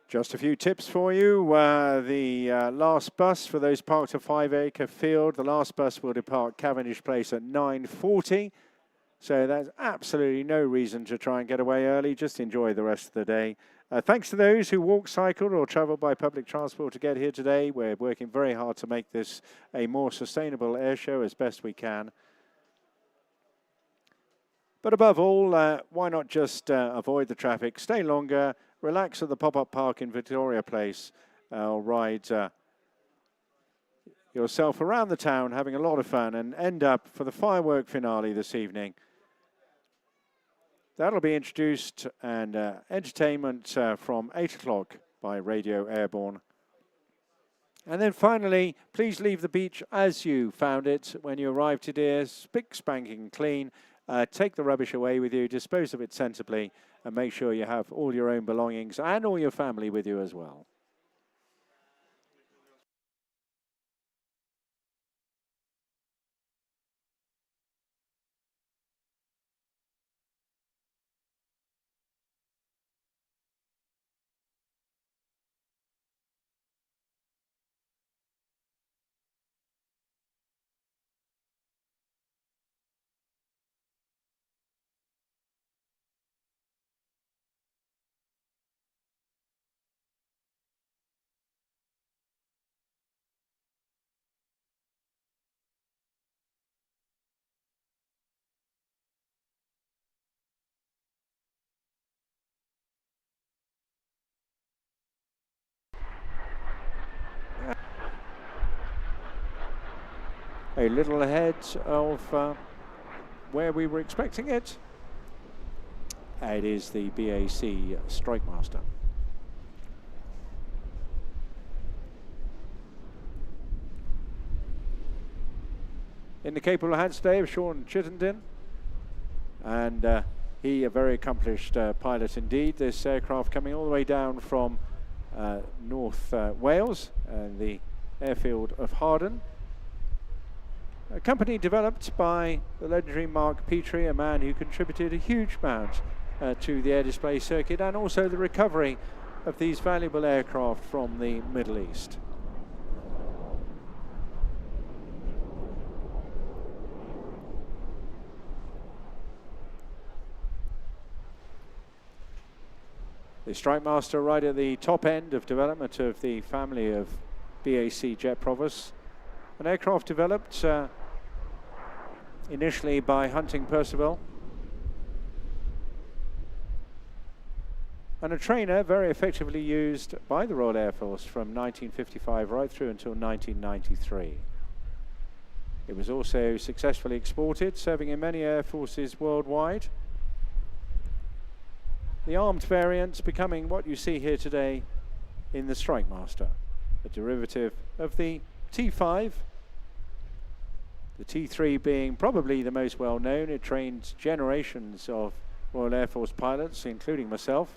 Just a few tips for you. The last bus for those parked at 5 Acre Field, the last bus will depart Cavendish Place at 9:40. So there's absolutely no reason to try and get away early. Just enjoy the rest of the day. Thanks to those who walked, cycled, or travelled by public transport to get here today. We're working very hard to make this a more sustainable air show as best we can. But above all, why not just avoid the traffic, stay longer, relax at the pop-up park in Victoria Place, or ride yourself around the town, having a lot of fun, and end up for the firework finale this evening. That'll be introduced and entertainment from 8 o'clock by Radio Airborne. And then finally, please leave the beach as you found it when you arrived today, spick, spanking clean. Take the rubbish away with you, dispose of it sensibly, and make sure you have all your own belongings and all your family with you as well. a little ahead of where we were expecting it. It is the BAC Strikemaster. In the capable hands today of Sean Chittenden, and he a very accomplished pilot indeed. This aircraft coming all the way down from North Wales, the airfield of Harden. A company developed by the legendary Mark Petrie, a man who contributed a huge amount to the air display circuit and also the recovery of these valuable aircraft from the Middle East. The Strikemaster right at the top end of development of the family of BAC jet provosts. An aircraft developed initially by Hunting Percival, and a trainer very effectively used by the Royal Air Force from 1955 right through until 1993. It was also successfully exported, serving in many air forces worldwide. The armed variant becoming what you see here today in the Strikemaster, a derivative of the T5, the T3 being probably the most well known. It trained generations of Royal Air Force pilots, including myself,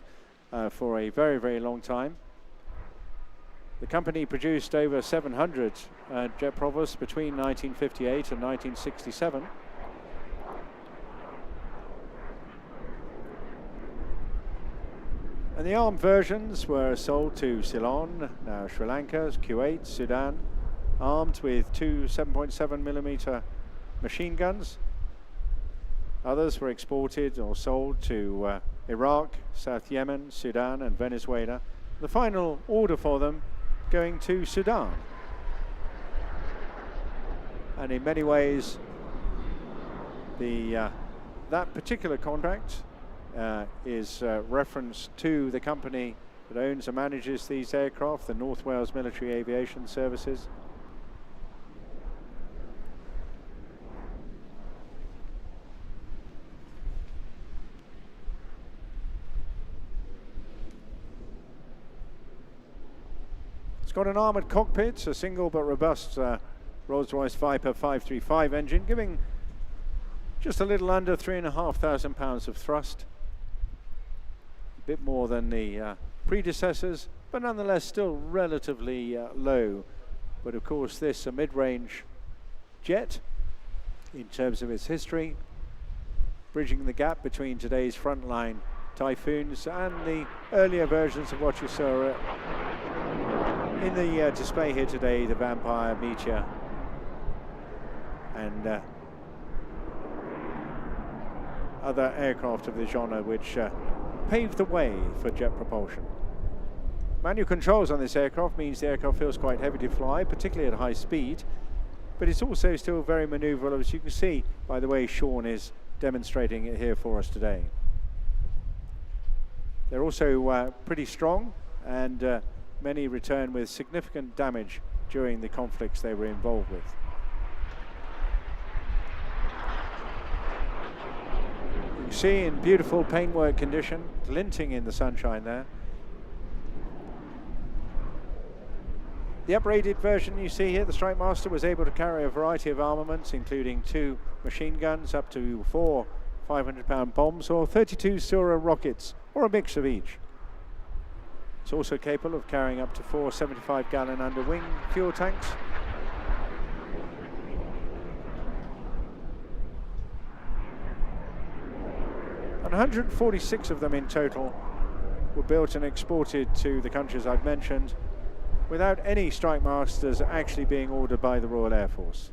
for a very, very long time. The company produced over 700 jet provosts between 1958 and 1967. And the armed versions were sold to Ceylon, now Sri Lanka, Kuwait, Sudan, armed with two 7.7mm machine guns. Others were exported or sold to Iraq, South Yemen, Sudan and Venezuela. The final order for them going to Sudan. And in many ways, that particular contract is reference to the company that owns and manages these aircraft, the North Wales Military Aviation Services. It's got an armoured cockpit, a single but robust Rolls-Royce Viper 535 engine, giving just a little under 3,500 pounds of thrust. Bit more than the predecessors, but nonetheless still relatively low. But of course this a mid-range jet in terms of its history, bridging the gap between today's frontline Typhoons and the earlier versions of what you saw in the display here today, the Vampire, Meteor and other aircraft of the genre which paved the way for jet propulsion. Manual controls on this aircraft means the aircraft feels quite heavy to fly, particularly at high speed, but it's also still very maneuverable, as you can see by the way Sean is demonstrating it here for us today. They're also pretty strong, and many return with significant damage during the conflicts they were involved with. You see in beautiful paintwork condition, glinting in the sunshine there. The uprated version you see here, the Strikemaster, was able to carry a variety of armaments, including 2 machine guns, up to 4 500-pound bombs, or 32 Sura rockets, or a mix of each. It's also capable of carrying up to 4 75-gallon under-wing fuel tanks. And 146 of them in total were built and exported to the countries I've mentioned, without any Strikemasters actually being ordered by the Royal Air Force.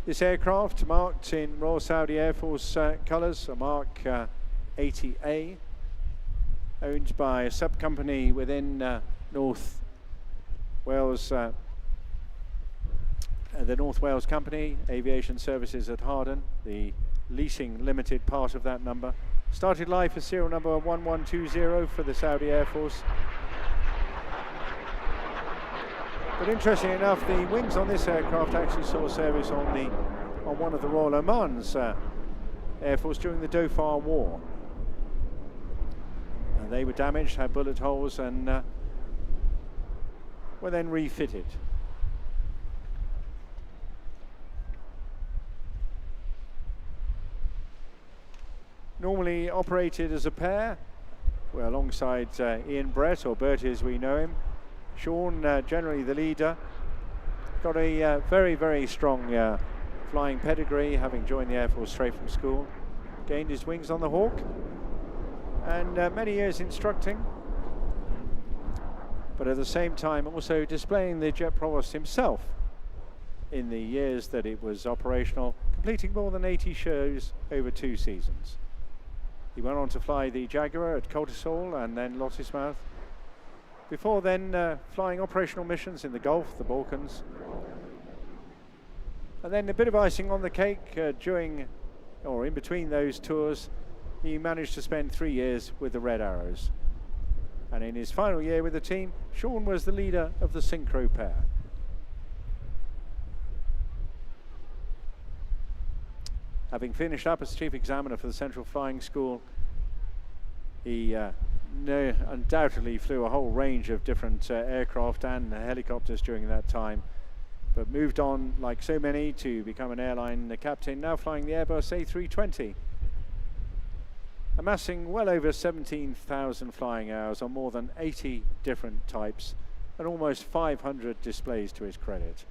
This aircraft, marked in Royal Saudi Air Force colours, a Mark 80A, owned by a sub-company within North Wales, the North Wales Company, Aviation Services at Harden, the leasing limited part of that number, Started life as serial number 1120 for the Saudi Air Force. But interestingly enough, the wings on this aircraft actually saw service on one of the Royal Oman's Air Force during the Dhofar War. And they were damaged, had bullet holes, and were then refitted. Normally operated as a pair. We're alongside Ian Brett, or Bertie as we know him. Sean, generally the leader. Got a very, very strong flying pedigree, having joined the Air Force straight from school. Gained his wings on the Hawk. And many years instructing. But at the same time also displaying the Jet Provost himself in the years that it was operational, completing more than 80 shows over 2 seasons. He went on to fly the Jaguar at Coultersall and then Lottesmouth, before then flying operational missions in the Gulf, the Balkans. And then a bit of icing on the cake during, or in between those tours, he managed to spend 3 years with the Red Arrows. And in his final year with the team, Sean was the leader of the Synchro pair. Having finished up as chief examiner for the Central Flying School, he undoubtedly flew a whole range of different aircraft and helicopters during that time, but moved on, like so many, to become an airline captain, now flying the Airbus A320, amassing well over 17,000 flying hours on more than 80 different types and almost 500 displays to his credit.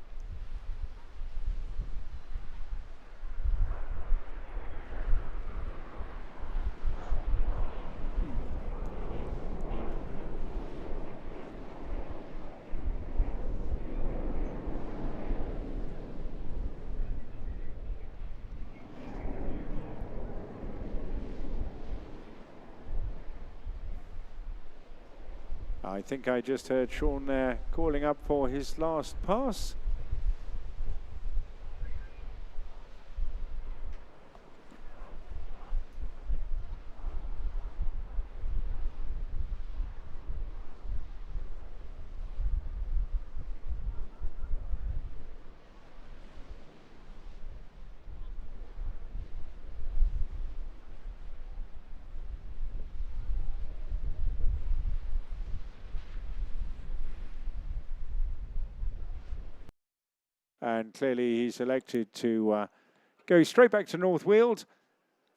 I think I just heard Sean there calling up for his last pass. And clearly he's elected to go straight back to North Weald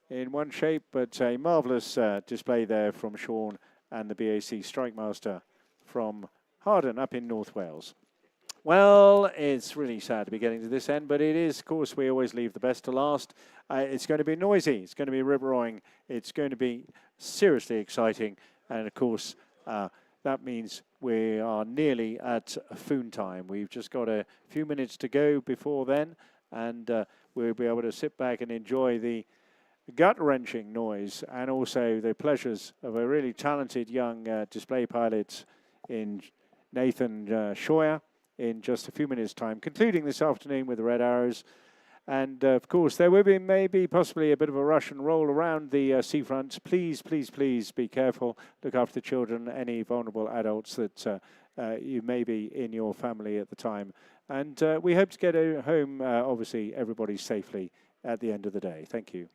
in one shape, but a marvellous display there from Sean and the BAC Strikemaster from Harden up in North Wales. Well, it's really sad to be getting to this end, but it is, of course, we always leave the best to last. It's going to be noisy, it's going to be rip-roaring, it's going to be seriously exciting, and of course, that means we are nearly at Typhoon time. We've just got a few minutes to go before then, and we'll be able to sit back and enjoy the gut-wrenching noise and also the pleasures of a really talented young display pilot in Nathan Scheuer in just a few minutes' time, concluding this afternoon with the Red Arrows. And of course, there will be maybe possibly a bit of a rush and roll around the seafront. Please, please, please be careful. Look after the children, any vulnerable adults that you may be in your family at the time. And we hope to get home, obviously, everybody safely at the end of the day. Thank you.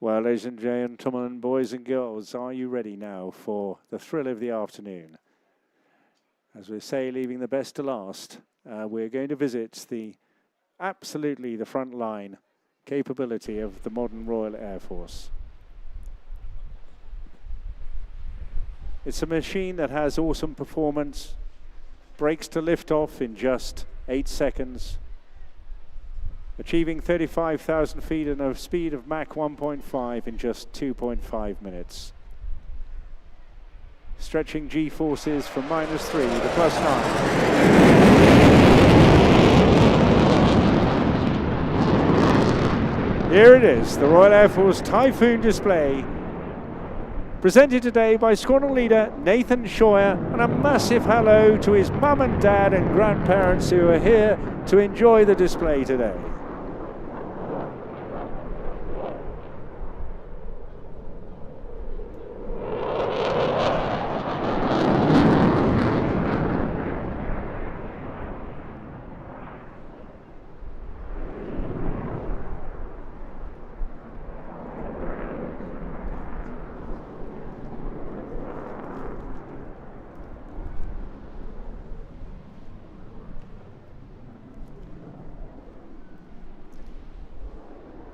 Well, ladies and gentlemen, boys and girls, are you ready now for the thrill of the afternoon? As we say, leaving the best to last, we're going to visit the front line capability of the modern Royal Air Force. It's a machine that has awesome performance, brakes to lift off in just 8 seconds, achieving 35,000 feet and a speed of Mach 1.5 in just 2.5 minutes. Stretching G-forces from -3 to +9. Here it is, the Royal Air Force Typhoon display, presented today by Squadron Leader Nathan Scheuer, and a massive hello to his mum and dad and grandparents who are here to enjoy the display today.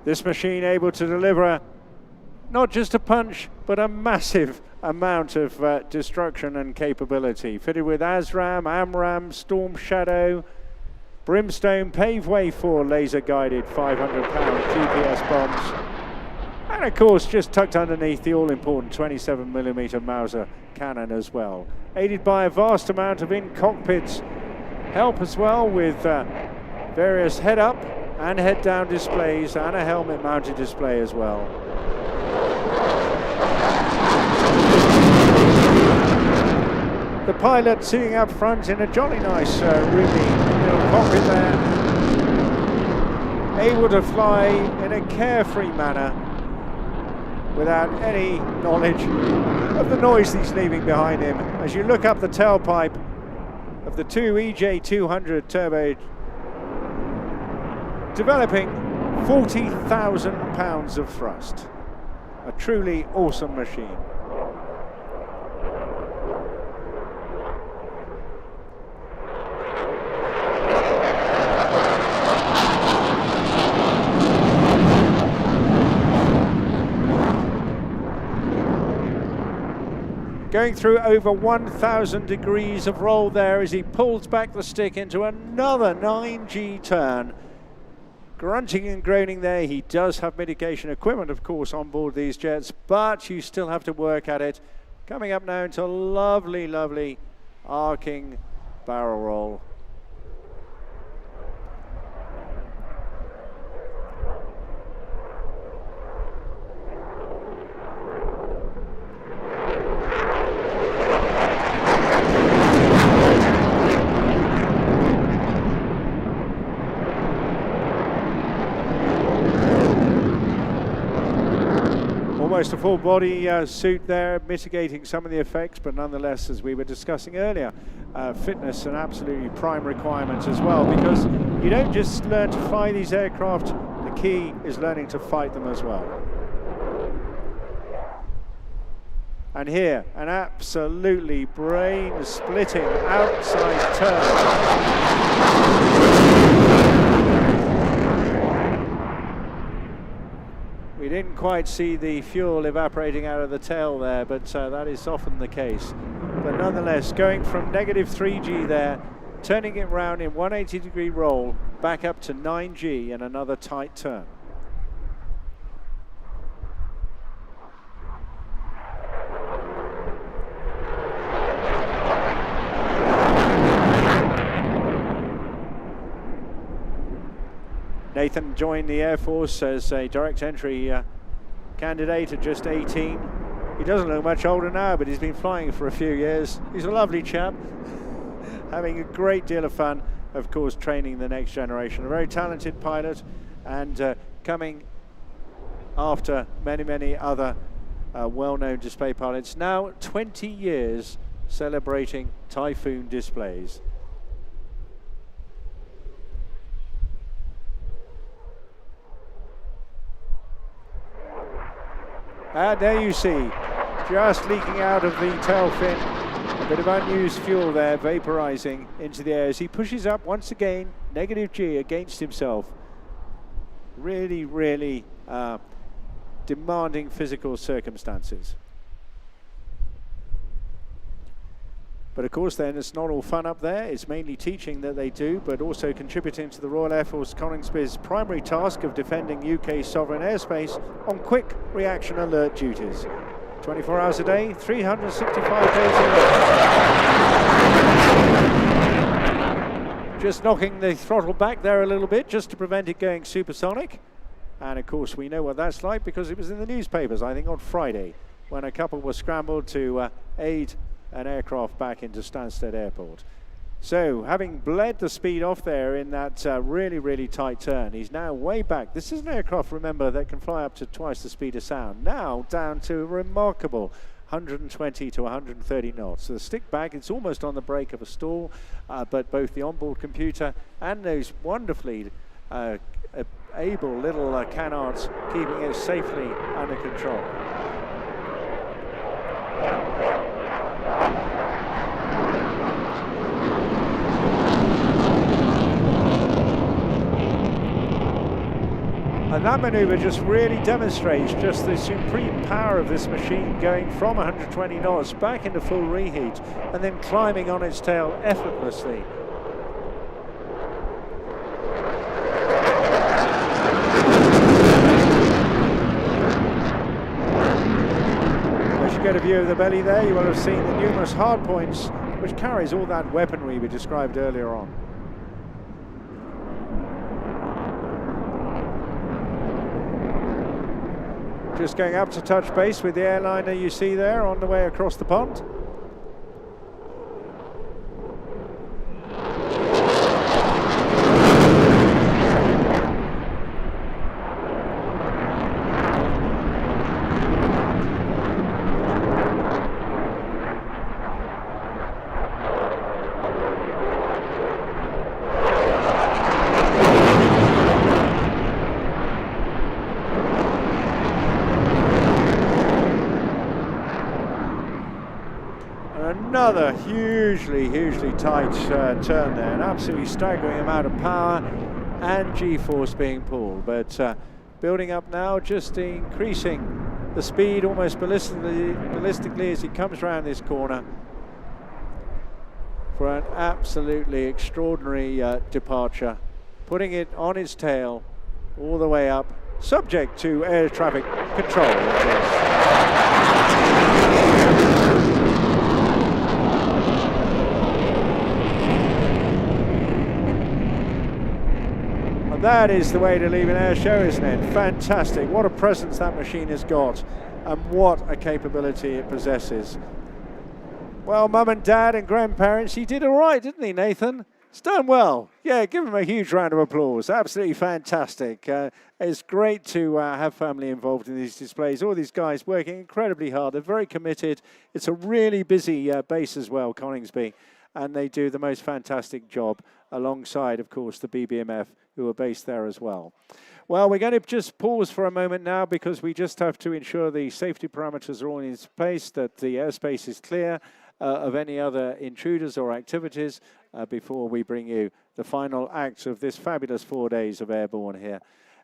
This machine able to deliver not just a punch, but a massive amount of destruction and capability. Fitted with ASRAM, AMRAM, Storm Shadow, Brimstone, pave way for laser-guided 500-pound GPS bombs. And of course, just tucked underneath the all-important 27mm Mauser cannon as well. Aided by a vast amount of in-cockpit help as well, with various head-up and head-down displays, and a helmet-mounted display as well. The pilot sitting up front in a jolly nice, roomy little cockpit there, able to fly in a carefree manner without any knowledge of the noise he's leaving behind him. As you look up the tailpipe of the two EJ200 turbo, developing 40,000 pounds of thrust. A truly awesome machine. Going through over 1,000 degrees of roll there as he pulls back the stick into another 9G turn. Grunting and groaning there. He does have mitigation equipment, of course, on board these jets, but you still have to work at it. Coming up now into a lovely, lovely arcing barrel roll. Almost a full body suit there, mitigating some of the effects, but nonetheless, as we were discussing earlier, fitness an absolutely prime requirement as well, because you don't just learn to fly these aircraft, the key is learning to fight them as well. And here, an absolutely brain-splitting outside turn. We didn't quite see the fuel evaporating out of the tail there, but that is often the case. But nonetheless, going from -3G there, turning it round in 180-degree roll, back up to 9G and another tight turn. Nathan joined the Air Force as a direct entry candidate at just 18. He doesn't look much older now, but he's been flying for a few years. He's a lovely chap, having a great deal of fun, of course, training the next generation. A very talented pilot, and coming after many, many other well-known display pilots. Now 20 years celebrating Typhoon displays. And there you see, just leaking out of the tail fin, a bit of unused fuel there, vaporizing into the air as he pushes up once again, negative G against himself. Really, really demanding physical circumstances. But of course then, it's not all fun up there. It's mainly teaching that they do, but also contributing to the Royal Air Force Coningsby's primary task of defending UK sovereign airspace on quick reaction alert duties. 24 hours a day, 365 days a year. Just knocking the throttle back there a little bit, just to prevent it going supersonic. And of course, we know what that's like because it was in the newspapers, I think on Friday, when a couple were scrambled to aid an aircraft back into Stansted Airport. So, having bled the speed off there in that really, really tight turn, he's now way back. This is an aircraft, remember, that can fly up to twice the speed of sound. Now down to a remarkable 120 to 130 knots. So the stick back, it's almost on the brake of a stall, but both the onboard computer and those wonderfully able little canards keeping it safely under control. And that maneuver just really demonstrates just the supreme power of this machine, going from 120 knots back into full reheat and then climbing on its tail effortlessly. As you get a view of the belly there, you will have seen the numerous hard points which carries all that weaponry we described earlier on. Just going up to touch base with the airliner you see there on the way across the pond. Another hugely tight turn there, an absolutely staggering amount of power and G-force being pulled, but building up now, just increasing the speed almost ballistically as he comes around this corner for an absolutely extraordinary departure, putting it on its tail all the way up, subject to air traffic control, of course. That is the way to leave an air show, isn't it? Fantastic. What a presence that machine has got, and what a capability it possesses. Well, Mum and Dad and grandparents, he did all right, didn't he, Nathan? It's done well. Yeah, give him a huge round of applause. Absolutely fantastic. It's great to have family involved in these displays. All these guys working incredibly hard. They're very committed. It's a really busy base as well, Coningsby, and they do the most fantastic job alongside, of course, the BBMF, who are based there as well. Well, we're going to just pause for a moment now because we just have to ensure the safety parameters are all in place, that the airspace is clear of any other intruders or activities before we bring you the final acts of this fabulous 4 days of airborne here.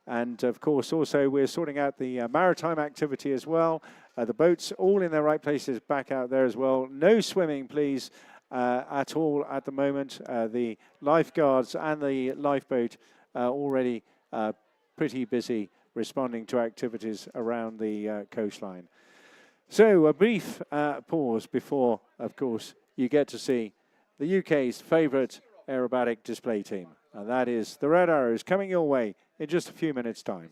And of course, also we're sorting out the maritime activity as well. The boats all in their right places back out there as well. No swimming, please, at all at the moment. The lifeguards and the lifeboat already pretty busy responding to activities around the coastline. So a brief pause before, of course, you get to see the UK's favourite aerobatic display team, and that is the Red Arrows, coming your way in just a few minutes' time.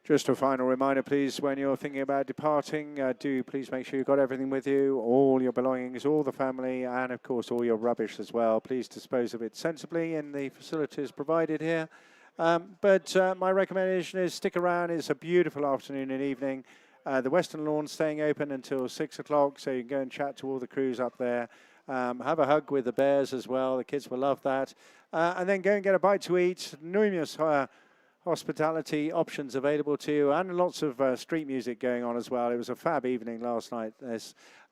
Just a final reminder, please, when you're thinking about departing, do please make sure you've got everything with you, all your belongings, all the family, and of course all your rubbish as well. Please dispose of it sensibly in the facilities provided here. But my recommendation is stick around. It's a beautiful afternoon and evening. The Western Lawn's staying open until 6 o'clock, so you can go and chat to all the crews up there. Have a hug with the bears as well. The kids will love that. And then go and get a bite to eat. Numerous hospitality options available to you, and lots of street music going on as well. It was a fab evening last night.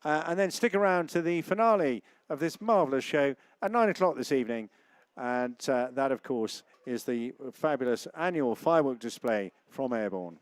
And then stick around to the finale of this marvellous show at 9 o'clock this evening. And that, of course, is the fabulous annual firework display from Airborne.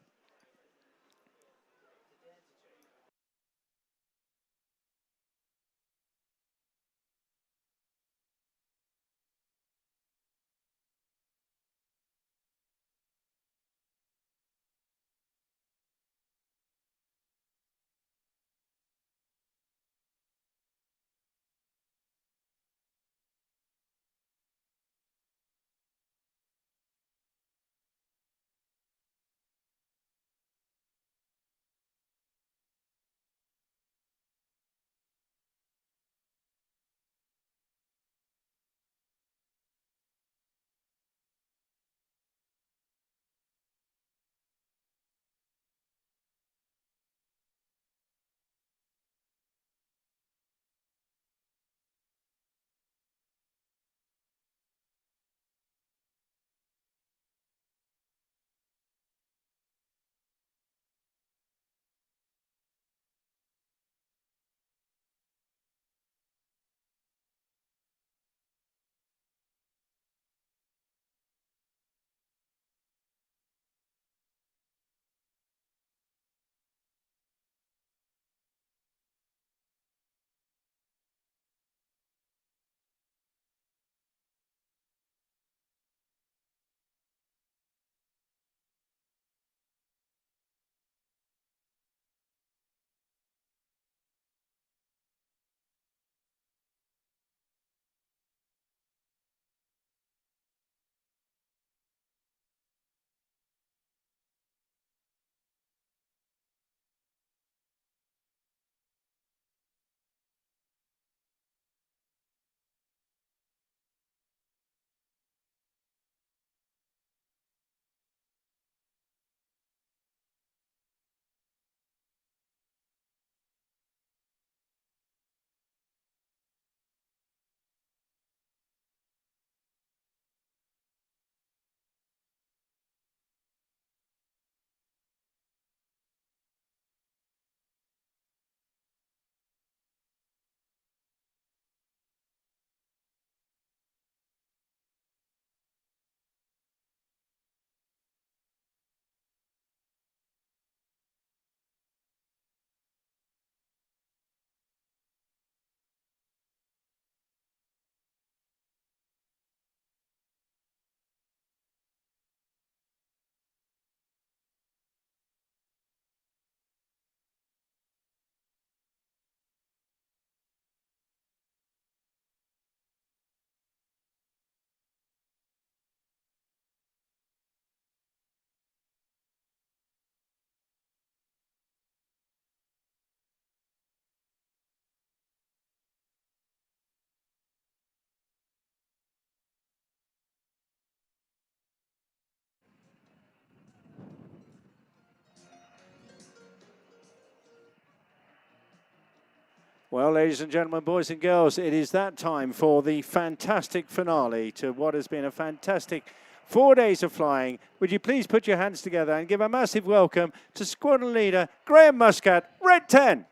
Well, ladies and gentlemen, boys and girls, it is that time for the fantastic finale to what has been a fantastic 4 days of flying. Would you please put your hands together and give a massive welcome to Squadron Leader Graham Muscat, Red 10.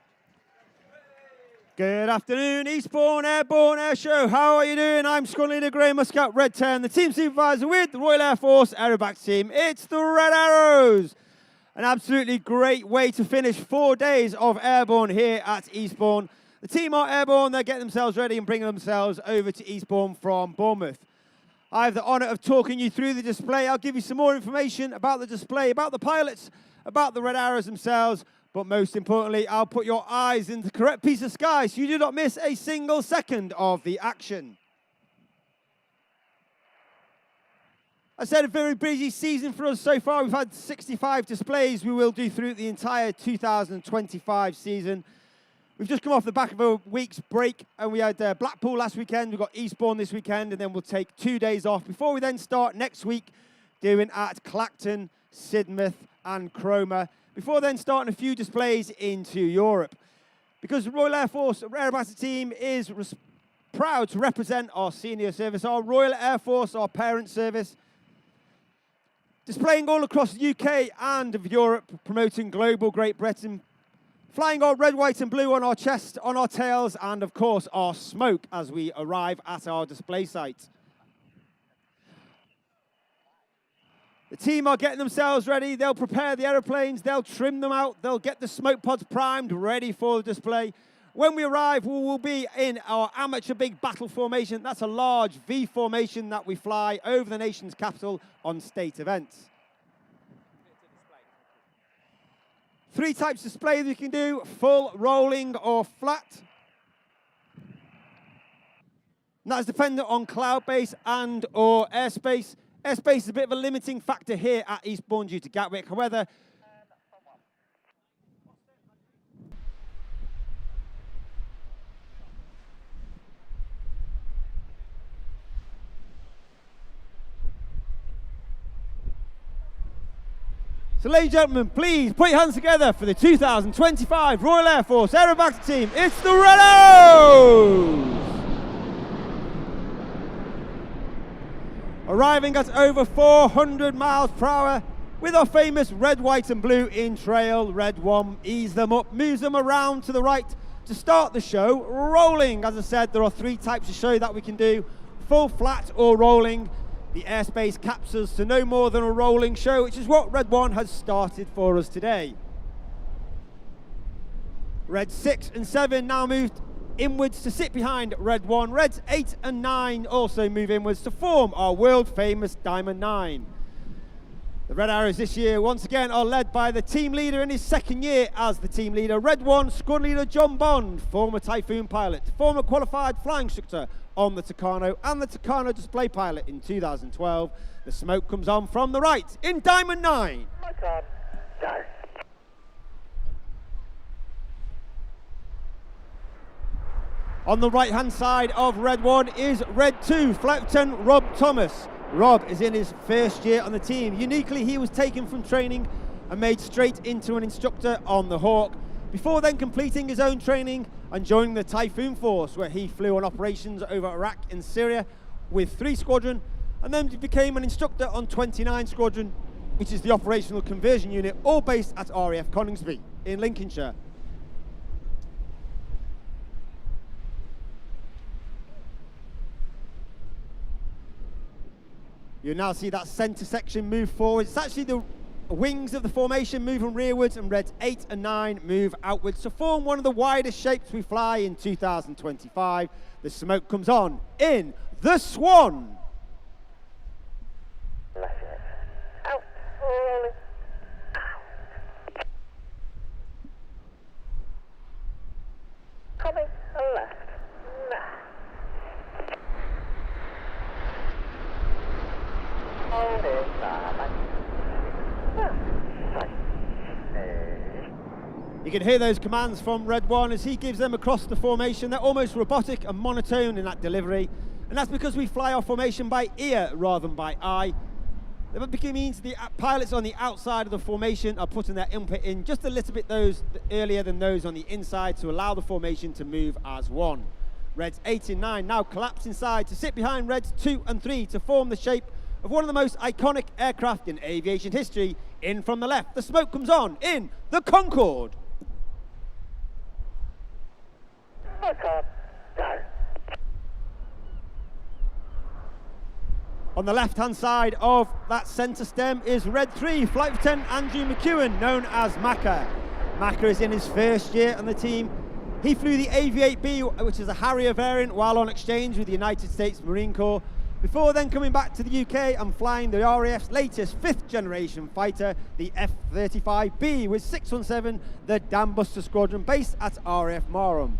Good afternoon, Eastbourne Airborne Airshow. How are you doing? I'm Squadron Leader Graham Muscat, Red 10, the team supervisor with the Royal Air Force Aerobatics team. It's the Red Arrows. An absolutely great way to finish 4 days of Airborne here at Eastbourne. The team are airborne, they're getting themselves ready and bringing themselves over to Eastbourne from Bournemouth. I have the honour of talking you through the display. I'll give you some more information about the display, about the pilots, about the Red Arrows themselves, but most importantly, I'll put your eyes into the correct piece of sky so you do not miss a single second of the action. I said a very busy season for us so far. We've had 65 displays we will do through the entire 2025 season. We've just come off the back of a week's break, and we had Blackpool last weekend. We've got Eastbourne this weekend, and then we'll take 2 days off before we then start next week doing at Clacton, Sidmouth, and Cromer, before then starting a few displays into Europe. Because the Royal Air Force aerobatic team is proud to represent our senior service, our Royal Air Force, our parent service, displaying all across the UK and of Europe, promoting global Great Britain, flying our red, white and blue on our chest, on our tails, and of course our smoke as we arrive at our display site. The team are getting themselves ready. They'll prepare the aeroplanes, they'll trim them out, they'll get the smoke pods primed, ready for the display. When we arrive, we will be in our amateur big battle formation. That's a large V formation that we fly over the nation's capital on state events. 3 types of display that you can do: full, rolling, or flat. And that is dependent on cloud base and or airspace. Airspace is a bit of a limiting factor here at Eastbourne due to Gatwick. However, so ladies and gentlemen, please put your hands together for the 2025 Royal Air Force Aerobatic team. It's the Red Arrows! Arriving at over 400 miles per hour with our famous red, white and blue in trail. Red 1 ease them up, moves them around to the right to start the show. Rolling, as I said, there are 3 types of show that we can do: full, flat or rolling. The airspace caps us to no more than a rolling show, which is what Red 1 has started for us today. Red 6 and 7 now moved inwards to sit behind Red 1. Reds 8 and 9 also move inwards to form our world famous Diamond 9. The Red Arrows this year once again are led by the team leader in his 2nd year as the team leader. Red 1 squad leader John Bond, former Typhoon pilot, former qualified flying instructor on the Tucano and the Tucano display pilot in 2012. The smoke comes on from the right in Diamond 9. My God. Go. On the right-hand side of Red 1 is Red 2, Flight Lieutenant Rob Thomas. Rob is in his 1st year on the team. Uniquely, he was taken from training and made straight into an instructor on the Hawk, before then completing his own training and joining the Typhoon Force, where he flew on operations over Iraq and Syria with 3 Squadron, and then became an instructor on 29 Squadron, which is the operational conversion unit, all based at RAF Coningsby in Lincolnshire. You now see that centre section move forward. It's actually the wings of the formation moving rearwards, and Reds 8 and 9 move outwards to form one of the widest shapes we fly in 2025. The smoke comes on in the Swan. Left it. Out. Rolling. Out. Coming. Left. Nah. Hold it. You can hear those commands from Red 1 as he gives them across the formation. They're almost robotic and monotone in that delivery. And that's because we fly our formation by ear rather than by eye. That means the pilots on the outside of the formation are putting their input in just a little bit earlier than those on the inside to allow the formation to move as one. Reds 8 and 9 now collapse inside to sit behind Reds 2 and 3 to form the shape of one of the most iconic aircraft in aviation history. In from the left, the smoke comes on in the Concorde. On the left-hand side of that centre stem is Red 3, Flight Lieutenant Andrew McEwen, known as Macca. Macca is in his 1st year on the team. He flew the AV-8B, which is a Harrier variant, while on exchange with the United States Marine Corps, before then coming back to the UK and flying the RAF's latest 5th generation fighter, the F-35B with 617, the Dam Buster Squadron based at RAF Marham.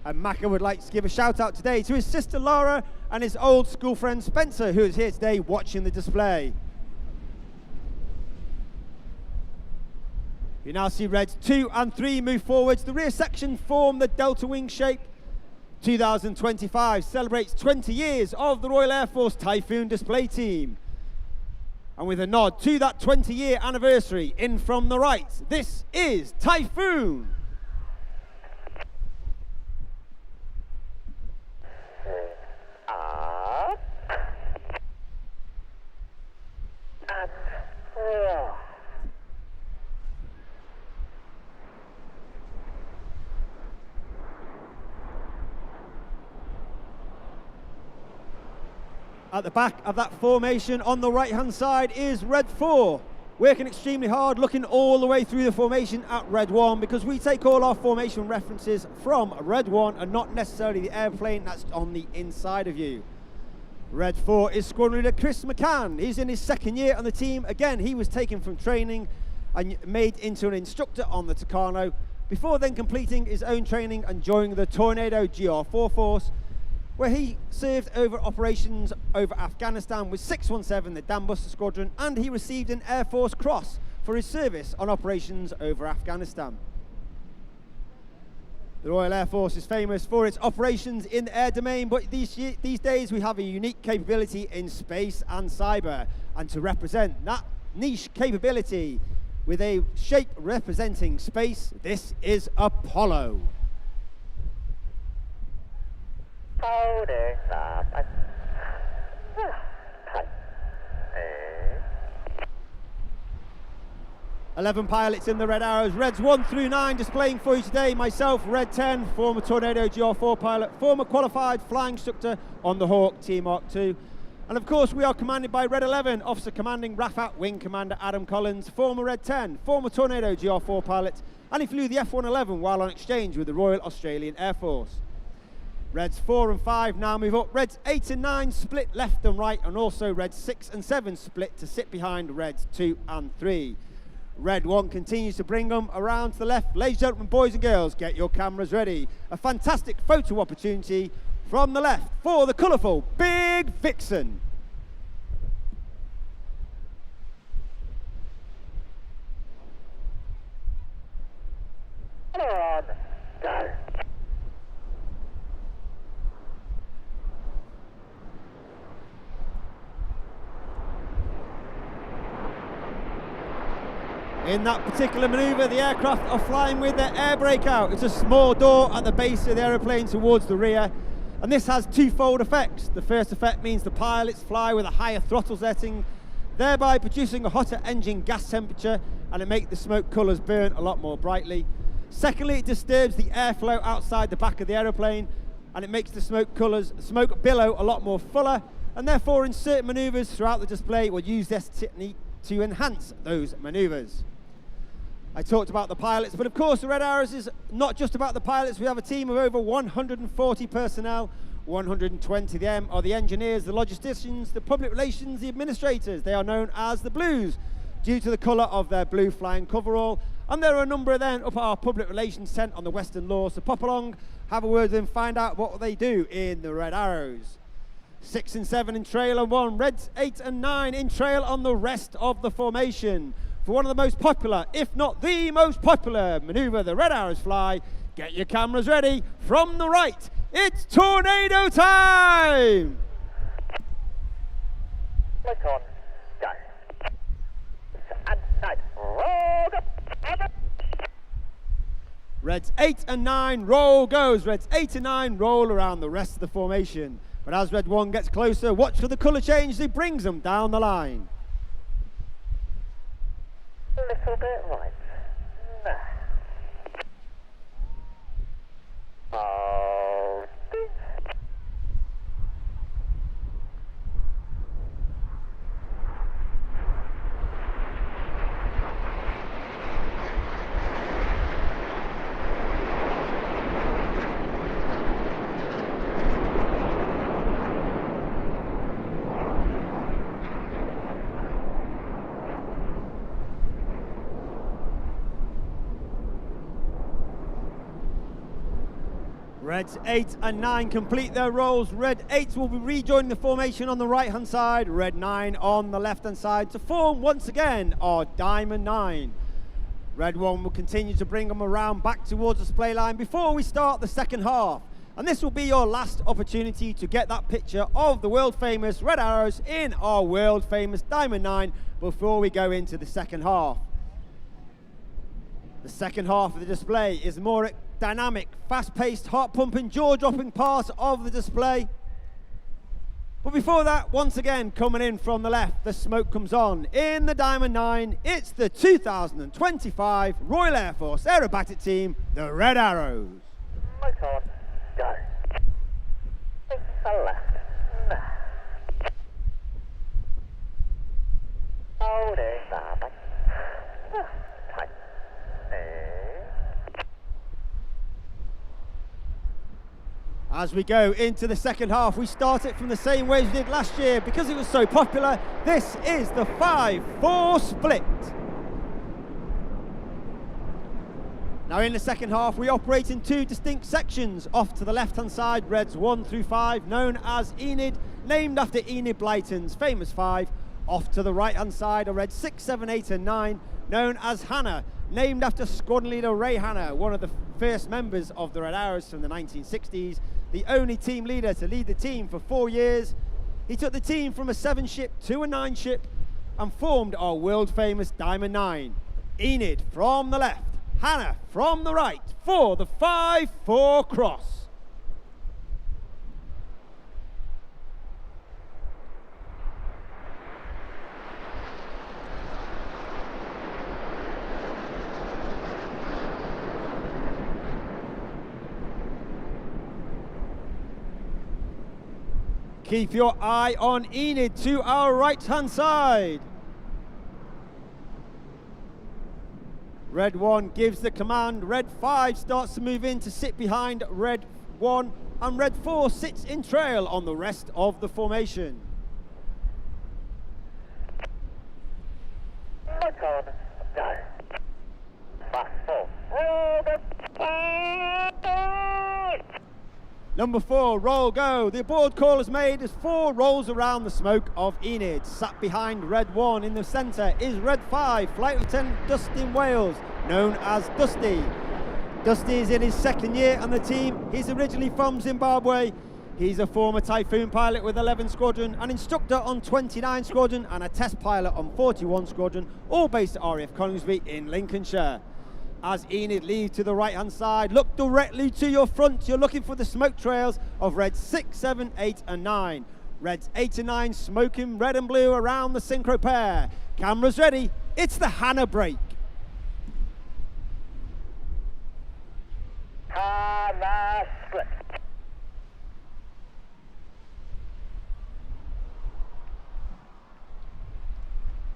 And Macca would like to give a shout out today to his sister Laura and his old school friend Spencer, who is here today watching the display. You now see Reds 2 and 3 move forwards. The rear section form the delta wing shape. 2025 celebrates 20 years of the Royal Air Force Typhoon display team. And with a nod to that 20-year anniversary, in from the right, this is Typhoon. Up. And roll. At the back of that formation on the right-hand side is Red 4, working extremely hard, looking all the way through the formation at Red 1, because we take all our formation references from Red 1 and not necessarily the airplane that's on the inside of you. Red 4 is squadron leader Chris McCann. He's in his second year on the team. Again, he was taken from training and made into an instructor on the Tucano, before then completing his own training and joining the Tornado GR4 force, where he served over operations over Afghanistan with 617, the Dan Buster Squadron, and he received an Air Force Cross for his service on operations over Afghanistan. The Royal Air Force is famous for its operations in the air domain, but these days we have a unique capability in space and cyber, and to represent that niche capability with a shape representing space, this is Apollo. Holding up and tight. 11 pilots in the Red Arrows, Reds 1 through 9 displaying for you today. Myself, Red 10, former Tornado GR4 pilot, former qualified flying instructor on the Hawk T-Mark II. And of course we are commanded by Red 11, Officer Commanding RAF Wing Commander Adam Collins, former Red 10, former Tornado GR4 pilot, and he flew the F-111 while on exchange with the Royal Australian Air Force. Reds 4 and 5 now move up. Reds 8 and 9 split left and right, and also Reds 6 and 7 split to sit behind Reds 2 and 3. Red 1 continues to bring them around to the left. Ladies and gentlemen, boys and girls, get your cameras ready. A fantastic photo opportunity from the left for the colourful Big Vixen. On. Go. In that particular manoeuvre, the aircraft are flying with their air brake out. It's a small door at the base of the aeroplane towards the rear, and this has twofold effects. The first effect means the pilots fly with a higher throttle setting, thereby producing a hotter engine gas temperature, and it makes the smoke colours burn a lot more brightly. Secondly, it disturbs the airflow outside the back of the aeroplane, and it makes the smoke billow a lot more fuller, and therefore in certain manoeuvres throughout the display we'll use this technique to enhance those manoeuvres. I talked about the pilots, but of course the Red Arrows is not just about the pilots. We have a team of over 140 personnel. 120 of them are the engineers, the logisticians, the public relations, the administrators. They are known as the Blues due to the colour of their blue flying coverall. And there are a number of them up at our public relations tent on the Western Law. So pop along, have a word with them, find out what they do in the Red Arrows. 6 and 7 in trail and 1. Reds 8 and 9 in trail on the rest of the formation. For one of the most popular, if not the most popular manoeuvre the Red Arrows fly, get your cameras ready. From the right, it's tornado time! Look on. Go. And tight. Roll. Reds 8 and 9, roll goes. Reds 8 and 9 roll around the rest of the formation. But as Red 1 gets closer, watch for the colour change as he brings them down the line. A little bit right. Oh. Reds 8 and 9 complete their roles. Red 8 will be rejoining the formation on the right-hand side, Red 9 on the left-hand side to form once again our Diamond 9. Red 1 will continue to bring them around back towards the display line before we start the second half. And this will be your last opportunity to get that picture of the world-famous Red Arrows in our world-famous Diamond 9 before we go into the second half. The second half of the display is the more dynamic, fast-paced, heart-pumping, jaw-dropping part of the display. But before that, once again, coming in from the left, the smoke comes on. In the Diamond 9, it's the 2025 Royal Air Force Aerobatic Team, the Red Arrows. Smoke on. Go. Think to the left. Hold it, Stampe. Tight. As we go into the second half, we start it from the same way as we did last year. Because it was so popular, this is the 5-4 split. Now in the second half, we operate in two distinct sections. Off to the left-hand side, Reds 1 through 5, known as Enid, named after Enid Blyton's famous 5. Off to the right-hand side are Reds 6, 7, 8 and 9, known as Hannah, named after Squadron Leader Ray Hannah, one of the first members of the Red Arrows from the 1960s, the only team leader to lead the team for 4 years. He took the team from a 7-ship to a 9-ship and formed our world-famous Diamond 9. Enid from the left, Hannah from the right for the 5-4 cross. Keep your eye on Enid to our right-hand side. Red 1 gives the command. Red 5 starts to move in to sit behind Red 1, and Red 4 sits in trail on the rest of the formation. Smoke on. Go. Fast 4. Roll the Number 4, roll, go. The aboard call is made as 4 rolls around the smoke of Enid. Sat behind Red 1 in the centre is Red 5, Flight Lieutenant Dustin Wales, known as Dusty. Dusty is in his second year on the team. He's originally from Zimbabwe. He's a former Typhoon pilot with 11 Squadron, an instructor on 29 Squadron and a test pilot on 41 Squadron, all based at RAF Coningsby in Lincolnshire. As Enid leads to the right-hand side, look directly to your front. You're looking for the smoke trails of Reds 6, 7, 8 and 9. Reds 8 and 9 smoking red and blue around the synchro pair. Cameras ready. It's the Hannah break. Hannah split.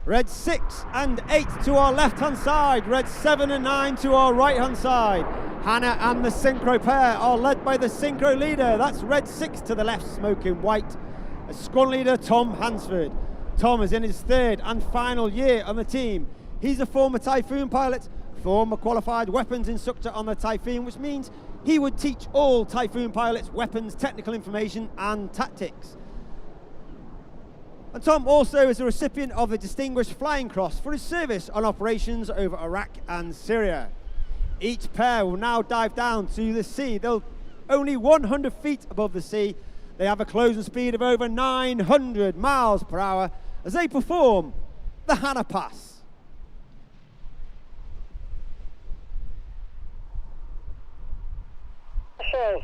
Red 6 and 8 to our left-hand side. Red 7 and 9 to our right-hand side. Hannah and the synchro pair are led by the synchro leader. That's Red 6 to the left, smoking white. A squad leader, Tom Hansford. Tom is in his third and final year on the team. He's a former Typhoon pilot, former qualified weapons instructor on the Typhoon, which means he would teach all Typhoon pilots weapons, technical information and tactics. And Tom also is a recipient of the Distinguished Flying Cross for his service on operations over Iraq and Syria. Each pair will now dive down to the sea. They're only 100 feet above the sea. They have a closing speed of over 900 miles per hour as they perform the Hannah Pass. Show.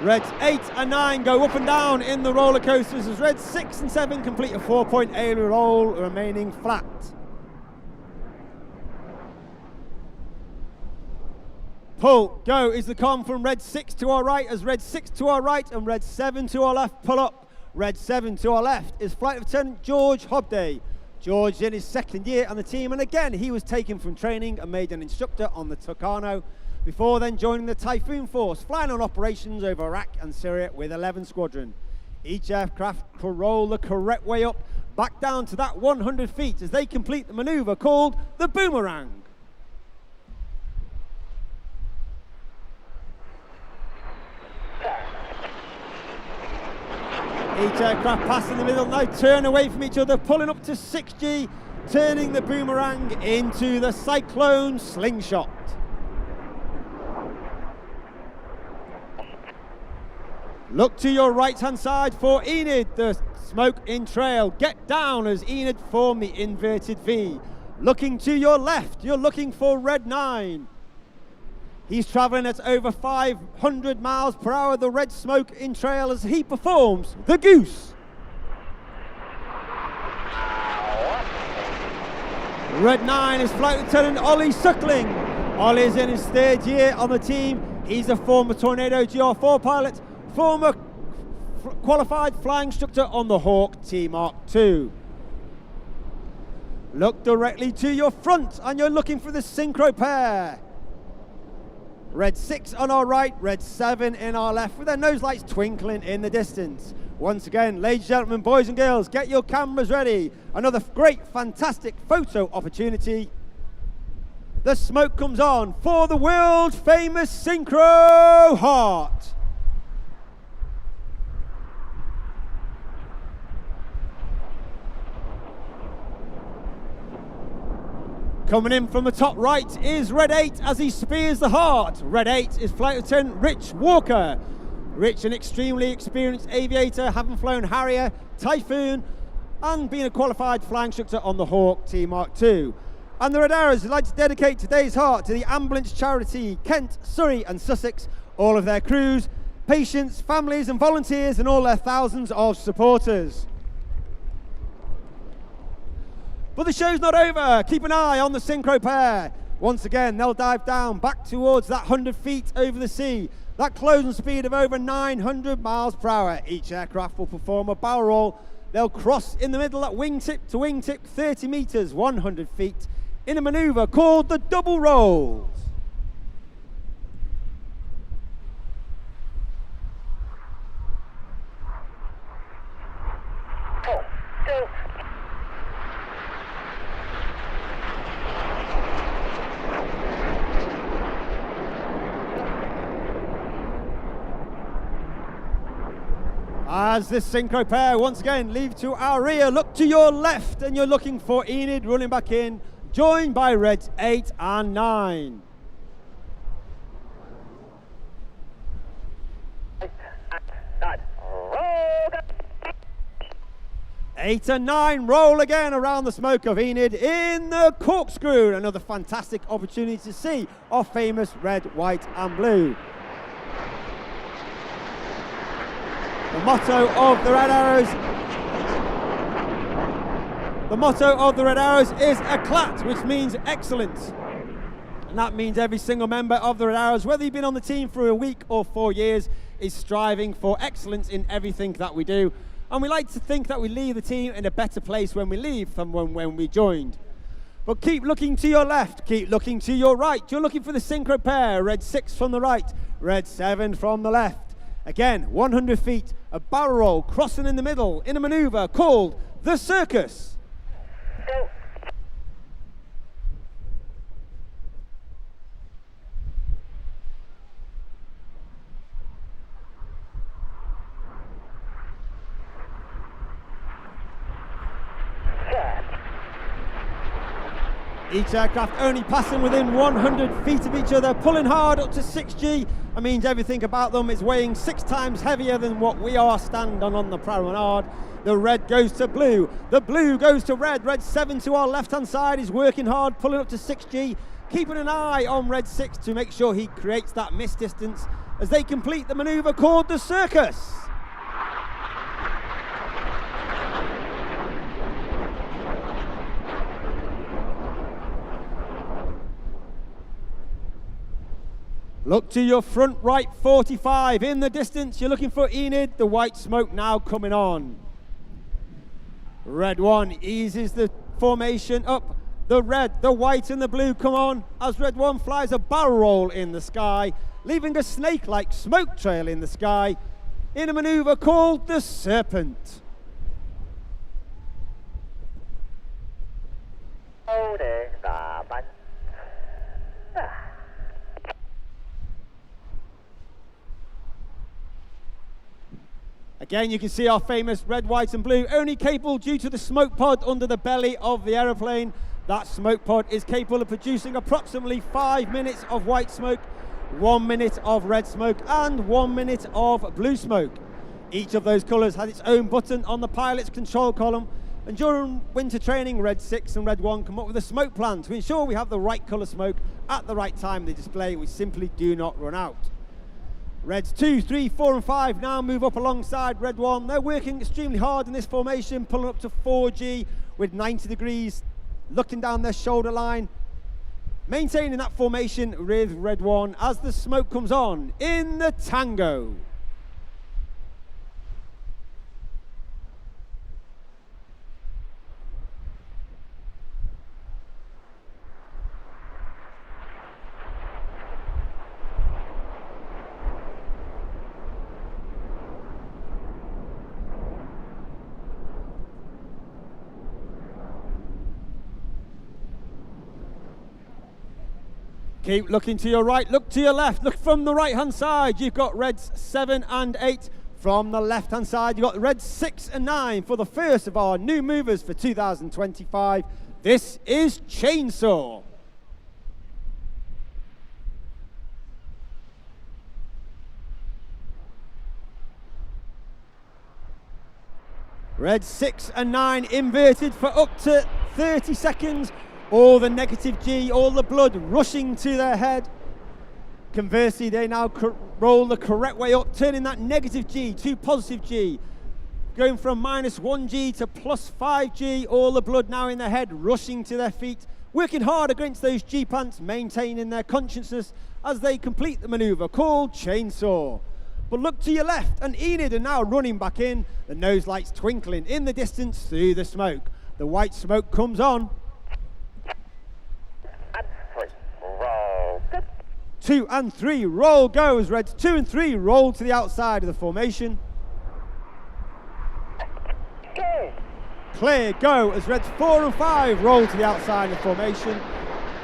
Reds 8 and 9 go up and down in the roller coasters as Reds 6 and 7 complete a 4-point aerial roll, remaining flat. Pull, go is the comm from Red 6 to our right as Red 6 to our right and Red 7 to our left. Pull up. Red 7 to our left is Flight Lieutenant George Hobday. George in his second year on the team, and again he was taken from training and made an instructor on the Tucano before then joining the Typhoon Force, flying on operations over Iraq and Syria with 11 Squadron. Each aircraft could roll the correct way up, back down to that 100 feet as they complete the maneuver called the boomerang. Each aircraft passing the middle, now turn away from each other, pulling up to 6G, turning the boomerang into the Cyclone slingshot. Look to your right-hand side for Enid, the smoke in trail. Get down as Enid form the inverted V. Looking to your left, you're looking for Red 9. He's traveling at over 500 miles per hour, the red smoke in trail as he performs the goose. Red 9 is Flight Lieutenant Ollie Suckling. Ollie's in his 3rd year on the team. He's a former Tornado GR4 pilot, former qualified flying instructor on the Hawk T-Mark II. Look directly to your front and you're looking for the synchro pair. Red 6 on our right, red 7 in our left, with their nose lights twinkling in the distance. Once again, ladies and gentlemen, boys and girls, get your cameras ready. Another great, fantastic photo opportunity. The smoke comes on for the world famous Synchro Heart. Coming in from the top right is Red 8 as he spears the heart. Red 8 is Flight Lieutenant Rich Walker. Rich, an extremely experienced aviator, having flown Harrier, Typhoon, and being a qualified flying instructor on the Hawk T-Mark II. And the Red Arrows would like to dedicate today's heart to the ambulance charity Kent, Surrey and Sussex, all of their crews, patients, families and volunteers, and all their thousands of supporters. But the show's not over. Keep an eye on the synchro pair. Once again, they'll dive down back towards that 100 feet over the sea. That closing speed of over 900 miles per hour. Each aircraft will perform a barrel roll. They'll cross in the middle at wingtip to wingtip 30 meters, 100 feet, in a maneuver called the double rolls. As this synchro pair once again leave to our rear, look to your left and you're looking for Enid running back in, joined by Reds 8 and 9. 8 and 9 roll again around the smoke of Enid in the corkscrew. Another fantastic opportunity to see our famous red, white and blue. The motto of the Red Arrows is éclat, which means excellence. And that means every single member of the Red Arrows, whether you've been on the team for a week or 4 years, is striving for excellence in everything that we do. And we like to think that we leave the team in a better place when we leave than when we joined. But keep looking to your left, keep looking to your right. You're looking for the synchro pair, red 6 from the right, red 7 from the left. Again, 100 feet, a barrel roll crossing in the middle in a maneuver called the circus. Go. Each aircraft only passing within 100 feet of each other, pulling hard up to 6G. That means everything about them is weighing 6 times heavier than what we are standing on the promenade. The red goes to blue, the blue goes to red. Red 7 to our left-hand side is working hard, pulling up to 6G, keeping an eye on red 6 to make sure he creates that miss distance as they complete the maneuver called the circus. Look to your front right 45. In the distance, you're looking for Enid, the white smoke now coming on. Red 1 eases the formation up. The red, the white and the blue come on as Red 1 flies a barrel roll in the sky, leaving a snake-like smoke trail in the sky in a maneuver called the Serpent. Again, you can see our famous red, white and blue, only capable due to the smoke pod under the belly of the aeroplane. That smoke pod is capable of producing approximately 5 minutes of white smoke, 1 minute of red smoke, and 1 minute of blue smoke. Each of those colours has its own button on the pilot's control column, and during winter training, Red 6 and Red 1 come up with a smoke plan to ensure we have the right colour smoke at the right time in the display, and we simply do not run out. Reds 2, 3, 4 and 5 now move up alongside Red 1. They're working extremely hard in this formation, pulling up to 4G with 90 degrees, looking down their shoulder line, maintaining that formation with Red 1 as the smoke comes on in the Tango. Keep looking to your right, look to your left, look from the right hand side. You've got Reds 7 and 8. From the left hand side, you've got Reds 6 and 9 for the first of our new movers for 2025. This is Chainsaw. Reds 6 and 9 inverted for up to 30 seconds. All the negative G, all the blood rushing to their head. Conversely, they now roll the correct way up, turning that negative G to positive G. Going from minus 1G to plus 5G, all the blood now in their head, rushing to their feet. Working hard against those G pants, maintaining their consciousness as they complete the manoeuvre called Chainsaw. But look to your left, and Enid are now running back in, the nose lights twinkling in the distance through the smoke. The white smoke comes on. 2 and 3, roll go as Reds 2 and 3 roll to the outside of the formation. Go. Clear go as Reds 4 and 5 roll to the outside of the formation.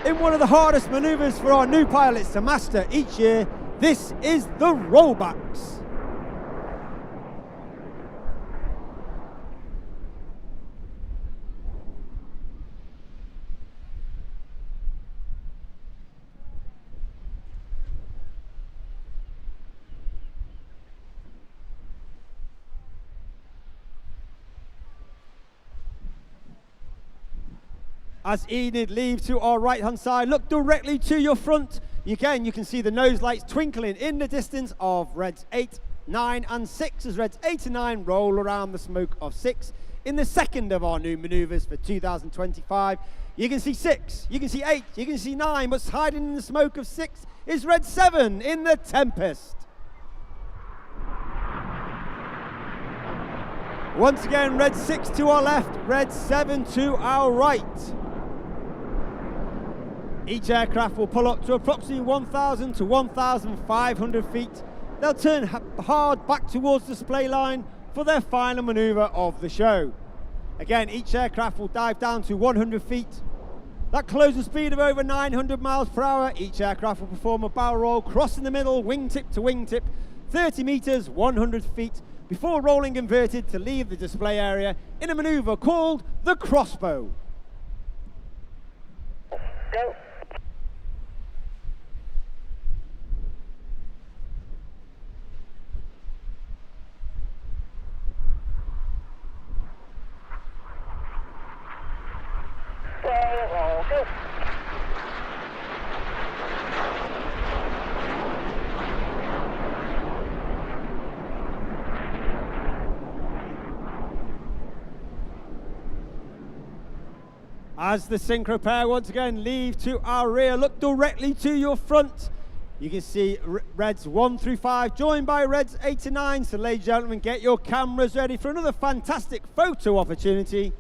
In one of the hardest manoeuvres for our new pilots to master each year, this is the rollbacks. As Enid leaves to our right hand side, look directly to your front. Again, you can see the nose lights twinkling in the distance of Reds 8, 9 and 6 as Reds 8 and 9 roll around the smoke of 6 in the second of our new manoeuvres for 2025. You can see 6, you can see 8, you can see 9, but hiding in the smoke of 6 is Red 7 in the Tempest. Once again, Red 6 to our left, Red 7 to our right. Each aircraft will pull up to approximately 1,000 to 1,500 feet. They'll turn hard back towards the display line for their final manoeuvre of the show. Again, each aircraft will dive down to 100 feet. That closing speed of over 900 miles per hour. Each aircraft will perform a barrel roll, crossing the middle, wingtip to wingtip, 30 meters, 100 feet, before rolling inverted to leave the display area in a manoeuvre called the crossbow. Go. Go. As the synchro pair once again leave to our rear, look directly to your front. You can see Reds 1 through 5 joined by Reds 8 and 9. So ladies and gentlemen, get your cameras ready for another fantastic photo opportunity.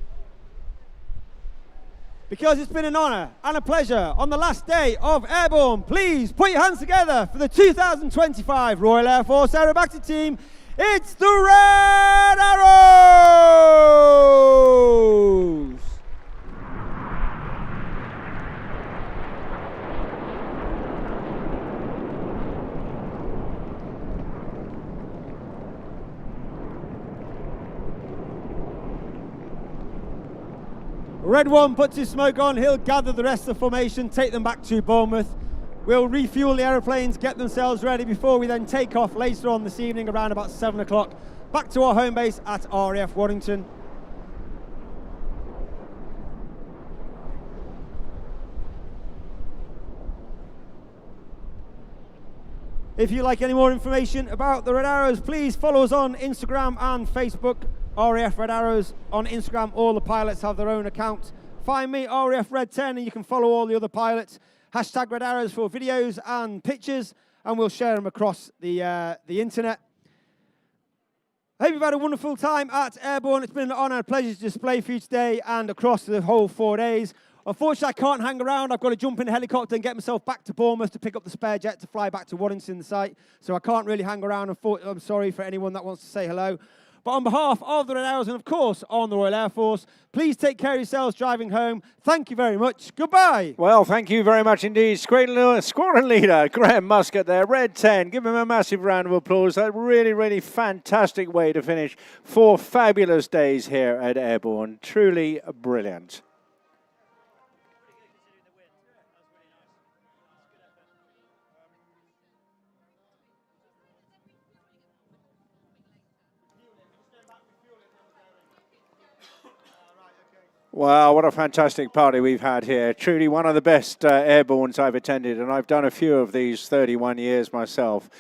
Because it's been an honour and a pleasure on the last day of Airborne. Please put your hands together for the 2025 Royal Air Force Aerobatic team. It's the Red Arrows! Red 1 puts his smoke on, he'll gather the rest of the formation, take them back to Bournemouth. We'll refuel the aeroplanes, get themselves ready before we then take off later on this evening around about 7 o'clock, back to our home base at RAF Warrington. If you'd like any more information about the Red Arrows, please follow us on Instagram and Facebook. RAF Red Arrows on Instagram. All the pilots have their own account. Find me, RAF Red 10, and you can follow all the other pilots. Hashtag Red Arrows for videos and pictures, and we'll share them across the internet. I hope you've had a wonderful time at Airborne. It's been an honour and pleasure to display for you today and across the whole 4 days. Unfortunately, I can't hang around. I've got to jump in a helicopter and get myself back to Bournemouth to pick up the spare jet to fly back to Warrington, the site. So I can't really hang around. I'm sorry for anyone that wants to say hello. But on behalf of the Red Arrows and, of course, on the Royal Air Force, please take care of yourselves driving home. Thank you very much. Goodbye. Well, thank you very much indeed. Squadron leader Graham Muscat there, Red 10. Give him a massive round of applause. A really, really fantastic way to finish 4 fabulous days here at Airborne. Truly brilliant. Wow, what a fantastic party we've had here. Truly one of the best airbornes I've attended, and I've done a few of these 31 years myself.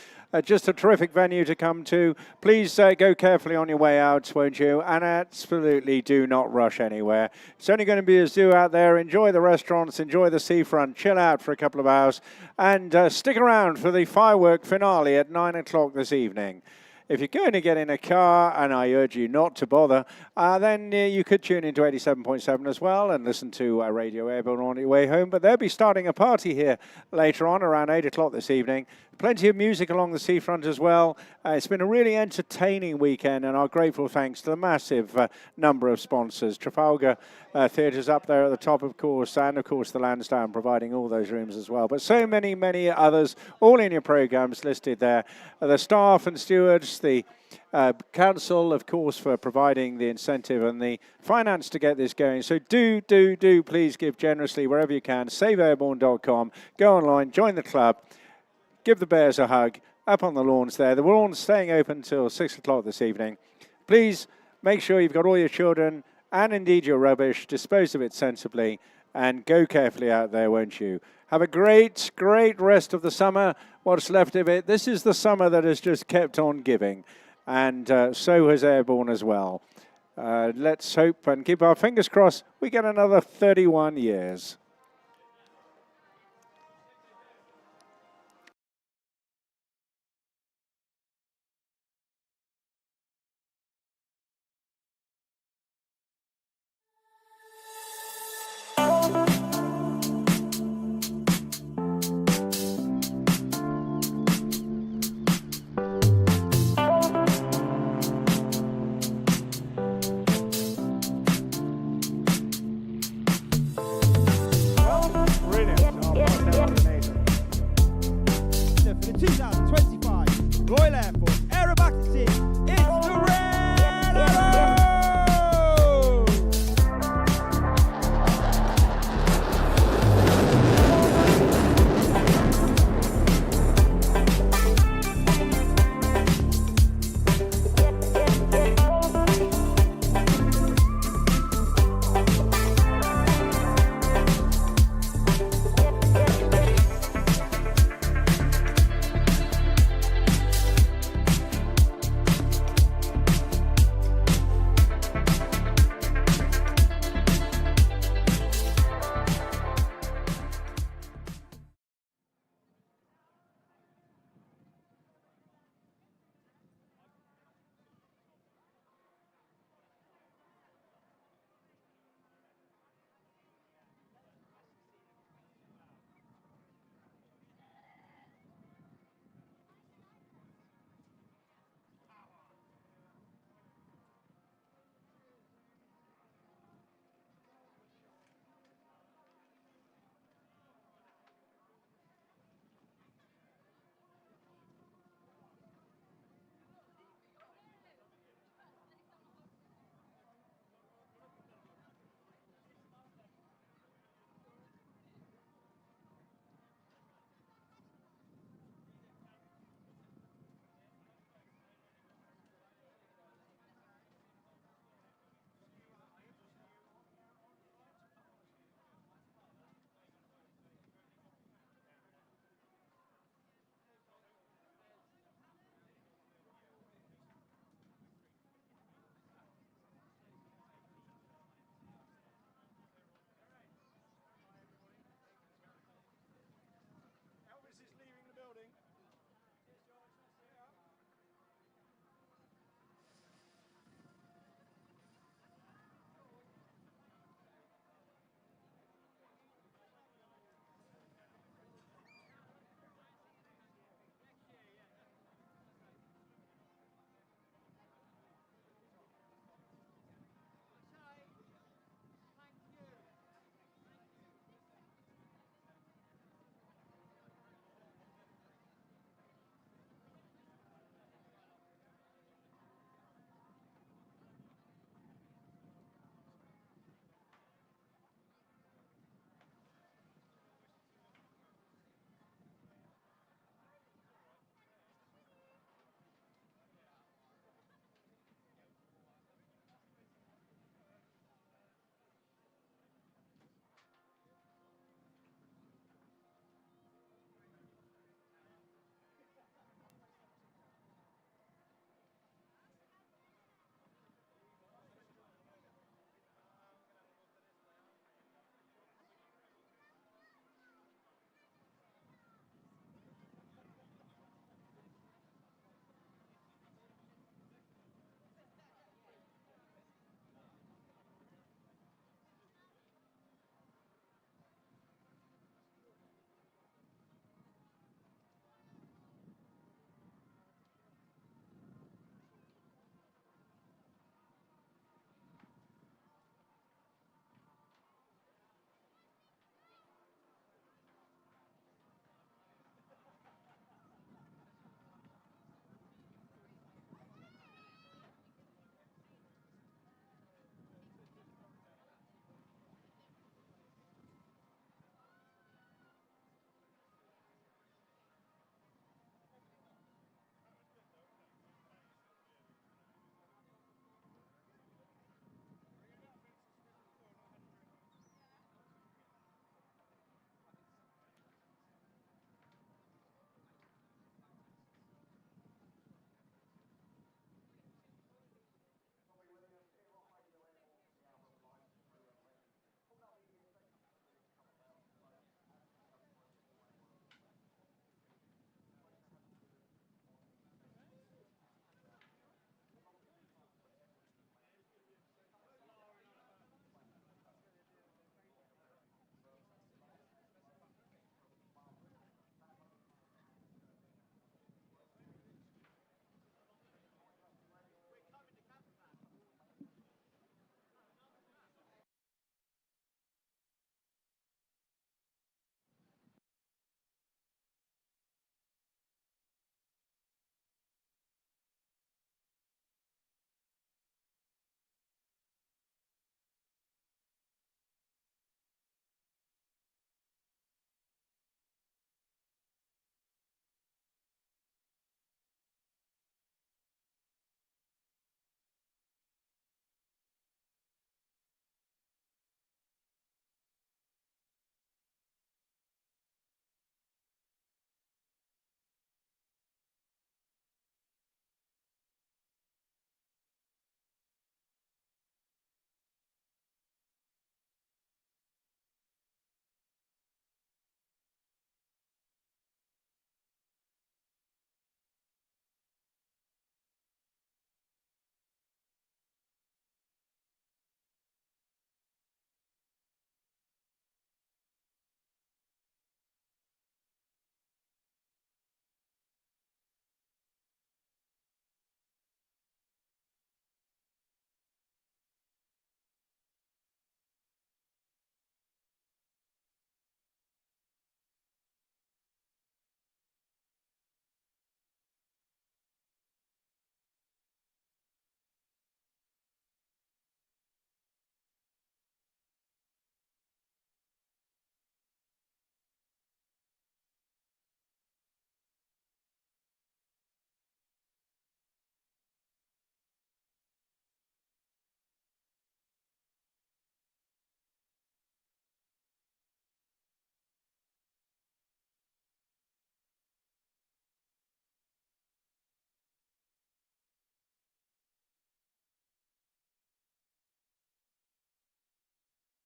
Just a terrific venue to come to. Please go carefully on your way out, won't you? And absolutely do not rush anywhere. It's only going to be a zoo out there. Enjoy the restaurants, enjoy the seafront, chill out for a couple of hours, and stick around for the firework finale at 9 o'clock this evening. If you're going to get in a car, and I urge you not to bother, then you could tune into 87.7 as well and listen to Radio Airborne on your way home. But they'll be starting a party here later on around 8 o'clock this evening. Plenty of music along the seafront as well. It's been a really entertaining weekend, and our grateful thanks to the massive number of sponsors. Trafalgar Theatre's up there at the top, of course, and, of course, the Lansdowne providing all those rooms as well. But so many, many others, all in your programs listed there. The staff and stewards, the council, of course, for providing the incentive and the finance to get this going. So do please give generously wherever you can. SaveAirborne.com. Go online, join the club. Give the bears a hug up on the lawns there. The lawns staying open till 6 o'clock this evening. Please make sure you've got all your children and indeed your rubbish. Dispose of it sensibly and go carefully out there, won't you? Have a great, great rest of the summer, what's left of it. This is the summer that has just kept on giving, and so has Airborne as well. Let's hope and keep our fingers crossed we get another 31 years.